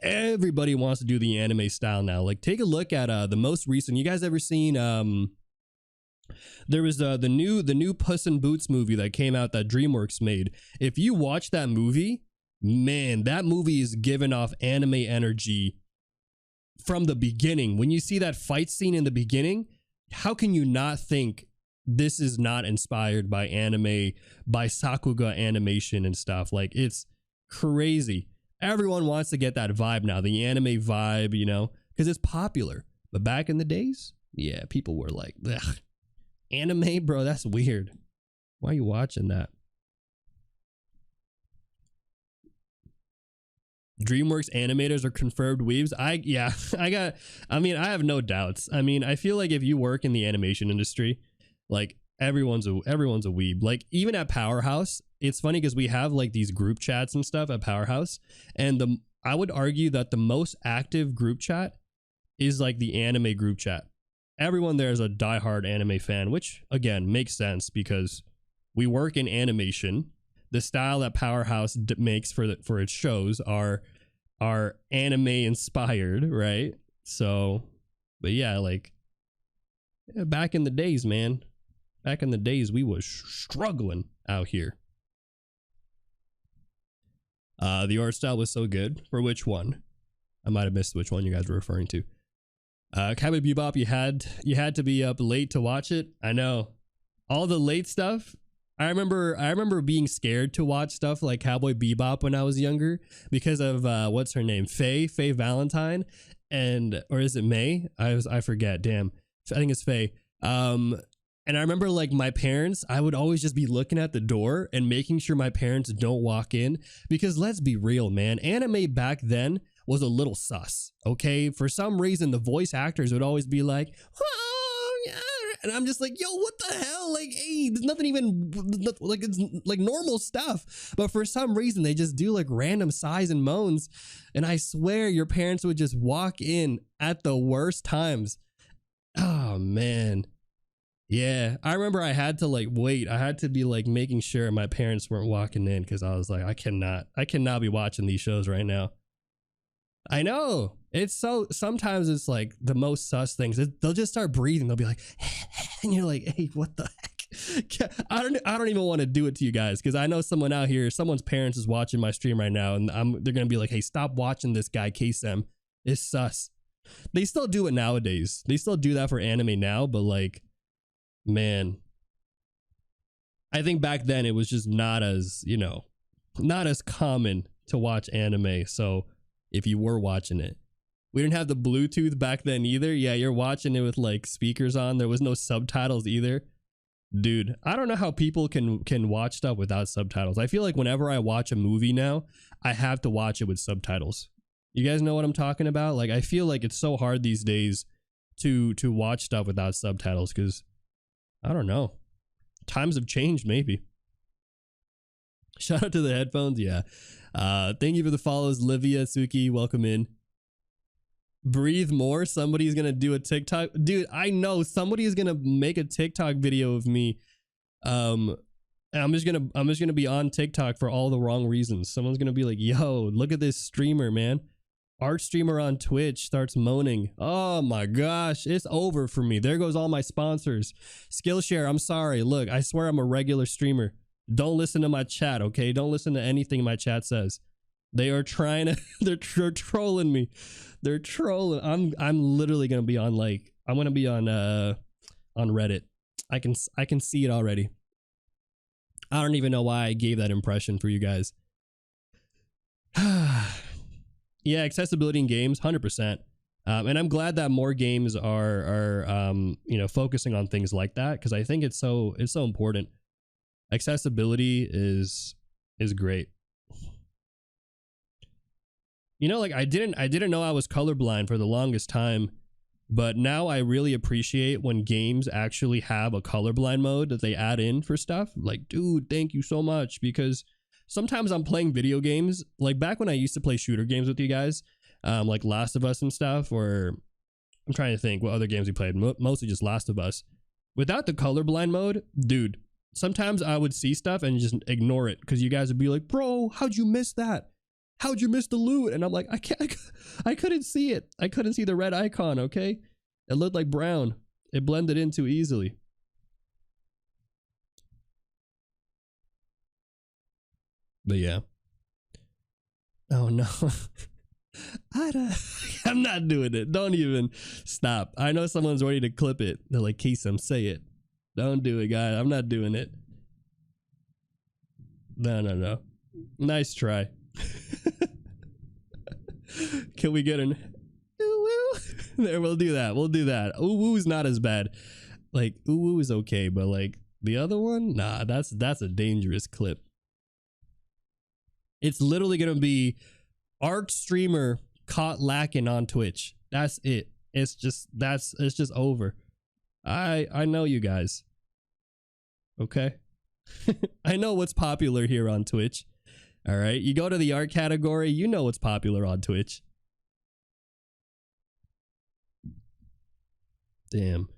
Everybody wants to do the anime style now. Like, take a look at the most recent. You guys ever seen there was the new Puss in Boots movie that came out that DreamWorks made. If you watch that movie, man, that movie is giving off anime energy from the beginning. When you see that fight scene in the beginning, how can you not think this is not inspired by anime, by Sakuga animation and stuff? Like, it's crazy. Everyone wants to get that vibe now, the anime vibe, you know, because it's popular. But back in the days, yeah, people were like, ugh. Anime, bro, that's weird. Why are you watching that? DreamWorks animators are confirmed weebs. I have no doubts. I mean, I feel like if you work in the animation industry, like everyone's a weeb. Like, even at Powerhouse, it's funny because we have like these group chats and stuff at Powerhouse, and I would argue that the most active group chat is like the anime group chat. Everyone there is a diehard anime fan, which again makes sense because we work in animation. The style that Powerhouse makes for its shows are anime inspired, right? So, but yeah, like back in the days, man. Back in the days, we was struggling out here. The art style was so good. For which one? I might have missed which one you guys were referring to. Cowboy Bebop, you had to be up late to watch it. I know. All the late stuff. I remember being scared to watch stuff like Cowboy Bebop when I was younger because of what's her name? Faye Valentine, or is it May? I forget. Damn. I think it's Faye. And I remember like my parents, I would always just be looking at the door and making sure my parents don't walk in, because let's be real, man. Anime back then was a little sus, okay? For some reason, the voice actors would always be like, oh, yeah. And I'm just like, yo, what the hell? Like, hey, there's nothing even, like, it's like normal stuff. But for some reason, they just do like random sighs and moans. And I swear your parents would just walk in at the worst times. Oh, man. Yeah, I remember I had to like wait. I had to be like making sure my parents weren't walking in, because I was like, I cannot be watching these shows right now. I know. It's so, sometimes it's like the most sus things. They'll just start breathing. They'll be like, and you're like, hey, what the heck? I don't even want to do it to you guys, because I know someone out here, someone's parents is watching my stream right now, and they're going to be like, hey, stop watching this guy, Kaycem. It's sus. They still do it nowadays. They still do that for anime now, but like, man, I think back then it was just not as, you know, not as common to watch anime. So if you were watching it, we didn't have the Bluetooth back then either. Yeah, you're watching it with like speakers on. There was no subtitles either. Dude, I don't know how people can watch stuff without subtitles. I feel like whenever I watch a movie now, I have to watch it with subtitles. You guys know what I'm talking about? Like, I feel like it's so hard these days to watch stuff without subtitles because I don't know. Times have changed, maybe. Shout out to the headphones. Yeah. Thank you for the follows, Livia, Suki. Welcome in. Breathe more. Somebody's gonna do a TikTok. Dude, I know somebody is gonna make a TikTok video of me. And I'm just gonna be on TikTok for all the wrong reasons. Someone's gonna be like, yo, look at this streamer, man. Art streamer on Twitch starts moaning. Oh my gosh, it's over for me. There goes all my sponsors. Skillshare, I'm sorry. Look, I swear I'm a regular streamer. Don't listen to my chat, okay? Don't listen to anything my chat says. They are trying to they're trolling me. They're trolling. I'm literally gonna be on I'm gonna be on Reddit. I can see it already. I don't even know why I gave that impression for you guys. Yeah, accessibility in games, 100%. And I'm glad that more games are focusing on things like that because I think it's so important. Accessibility is great. You know, like I didn't know I was colorblind for the longest time, but now I really appreciate when games actually have a colorblind mode that they add in for stuff. Like, dude, thank you so much, because sometimes I'm playing video games, like back when I used to play shooter games with you guys, like Last of Us and stuff, or I'm trying to think what other games we played, mostly just Last of Us. Without the colorblind mode, dude, sometimes I would see stuff and just ignore it because you guys would be like, bro, how'd you miss that? How'd you miss the loot? And I'm like, I couldn't see it. I couldn't see the red icon, okay? It looked like brown. It blended in too easily. But yeah. Oh no. I'm not doing it. Don't even stop. I know someone's ready to clip it. They're like, Kaycem, say it. Don't do it, guys. I'm not doing it. No. Nice try. Can we get an ooh woo? There, we'll do that. Ooh woo is not as bad. Like ooh woo is okay, but like the other one, nah, that's a dangerous clip. It's literally gonna be art streamer caught lacking on Twitch. That's it. It's just over. I know you guys. Okay. I know what's popular here on Twitch. All right, you go to the art category, you know what's popular on Twitch. Damn.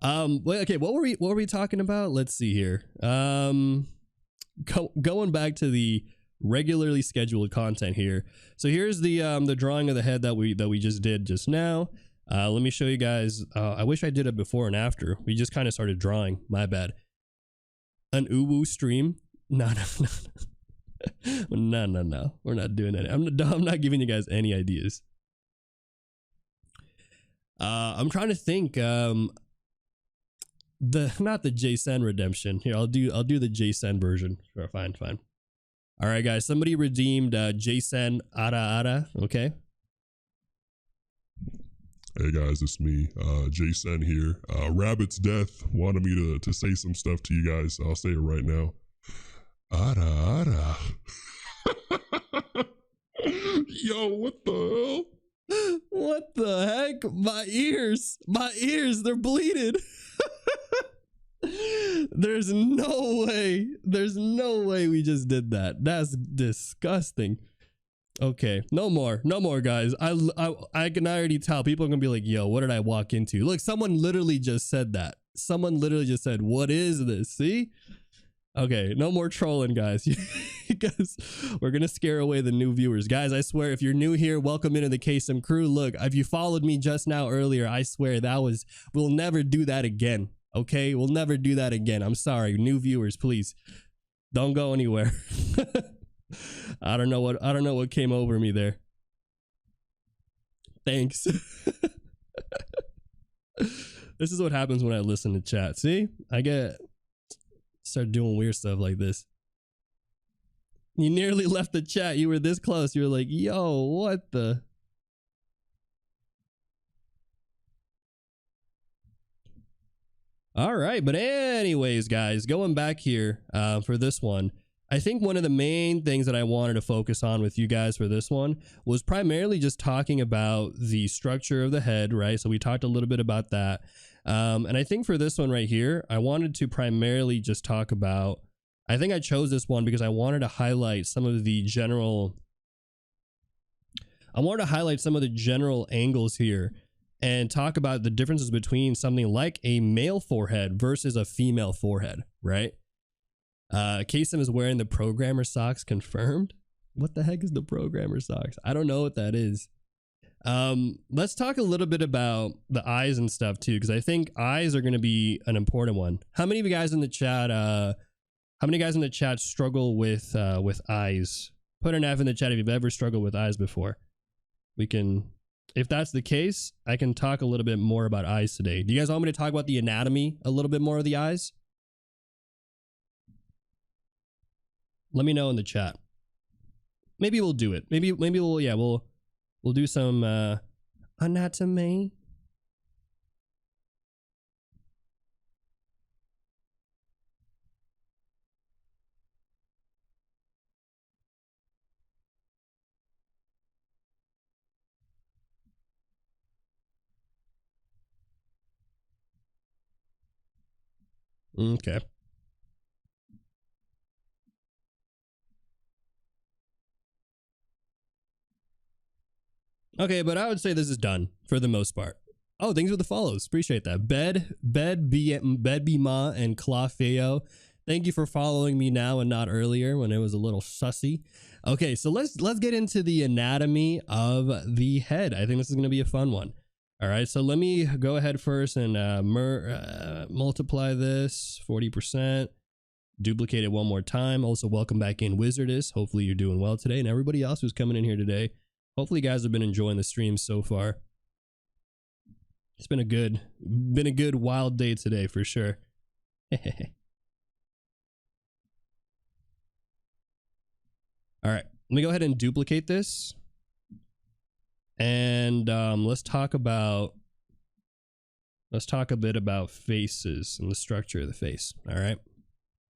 Okay, what were we talking about? Let's see here. Going back to the regularly scheduled content here. So here's the drawing of the head that we just did just now. Let me show you guys. I wish I did it before and after. We just kind of started drawing. My bad. An uwu stream? No. No. We're not doing that. I'm not giving you guys any ideas. I'm trying to think. Not the Kaycem redemption. Here, I'll do the Kaycem version. Sure, fine. All right, guys. Somebody redeemed Kaycem Ara. Okay.
Hey guys, it's me, Kaycem here. Rabbit's death wanted me to say some stuff to you guys. So I'll say it right now. Ara. Yo, what the hell?
What the heck? My ears, they're bleeding. There's no way we just did that. That's disgusting. Okay, no more guys. I can already tell people are gonna be like, yo, what did I walk into? Look, someone literally just said that. Someone literally just said, what is this? See? Okay, no more trolling, guys. Because we're gonna scare away the new viewers. Guys, I swear, if you're new here, welcome into the Kaycem crew. Look, if you followed me just now earlier, I swear we'll never do that again. Okay, we'll never do that again. I'm sorry, new viewers, please don't go anywhere. I don't know what came over me there. Thanks. This is what happens when I listen to chat. See, start doing weird stuff like this. You nearly left the chat. You were this close. You were like, yo, what the? All right. But anyways, guys, going back here for this one. I think one of the main things that I wanted to focus on with you guys for this one was primarily just talking about the structure of the head, right? So we talked a little bit about that. And I think for this one right here, I wanted to primarily just talk about, I think I chose this one because I wanted to highlight some of the general angles here and talk about the differences between something like a male forehead versus a female forehead, right? Kaycem is wearing the programmer socks, confirmed. What the heck is the programmer socks? I don't know what that is. Let's talk a little bit about the eyes and stuff too, because I think eyes are going to be an important one. How many of you guys in the chat struggle with eyes? Put an F in the chat if you've ever struggled with eyes before. We can, if that's the case, I can talk a little bit more about eyes today. Do you guys want me to talk about the anatomy a little bit more of the eyes? Let me know in the chat. Maybe we'll do it. Maybe we'll do some anatomy. Okay. Okay, but I would say this is done for the most part. Oh, thanks for the follows. Appreciate that. Bedbima and Clafeo. Thank you for following me now and not earlier when it was a little sussy. Okay, so let's get into the anatomy of the head. I think this is going to be a fun one. All right, so let me go ahead first and multiply this 40%. Duplicate it one more time. Also, welcome back in, Wizardess. Hopefully you're doing well today, and everybody else who's coming in here today. Hopefully you guys have been enjoying the stream so far. It's been a good wild day today for sure. All right, let me go ahead and duplicate this. And let's talk a bit about faces and the structure of the face. All right.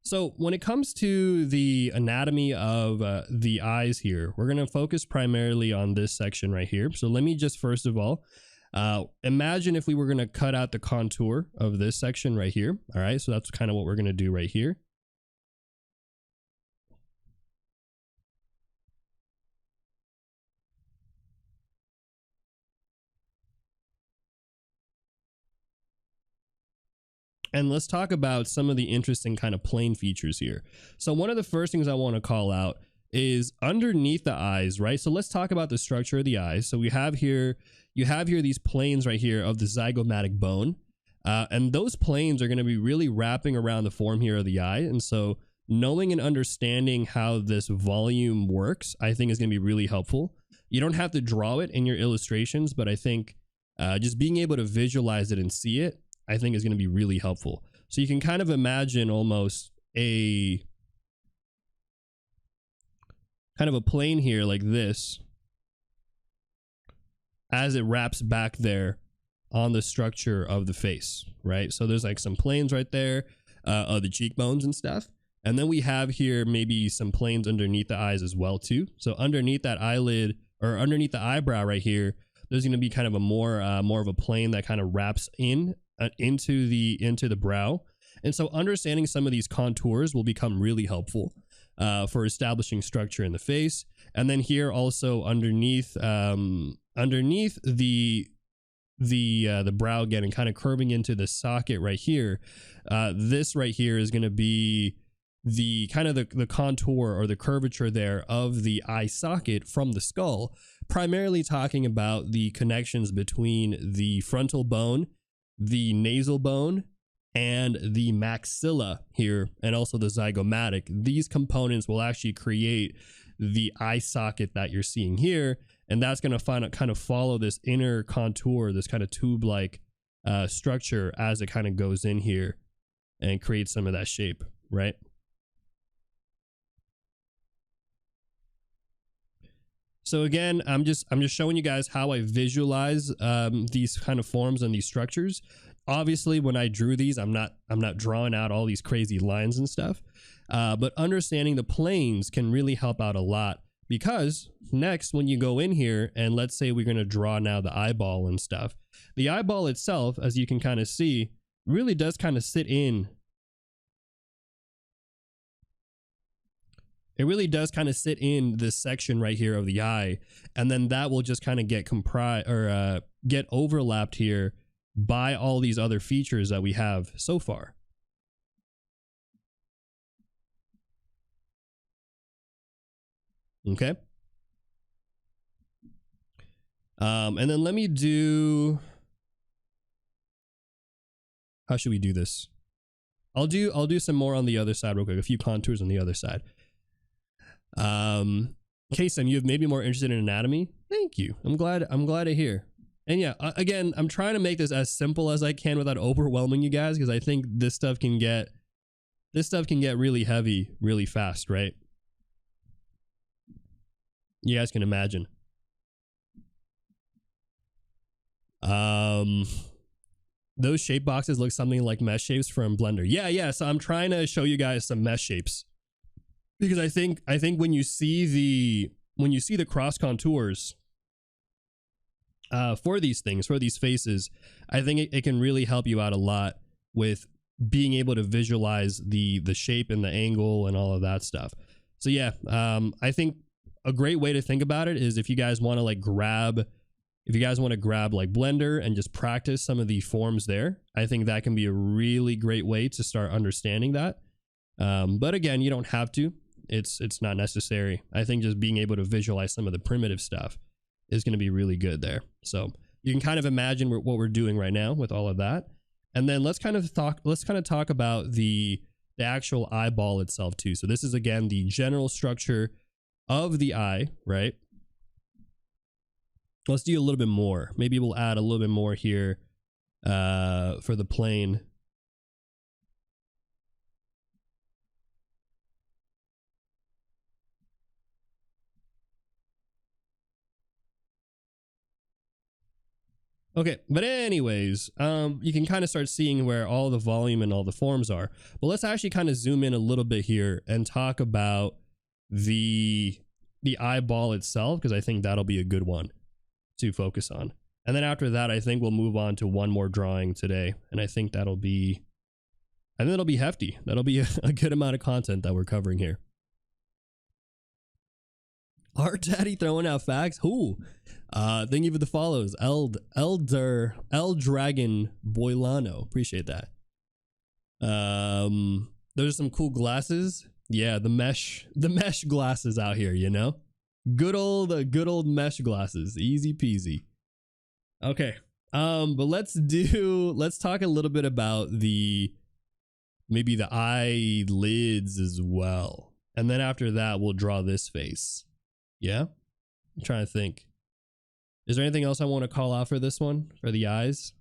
So when it comes to the anatomy of the eyes here, we're going to focus primarily on this section right here. So let me just first of all, imagine if we were going to cut out the contour of this section right here. All right. So that's kind of what we're going to do right here. And let's talk about some of the interesting kind of plane features here. So one of the first things I want to call out is underneath the eyes, right? So let's talk about the structure of the eyes. So you have here these planes right here of the zygomatic bone. And those planes are going to be really wrapping around the form here of the eye. And so knowing and understanding how this volume works, I think is going to be really helpful. You don't have to draw it in your illustrations, but I think just being able to visualize it and see it, I think is going to be really helpful. So you can kind of imagine almost a kind of a plane here like this as it wraps back there on the structure of the face, right? So there's like some planes right there of the cheekbones and stuff. And then we have here maybe some planes underneath the eyes as well too. So underneath that eyelid or underneath the eyebrow right here, there's going to be kind of a more of a plane that kind of wraps into the brow. And so understanding some of these contours will become really helpful for establishing structure in the face. And then here also underneath the brow again and kind of curving into the socket right here, this right here is going to be the kind of the contour or the curvature there of the eye socket from the skull, primarily talking about the connections between the frontal bone, the nasal bone, and the maxilla here, and also the zygomatic. These components will actually create the eye socket that you're seeing here, and that's going to kind of follow this inner contour, this kind of tube-like structure as it kind of goes in here and creates some of that shape, right? So again, I'm just showing you guys how I visualize these kind of forms and these structures. Obviously, when I drew these, I'm not drawing out all these crazy lines and stuff. But understanding the planes can really help out a lot, because next, when you go in here and let's say we're going to draw now the eyeball and stuff, the eyeball itself, as you can kind of see, really does kind of sit in. It really does kind of sit in this section right here of the eye, and then that will just kind of get get overlapped here by all these other features that we have so far. Okay. And then let me do, how should we do this? I'll do some more on the other side real quick, a few contours on the other side. Kaycem, you have made me more interested in anatomy. Thank you. I'm glad to hear. And yeah, again, I'm trying to make this as simple as I can without overwhelming you guys, because I think this stuff can get really heavy really fast, right? You guys can imagine. Those shape boxes look something like mesh shapes from Blender. Yeah. So I'm trying to show you guys some mesh shapes, because I think when you see the cross contours for these things, for these faces, I think it can really help you out a lot with being able to visualize the shape and the angle and all of that stuff. So yeah, I think a great way to think about it is if you guys want to grab like Blender and just practice some of the forms there, I think that can be a really great way to start understanding that. But again, you don't have to. It's not necessary. I think just being able to visualize some of the primitive stuff is going to be really good there. So you can kind of imagine what we're doing right now with all of that. And then let's kind of talk about the actual eyeball itself too. So this is, again, the general structure of the eye, right? Let's do a little bit more. Maybe we'll add a little bit more here for the plane. Okay, but anyways, you can kind of start seeing where all the volume and all the forms are. But let's actually kind of zoom in a little bit here and talk about the eyeball itself, because I think that'll be a good one to focus on. And then after that, I think we'll move on to one more drawing today, and I think that'll be hefty. That'll be a good amount of content that we're covering here. Art Daddy throwing out facts. Who? Thank you for the follows. El Dragon Boilano. Appreciate that. Those are some cool glasses. Yeah, the mesh glasses out here, you know? Good old mesh glasses. Easy peasy. Okay. But let's talk a little bit about maybe the eyelids as well. And then after that, we'll draw this face. Yeah? I'm trying to think. Is there anything else I want to call out for this one? For the eyes?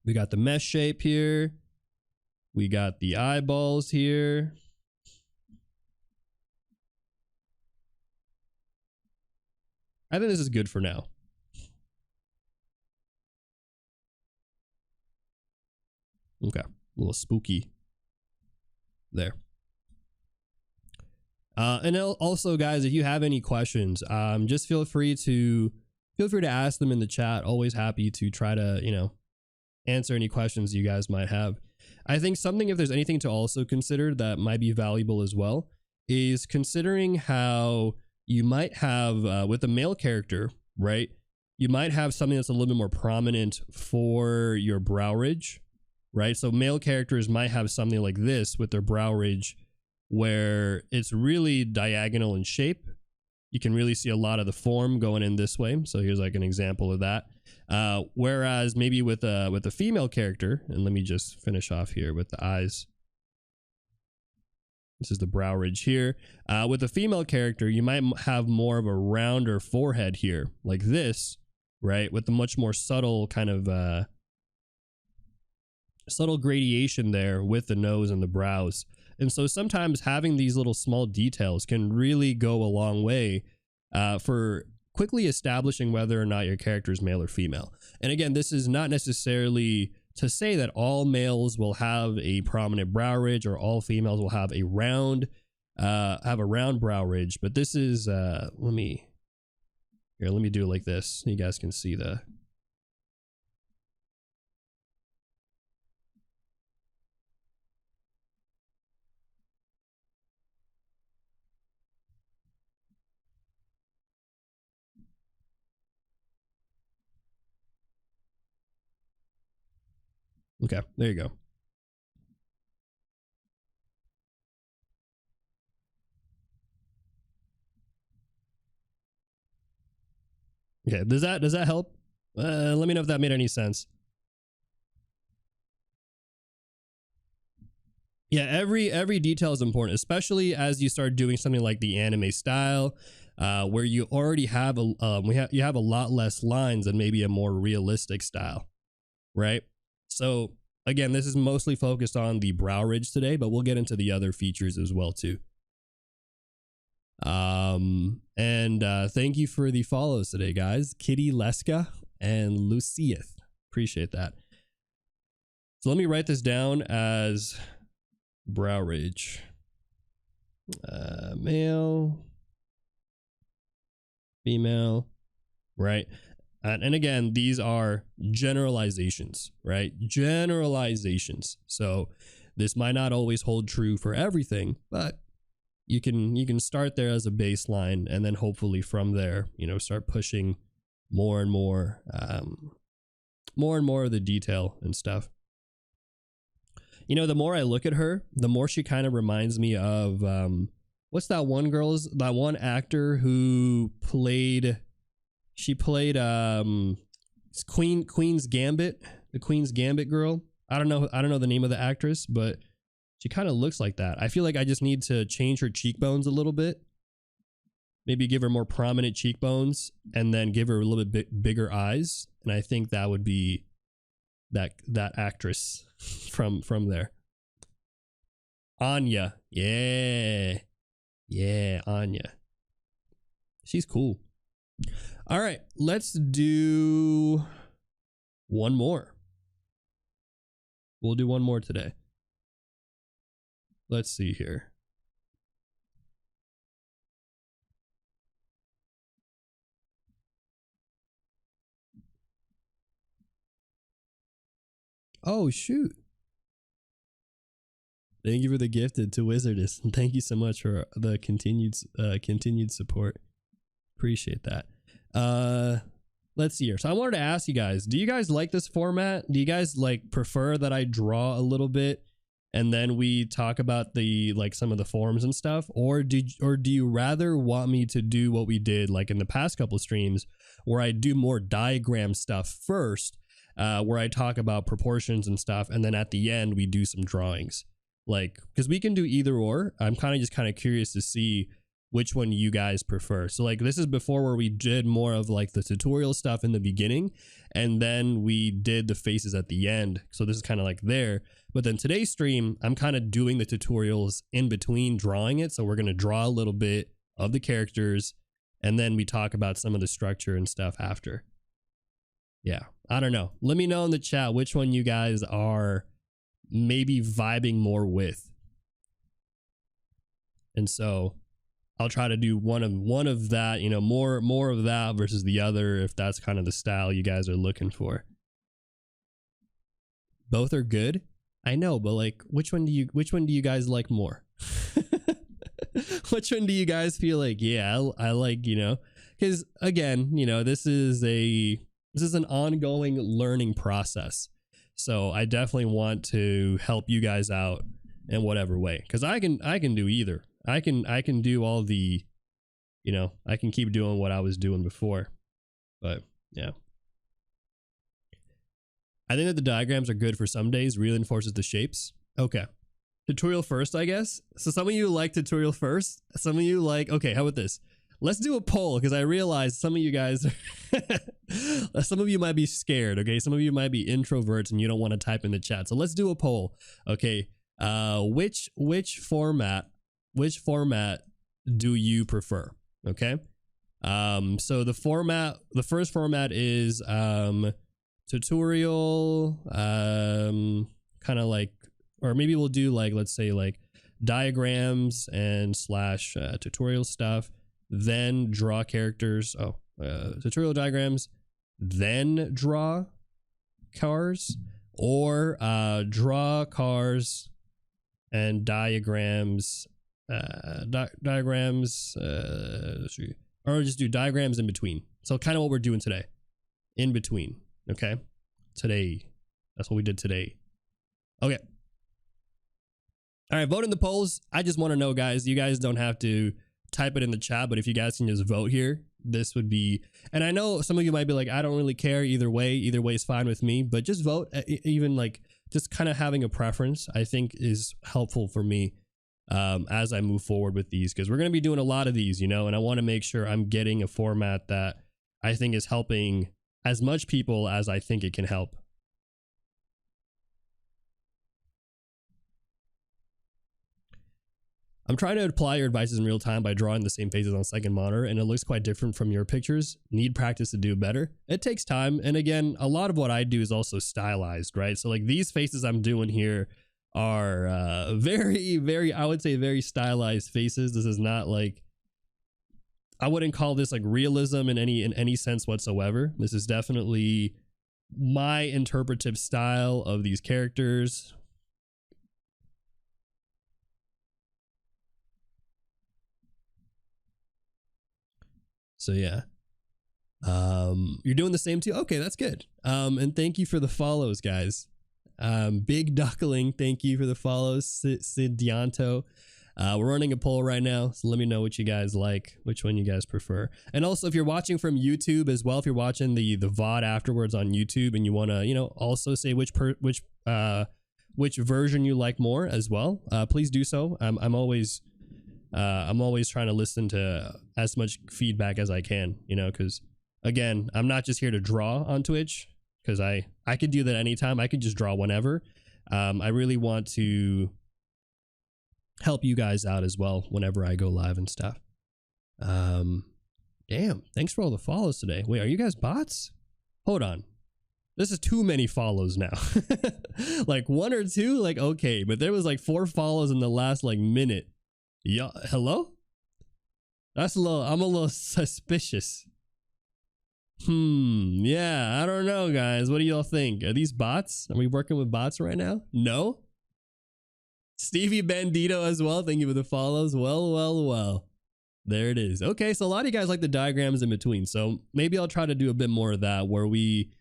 We got the mesh shape here. We got the eyeballs here. I think this is good for now. Okay. A little spooky there. And also, guys, if you have any questions, just feel free to ask them in the chat. Always happy to try to, answer any questions you guys might have. I think if there's anything to also consider that might be valuable as well, is considering how you might have, with a male character, right? You might have something that's a little bit more prominent for your brow ridge, right? So male characters might have something like this with their brow ridge, where it's really diagonal in shape. You can really see a lot of the form going in this way. So here's like an example of that. Whereas maybe with a female character, and let me just finish off here with the eyes. This is the brow ridge here. With a female character, you might have more of a rounder forehead here, like this, right? With the much more subtle kind of subtle gradation there with the nose and the brows. And so sometimes having these little small details can really go a long way for quickly establishing whether or not your character is male or female. And again, this is not necessarily to say that all males will have a prominent brow ridge or all females will have a round brow ridge, but this is let me do it like this so you guys can see the okay, there you go. Okay, does that help? Let me know if that made any sense. Yeah, every detail is important, especially as you start doing something like the anime style, where you already have you have a lot less lines and maybe a more realistic style, right? So again, this is mostly focused on the brow ridge today, but we'll get into the other features as well too. Thank you for the follows today, guys. Kitty Leska and Lucieth. Appreciate that. So let me write this down as brow ridge. Male, female, right? And again, these are generalizations, right? Generalizations. So this might not always hold true for everything, but you can start there as a baseline, and then hopefully from there, start pushing more and more of the detail and stuff. The more I look at her, the more she kind of reminds me of what's that one actor who played Queen's Gambit, the Queen's Gambit girl. I don't know the name of the actress, but she kind of looks like that. I feel like I just need to change her cheekbones a little bit. Maybe give her more prominent cheekbones and then give her a little bit bigger eyes. And I think that would be that actress from there. Anya. Yeah. Yeah, Anya. She's cool. All right, let's do one more. We'll do one more today. Let's see here. Oh, shoot. Thank you for the gifted to Wizardess. And thank you so much for the continued support. Appreciate that. Let's see here. So I wanted to ask you guys, do you guys like this format? Do you guys prefer that I draw a little bit and then we talk about the some of the forms and stuff, or do you rather want me to do what we did in the past couple of streams where I do more diagram stuff first, where I talk about proportions and stuff, and then at the end we do some drawings? Because we can do either or. I'm kind of curious to see which one you guys prefer. So this is before where we did more of the tutorial stuff in the beginning, and then we did the faces at the end. So this is kind of there. But then today's stream, I'm kind of doing the tutorials in between drawing it. So we're going to draw a little bit of the characters, and then we talk about some of the structure and stuff after. Yeah, I don't know. Let me know in the chat which one you guys are maybe vibing more with. And so I'll try to do one of that, more of that versus the other, if that's kind of the style you guys are looking for. Both are good, I know, but which one do you guys like more? Which one do you guys feel yeah, I like, because again, this is an ongoing learning process. So I definitely want to help you guys out in whatever way, because I can do either. I can do all the, I can keep doing what I was doing before. But yeah, I think that the diagrams are good for some days, reinforces the shapes. Okay, tutorial first, I guess. So some of you like tutorial first, some of you okay, how about this? Let's do a poll, because I realize some of you guys some of you might be scared. Okay, some of you might be introverts and you don't want to type in the chat. So let's do a poll. Okay, which format do you prefer? Okay, so the first format is tutorial, kind of like, or maybe we'll do like, let's say like diagrams and slash tutorial stuff, then draw characters. Tutorial diagrams, then draw cars, or draw cars and diagrams, or just do diagrams in between. So kind of what we're doing today, in between. Okay, today, that's what we did today. Okay. All right, vote in the polls. I just want to know, guys. You guys don't have to type it in the chat, but if you guys can just vote here, this would be, and I know some of you might be like, I don't really care either way is fine with me, but just vote. Even like just kind of having a preference, I think is helpful for me as I move forward with these, because we're going to be doing a lot of these, you know, and I want to make sure I'm getting a format that I think is helping as much people as I think it can help. I'm trying to apply your advices in real time by drawing the same faces on second monitor, and it looks quite different from your pictures. Need practice to do better. It takes time. And again, a lot of what I do is also stylized, right? So like these faces I'm doing here are very, I would say very stylized faces. This is not like, I wouldn't call this like realism in any sense whatsoever. This is definitely my interpretive style of these characters. So yeah, you're doing the same too. Okay, that's good. And thank you for the follows, guys. Big Duckling, thank you for the follows. Sid Dianto. We're running a poll right now, so let me know what you guys like, which one you guys prefer. And also, if you're watching from YouTube as well, if you're watching the VOD afterwards on YouTube, and you want to, you know, also say which version you like more as well, please do so. I'm always trying to listen to as much feedback as I can, you know, because again, I'm not just here to draw on Twitch, because I could do that anytime. I could just draw whenever. I really want to help you guys out as well whenever I go live and stuff. Damn, thanks for all the follows today. Wait, are you guys bots? Hold on. This is too many follows now. Like one or two, like okay, but there was like 4 follows in the last like minute. Yeah, hello? That's a little, I'm a little suspicious. Yeah, I don't know, guys. What do y'all think? Are these bots? Are we working with bots right now? No? Stevie Bandito as well. Thank you for the follows. Well. There it is. Okay, so a lot of you guys like the diagrams in between. So maybe I'll try to do a bit more of that, where we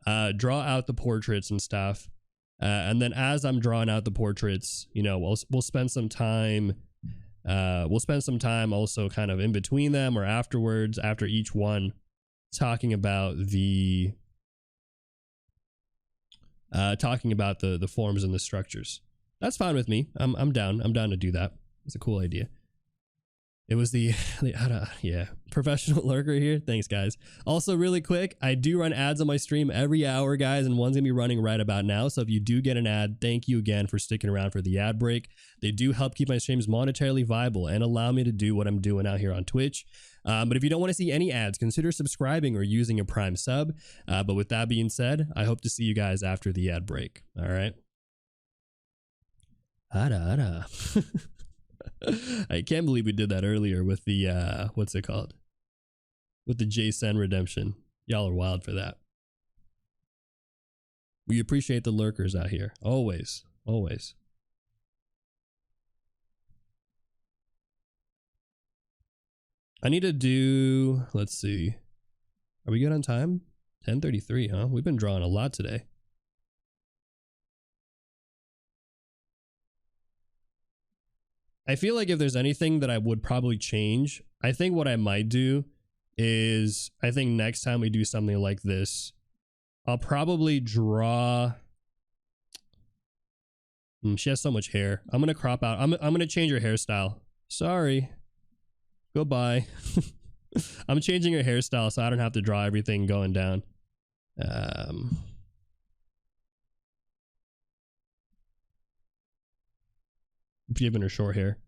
draw out the portraits and stuff. And then as I'm drawing out the portraits, you know, we'll spend some time. We'll spend some time also kind of in between them or afterwards, after each one, talking about the forms and the structures. That's fine with me. I'm down. I'm down to do that. It's a cool idea. It was the yeah, professional lurker here. Thanks, guys. Also, really quick, I do run ads on my stream every hour, guys, and one's gonna be running right about now. So if you do get an ad, thank you again for sticking around for the ad break. They do help keep my streams monetarily viable and allow me to do what I'm doing out here on Twitch. But if you don't want to see any ads, consider subscribing or using a Prime sub. But with that being said, I hope to see you guys after the ad break. All right. I can't believe we did that earlier with the what's it called, with the Kaycem redemption. Y'all are wild for that. We appreciate the lurkers out here, always. I need to do, let's see, are we good on time? 10:33, huh? We've been drawing a lot today. I feel like if there's anything that I would probably change, I think what I might do is, I think next time we do something like this, I'll probably draw. She has so much hair. I'm gonna crop out. I'm gonna change her hairstyle. Sorry. Goodbye. I'm changing her hairstyle so I don't have to draw everything going down. Giving her short hair.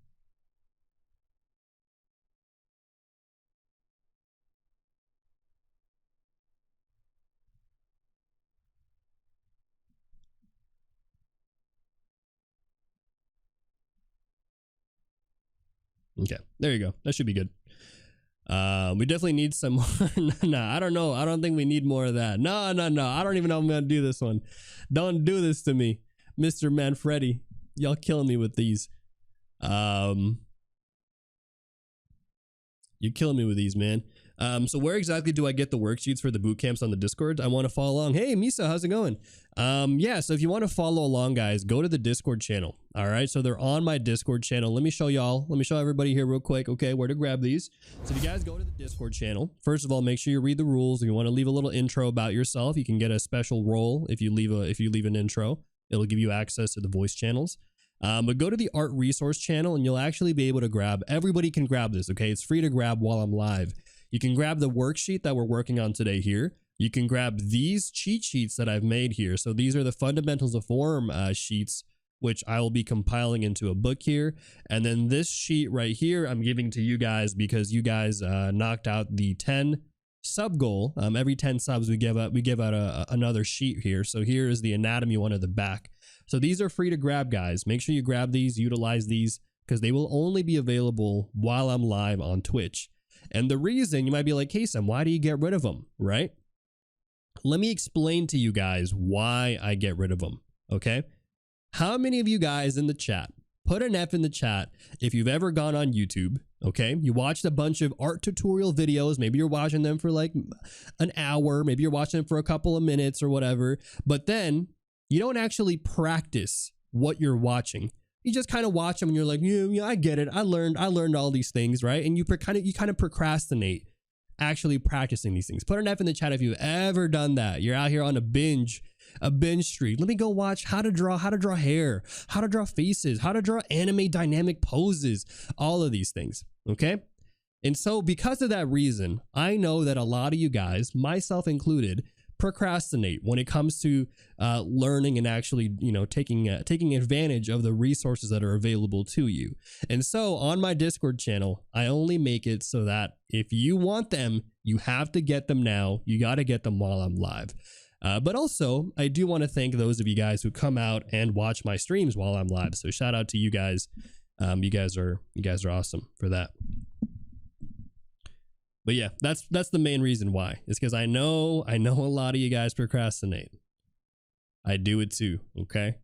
Okay, there you go. That should be good. We definitely need some more. Nah, I don't know. I don't think we need more of that. No. I don't even know I'm gonna do this one. Don't do this to me, Mr. Manfredi. Y'all killing me with these. You're killing me with these, man. So where exactly do I get the worksheets for the boot camps on the Discord? I want to follow along. Hey, Misa, how's it going? Yeah, so if you want to follow along, guys, go to the Discord channel. All right, so they're on my Discord channel. Let me show y'all. Let me show everybody here real quick. Okay, where to grab these. So if you guys go to the Discord channel, first of all, make sure you read the rules. If you want to leave a little intro about yourself, you can get a special role if you leave an intro. It'll give you access to the voice channels. But go to the art resource channel and you'll actually be able to grab, everybody can grab this, okay? It's free to grab while I'm live. You can grab the worksheet that we're working on today here. You can grab these cheat sheets that I've made here. So these are the fundamentals of form sheets, which I will be compiling into a book here. And then this sheet right here, I'm giving to you guys because you guys knocked out the 10 sub goal. Every 10 subs we give out another sheet here. So here is the anatomy one at the back. So these are free to grab, guys. Make sure you grab these, utilize these, because they will only be available while I'm live on Twitch. And the reason, you might be like, Kaycem, why do you get rid of them, right? Let me explain to you guys why I get rid of them, okay? How many of you guys in the chat, put an F in the chat if you've ever gone on YouTube, okay? You watched a bunch of art tutorial videos. Maybe you're watching them for like an hour. Maybe you're watching them for a couple of minutes or whatever. But then you don't actually practice what you're watching. You just kind of watch them and you're like, yeah, I get it. I learned all these things, right? And you kind of procrastinate actually practicing these things. Put an F in the chat if you've ever done that. You're out here on a binge streak. Let me go watch how to draw hair, how to draw faces, how to draw anime dynamic poses, all of these things, okay? And so because of that reason, I know that a lot of you guys, myself included, procrastinate when it comes to learning and actually, taking advantage of the resources that are available to you. And so on my Discord channel, I only make it so that if you want them, you have to get them now. You got to get them while I'm live. But also, I do want to thank those of you guys who come out and watch my streams while I'm live. So shout out to you guys. You guys are awesome for that. But yeah, that's the main reason why. It's because I know a lot of you guys procrastinate. I do it too, okay?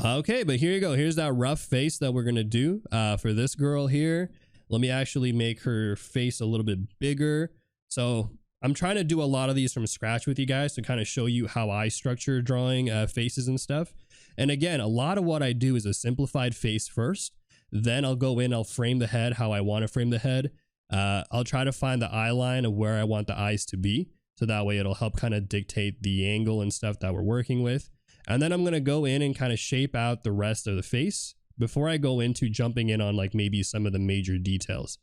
Okay, but here you go. Here's that rough face that we're gonna do for this girl here. Let me actually make her face a little bit bigger. So I'm trying to do a lot of these from scratch with you guys to kind of show you how I structure drawing faces and stuff. And again, a lot of what I do is a simplified face first. Then I'll go in, I'll frame the head how I want to frame the head. I'll try to find the eye line of where I want the eyes to be. So that way it'll help kind of dictate the angle and stuff that we're working with. And then I'm going to go in and kind of shape out the rest of the face before I go into jumping in on like maybe some of the major details.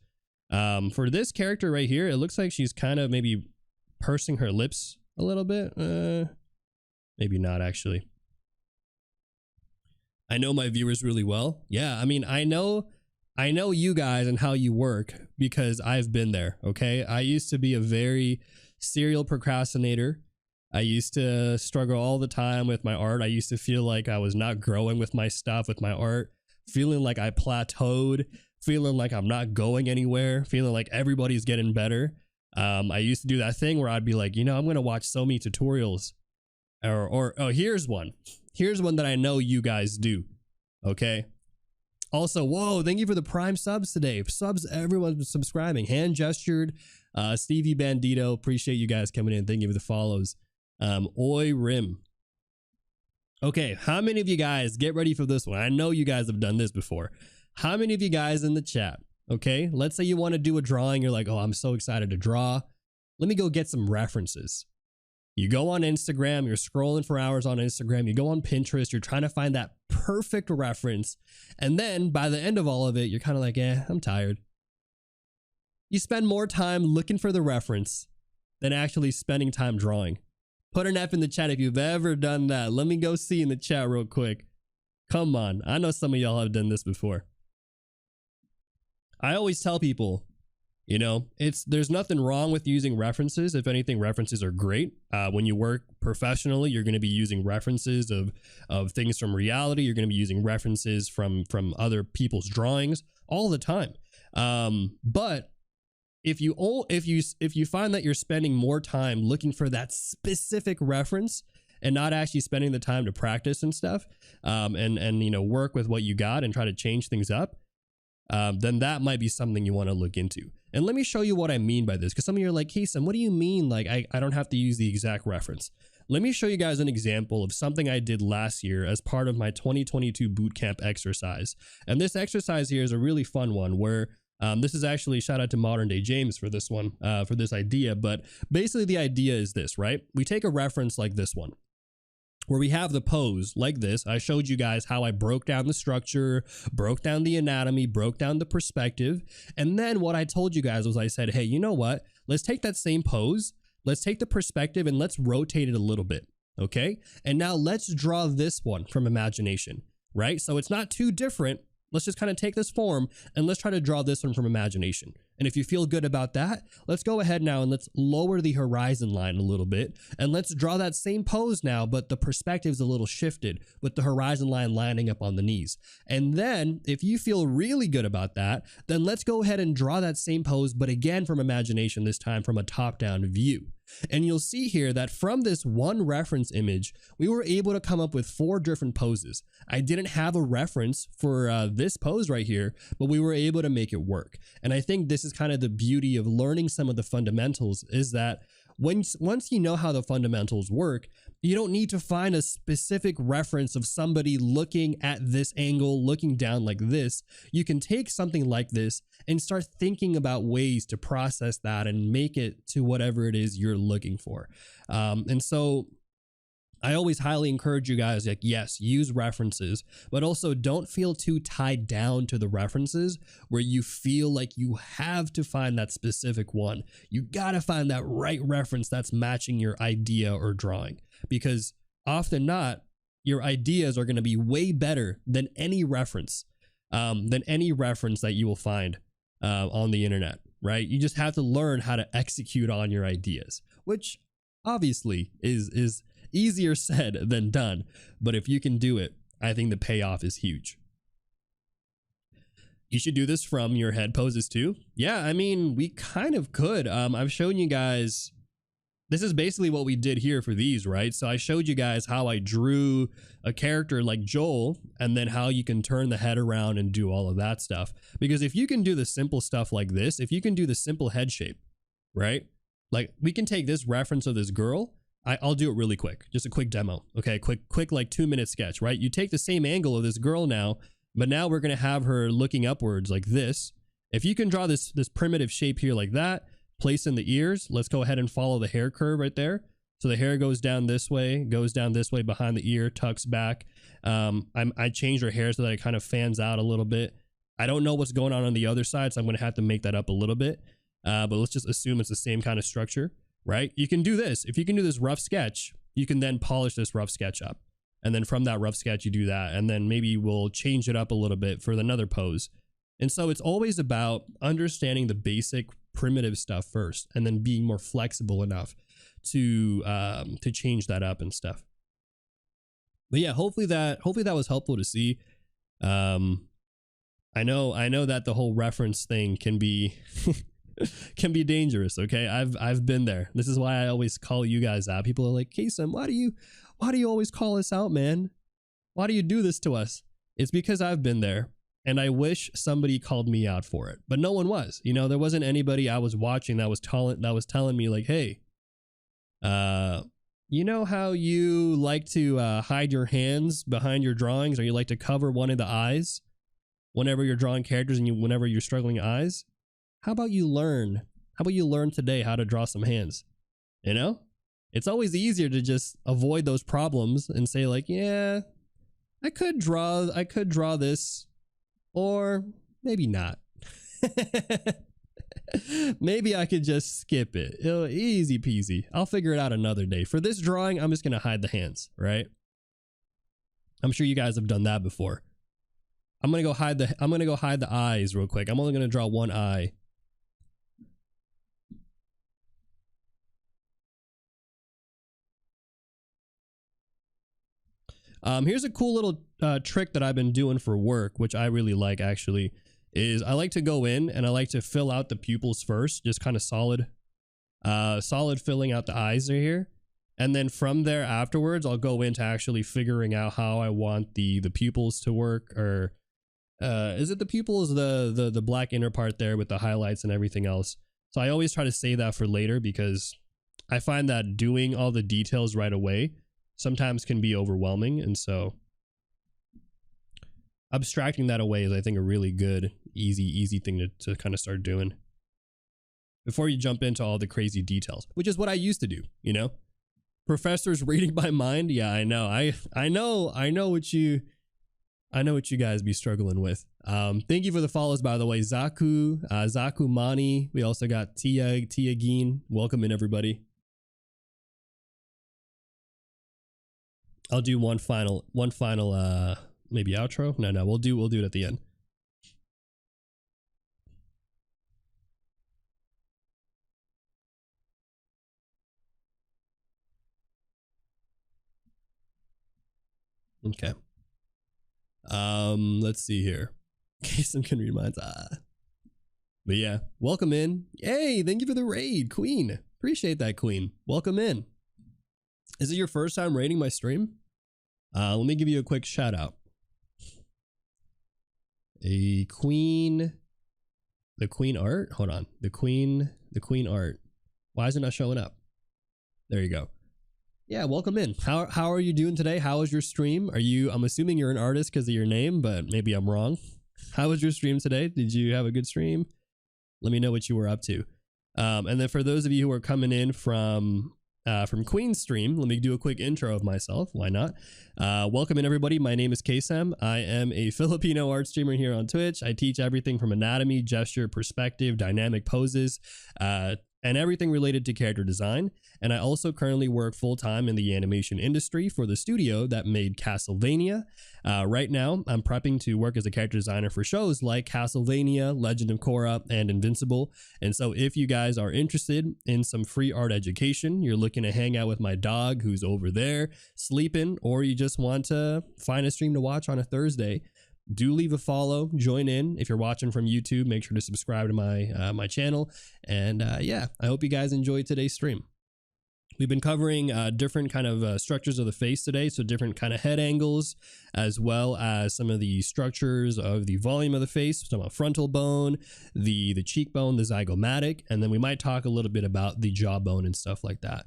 For this character right here, it looks like she's kind of maybe pursing her lips a little bit. Maybe not actually. I know my viewers really well. Yeah, I mean, I know you guys and how you work because I've been there, okay? I used to be a very serial procrastinator. I used to struggle all the time with my art. I used to feel like I was not growing with my stuff, with my art, feeling like I plateaued, feeling like I'm not going anywhere, feeling like everybody's getting better. I used to do that thing where I'd be like, I'm going to watch so many tutorials or here's one that I know you guys do. Okay. Also, whoa, thank you for the Prime subs today. Subs, everyone's subscribing. Hand gestured. Stevie Bandito, appreciate you guys coming in. Thank you for the follows. Oi Rim. Okay, how many of you guys, get ready for this one? I know you guys have done this before. How many of you guys in the chat, okay? Let's say you want to do a drawing. You're like, oh, I'm so excited to draw. Let me go get some references. You go on Instagram, you're scrolling for hours on Instagram, you go on Pinterest, you're trying to find that perfect reference. And then by the end of all of it, you're kind of like, I'm tired. You spend more time looking for the reference than actually spending time drawing. Put an F in the chat if you've ever done that. Let me go see in the chat real quick. Come on. I know some of y'all have done this before. I always tell people, You know, there's nothing wrong with using references. If anything, references are great. When you work professionally, you're going to be using references of things from reality. You're going to be using references from other people's drawings all the time. But if you find that you're spending more time looking for that specific reference and not actually spending the time to practice and stuff, and you know, work with what you got and try to change things up, then that might be something you want to look into. And let me show you what I mean by this, because some of you are like, Kaycem, what do you mean? Like, I don't have to use the exact reference. Let me show you guys an example of something I did last year as part of my 2022 bootcamp exercise. And this exercise here is a really fun one where this is actually, shout out to Modern Day James for this one, for this idea. But basically the idea is this, right? We take a reference like this one, where we have the pose like this. I showed you guys how I broke down the structure, broke down the anatomy, broke down the perspective. And then what I told you guys was I said, hey, you know what? Let's take that same pose. Let's take the perspective and let's rotate it a little bit. Okay. And now let's draw this one from imagination, right? So it's not too different. Let's just kind of take this form and let's try to draw this one from imagination. And if you feel good about that, let's go ahead now and let's lower the horizon line a little bit. And let's draw that same pose now, but the perspective's a little shifted with the horizon line lining up on the knees. And then if you feel really good about that, then let's go ahead and draw that same pose, but again from imagination, this time from a top-down view. And you'll see here that from this one reference image, we were able to come up with 4 different poses. I didn't have a reference for this pose right here, but we were able to make it work. And I think this is kind of the beauty of learning some of the fundamentals, is that once you know how the fundamentals work, you don't need to find a specific reference of somebody looking at this angle, looking down like this. You can take something like this and start thinking about ways to process that and make it to whatever it is you're looking for. And so I always highly encourage you guys, like, yes, use references, but also don't feel too tied down to the references where you feel like you have to find that specific one. You got to find that right reference that's matching your idea or drawing, because often not, your ideas are going to be way better than any reference that you will find on the internet, right? You just have to learn how to execute on your ideas, which obviously is easier said than done. But if you can do it, I think the payoff is huge. You should do this from your head poses too. Yeah, I mean, we kind of could. I've shown you guys, this is basically what we did here for these, right? So I showed you guys how I drew a character like Joel, and then how you can turn the head around and do all of that stuff. Because if you can do the simple stuff like this, if you can do the simple head shape, right? Like, we can take this reference of this girl. I'll do it really quick, just a quick demo. Okay, quick like 2-minute sketch, right? You take the same angle of this girl now, but now we're gonna have her looking upwards like this. If you can draw this primitive shape here like that, place in the ears, let's go ahead and follow the hair curve right there. So the hair goes down this way behind the ear, tucks back. I changed her hair so that it kind of fans out a little bit. I don't know what's going on the other side, so I'm gonna have to make that up a little bit. But let's just assume it's the same kind of structure. Right? You can do this. If you can do this rough sketch, you can then polish this rough sketch up. And then from that rough sketch, you do that. And then maybe we'll change it up a little bit for another pose. And so it's always about understanding the basic primitive stuff first, and then being more flexible enough to change that up and stuff. But yeah, hopefully that was helpful to see. I know that the whole reference thing can be can be dangerous. Okay, I've been there. This is why I always call you guys out. People are like, Kaycem, why do you always call us out, man? Why do you do this to us? It's because I've been there, and I wish somebody called me out for it, but no one was. You know, there wasn't anybody I was watching that was telling me like, hey, you know how you like to hide your hands behind your drawings, or you like to cover one of the eyes whenever you're drawing characters and whenever you're struggling eyes? How about you learn today how to draw some hands? You know, it's always easier to just avoid those problems and say like, yeah, I could draw this, or maybe not. Maybe I could just skip it. Easy peasy. I'll figure it out another day. For this drawing, I'm just going to hide the hands, right? I'm sure you guys have done that before. I'm going to go hide the eyes real quick. I'm only going to draw one eye. Here's a cool little trick that I've been doing for work, which I really like actually, is I like to go in and I like to fill out the pupils first, just kind of solid filling out the eyes here. And then from there afterwards, I'll go into actually figuring out how I want the pupils to work, or is it the pupils, the black inner part there with the highlights and everything else. So I always try to save that for later, because I find that doing all the details right away sometimes can be overwhelming. And so abstracting that away is, I think, a really good, easy thing to kind of start doing before you jump into all the crazy details, which is what I used to do, you know? Professors reading my mind. Yeah, I know. I know what you guys be struggling with. Thank you for the follows, by the way. Zaku Mani. We also got Tia Geen. Welcome in, everybody. I'll do one final maybe outro. No, we'll do it at the end. Okay. Let's see here. Kaycem can read minds. But yeah, welcome in. Hey, thank you for the raid, Queen. Appreciate that, Queen. Welcome in. Is it your first time raiding my stream? Let me give you a quick shout out. The Queen art. Hold on. The Queen art. Why is it not showing up? There you go. Yeah, welcome in. How are you doing today? How was your stream? I'm assuming you're an artist because of your name, but maybe I'm wrong. How was your stream today? Did you have a good stream? Let me know what you were up to. And then for those of you who are coming in from Queen's stream, let me do a quick intro of myself. Why not? Welcome in, everybody. My name is Kaycem. I am a Filipino art streamer here on Twitch. I teach everything from anatomy, gesture, perspective, dynamic poses, and everything related to character design. And I also currently work full-time in the animation industry for the studio that made Castlevania. Right now, I'm prepping to work as a character designer for shows like Castlevania, Legend of Korra, and Invincible. And so if you guys are interested in some free art education, you're looking to hang out with my dog who's over there sleeping, or you just want to find a stream to watch on a Thursday, do leave a follow, join in. If you're watching from YouTube, make sure to subscribe to my my channel. And yeah, I hope you guys enjoyed today's stream. We've been covering different kind of structures of the face today, so different kind of head angles, as well as some of the structures of the volume of the face, some about frontal bone, the cheekbone, the zygomatic, and then we might talk a little bit about the jawbone and stuff like that.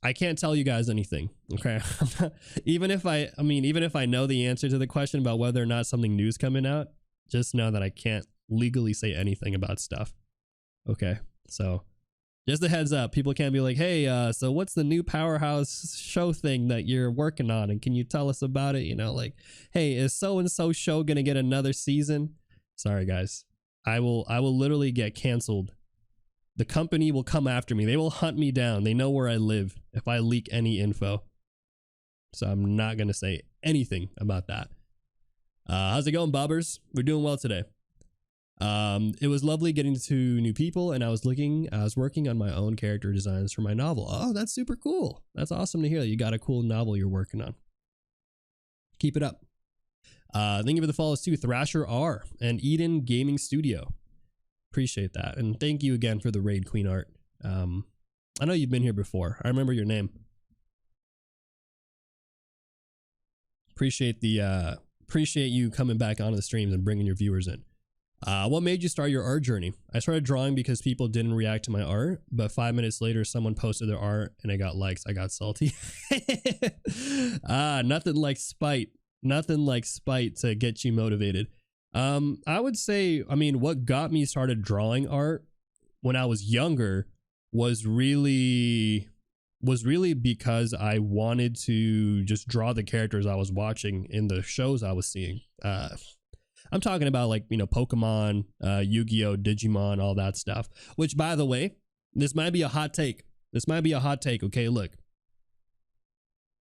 I can't tell you guys anything, okay? even if I know the answer to the question about whether or not something new is coming out, just know that I can't legally say anything about stuff. Okay, so just a heads up. People can't be like, hey, so what's the new Powerhouse show thing that you're working on, and can you tell us about it? You know, like, hey, is so-and-so show gonna get another season? Sorry, guys. I will literally get canceled. The company will come after me. They will hunt me down. They know where I live if I leak any info. So I'm not going to say anything about that. How's it going, bobbers? We're doing well today. It was lovely getting to new people, and I was working on my own character designs for my novel. Oh, that's super cool. That's awesome to hear that you got a cool novel you're working on. Keep it up. Thank you for the follows too, Thrasher R and Eden Gaming Studio. Appreciate that, and thank you again for the raid, Queen Art. I know you've been here before. I remember your name. Appreciate you coming back onto the streams and bringing your viewers in. What made you start your art journey? I started drawing because people didn't react to my art, but 5 minutes later, someone posted their art and I got likes. I got salty. Nothing like spite. Nothing like spite to get you motivated. I would say, what got me started drawing art when I was younger was really because I wanted to just draw the characters I was watching in the shows I was seeing. I'm talking about, like, Pokemon, Yu-Gi-Oh, Digimon, all that stuff, which, by the way, this might be a hot take. Okay, look,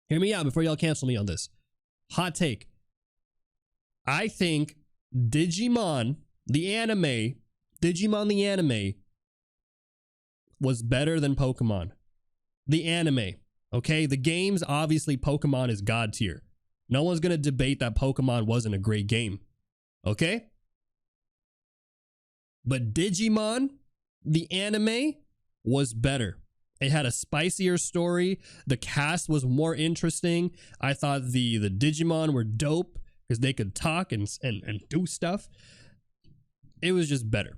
hear me out before y'all cancel me on this. Hot take. I think Digimon the anime was better than Pokemon the anime. Okay, the games, obviously Pokemon is god tier. No one's going to debate that Pokemon wasn't a great game. Okay? But Digimon, the anime, was better. It had a spicier story. The cast was more interesting. I thought the Digimon were dope because they could talk and do stuff. It was just better.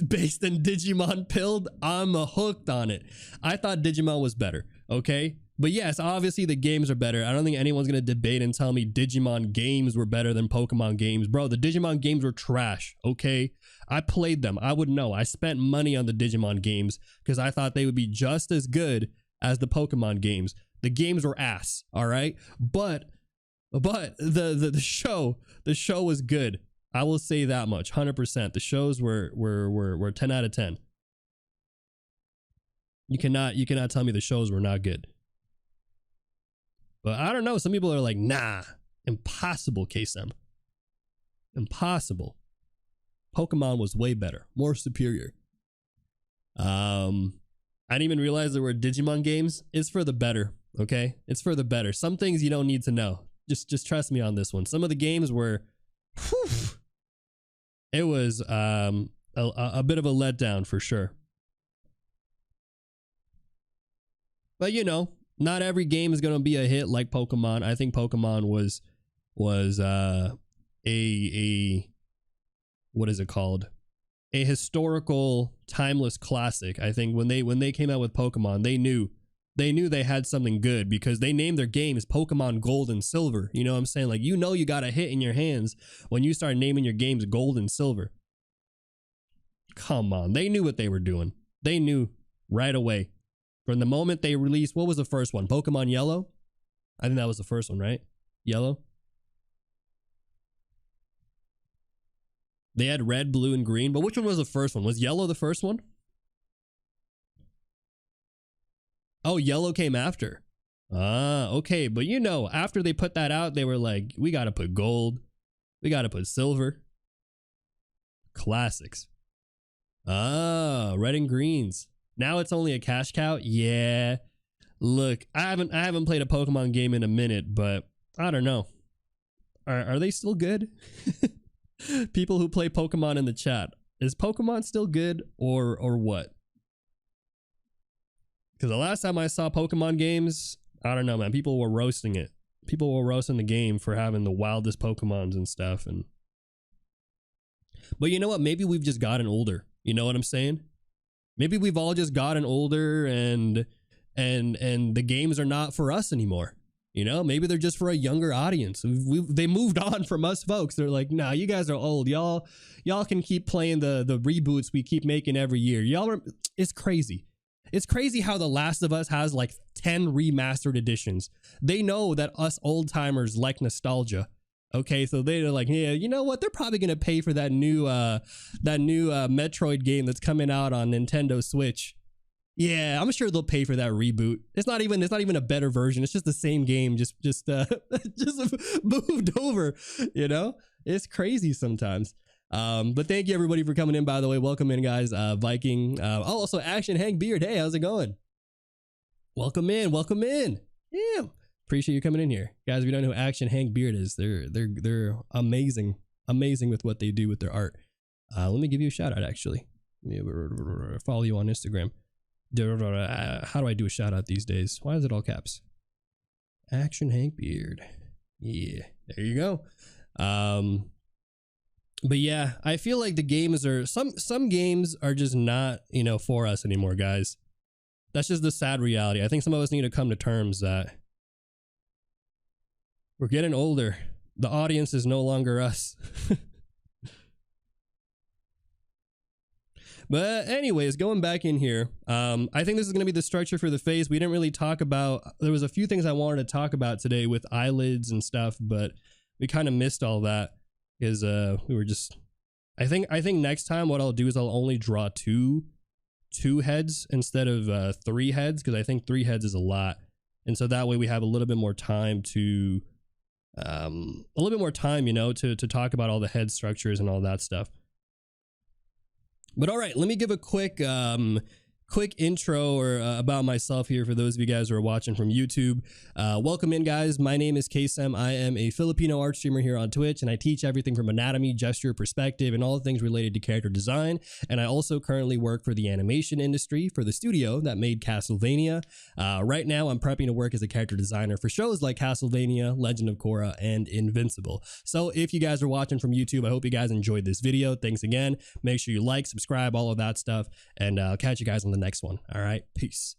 Based on Digimon Pilled, I'm hooked on it. I thought Digimon was better, okay? But yes, obviously the games are better. I don't think anyone's going to debate and tell me Digimon games were better than Pokemon games. Bro, the Digimon games were trash, okay? I played them. I would know. I spent money on the Digimon games because I thought they would be just as good as the Pokemon games. The games were ass, all right? But the show was good. I will say that much, 100%. The shows were 10 out of 10. You cannot tell me the shows were not good. But I don't know. Some people are like, nah, impossible, Kaycem. Impossible. Pokemon was way better, more superior. I didn't even realize there were Digimon games. It's for the better, okay? It's for the better. Some things you don't need to know. Just trust me on this one. Some of the games were, whew, it was a bit of a letdown for sure. But you know, not every game is gonna be a hit like Pokemon. I think Pokemon was a what is it called? A historical, timeless classic. I think when they came out with Pokemon, they knew they had something good because they named their games Pokemon Gold and Silver. You know what I'm saying? Like, you know, you got a hit in your hands when you start naming your games Gold and Silver. Come on. They knew what they were doing. They knew right away. From the moment they released, what was the first one? Pokemon Yellow? I think that was the first one, right? Yellow? They had red, blue, and green, but which one was the first one? Was Yellow the first one? Oh, Yellow came after. Ah, okay. But you know, after they put that out, they were like, we got to put gold. We got to put silver. Classics. Ah, red and greens. Now it's only a cash cow. Yeah. Look, I haven't played a Pokemon game in a minute, but I don't know. Are they still good? People who play Pokemon in the chat. Is Pokemon still good or what? Because the last time I saw Pokemon games, I don't know, man. People were roasting it. People were roasting the game for having the wildest Pokemons and stuff. But you know what? Maybe we've just gotten older. You know what I'm saying? Maybe we've all just gotten older and the games are not for us anymore. You know, maybe they're just for a younger audience. They moved on from us folks. They're like, nah, you guys are old. Y'all can keep playing the reboots we keep making every year. It's crazy. It's crazy how The Last of Us has like 10 remastered editions. They know that us old timers like nostalgia. Okay, so they're like, yeah, you know what? They're probably gonna pay for that new Metroid game that's coming out on Nintendo Switch. Yeah, I'm sure they'll pay for that reboot. It's not even a better version. It's just the same game, just moved over. You know, it's crazy sometimes. But thank you everybody for coming in. By the way, welcome in, guys. Viking. Also Action Hank Beard. Hey, how's it going? Welcome in. Welcome in. Yeah. Appreciate you coming in here, guys. If you don't know who Action Hank Beard is, they're amazing with what they do with their art. Let me give you a shout out. Actually, let me follow you on Instagram. How do I do a shout out these days? Why is it all caps? Action Hank Beard. Yeah, there you go. But yeah, I feel like the games are some games are just not, you know, for us anymore, guys. That's just the sad reality. I think some of us need to come to terms that we're getting older. The audience is no longer us. But anyways, going back in here, I think this is going to be the structure for the face. We didn't really talk about, there was a few things I wanted to talk about today with eyelids and stuff, but we kind of missed all that because we were just, I think next time what I'll do is I'll only draw two heads instead of 3 heads, because I think 3 heads is a lot. And so that way we have a little bit more time to, you know, to talk about all the head structures and all that stuff. But all right, let me give a quick intro or about myself here for those of you guys who are watching from YouTube. Welcome in, guys. My name is Kaycem. I am a Filipino art streamer here on Twitch, and I teach everything from anatomy, gesture, perspective, and all the things related to character design. And I also currently work for the animation industry for the studio that made Castlevania. Right now, I'm prepping to work as a character designer for shows like Castlevania, Legend of Korra, and Invincible. So if you guys are watching from YouTube, I hope you guys enjoyed this video. Thanks again. Make sure you like, subscribe, all of that stuff, and I'll catch you guys on the next one. All right, peace.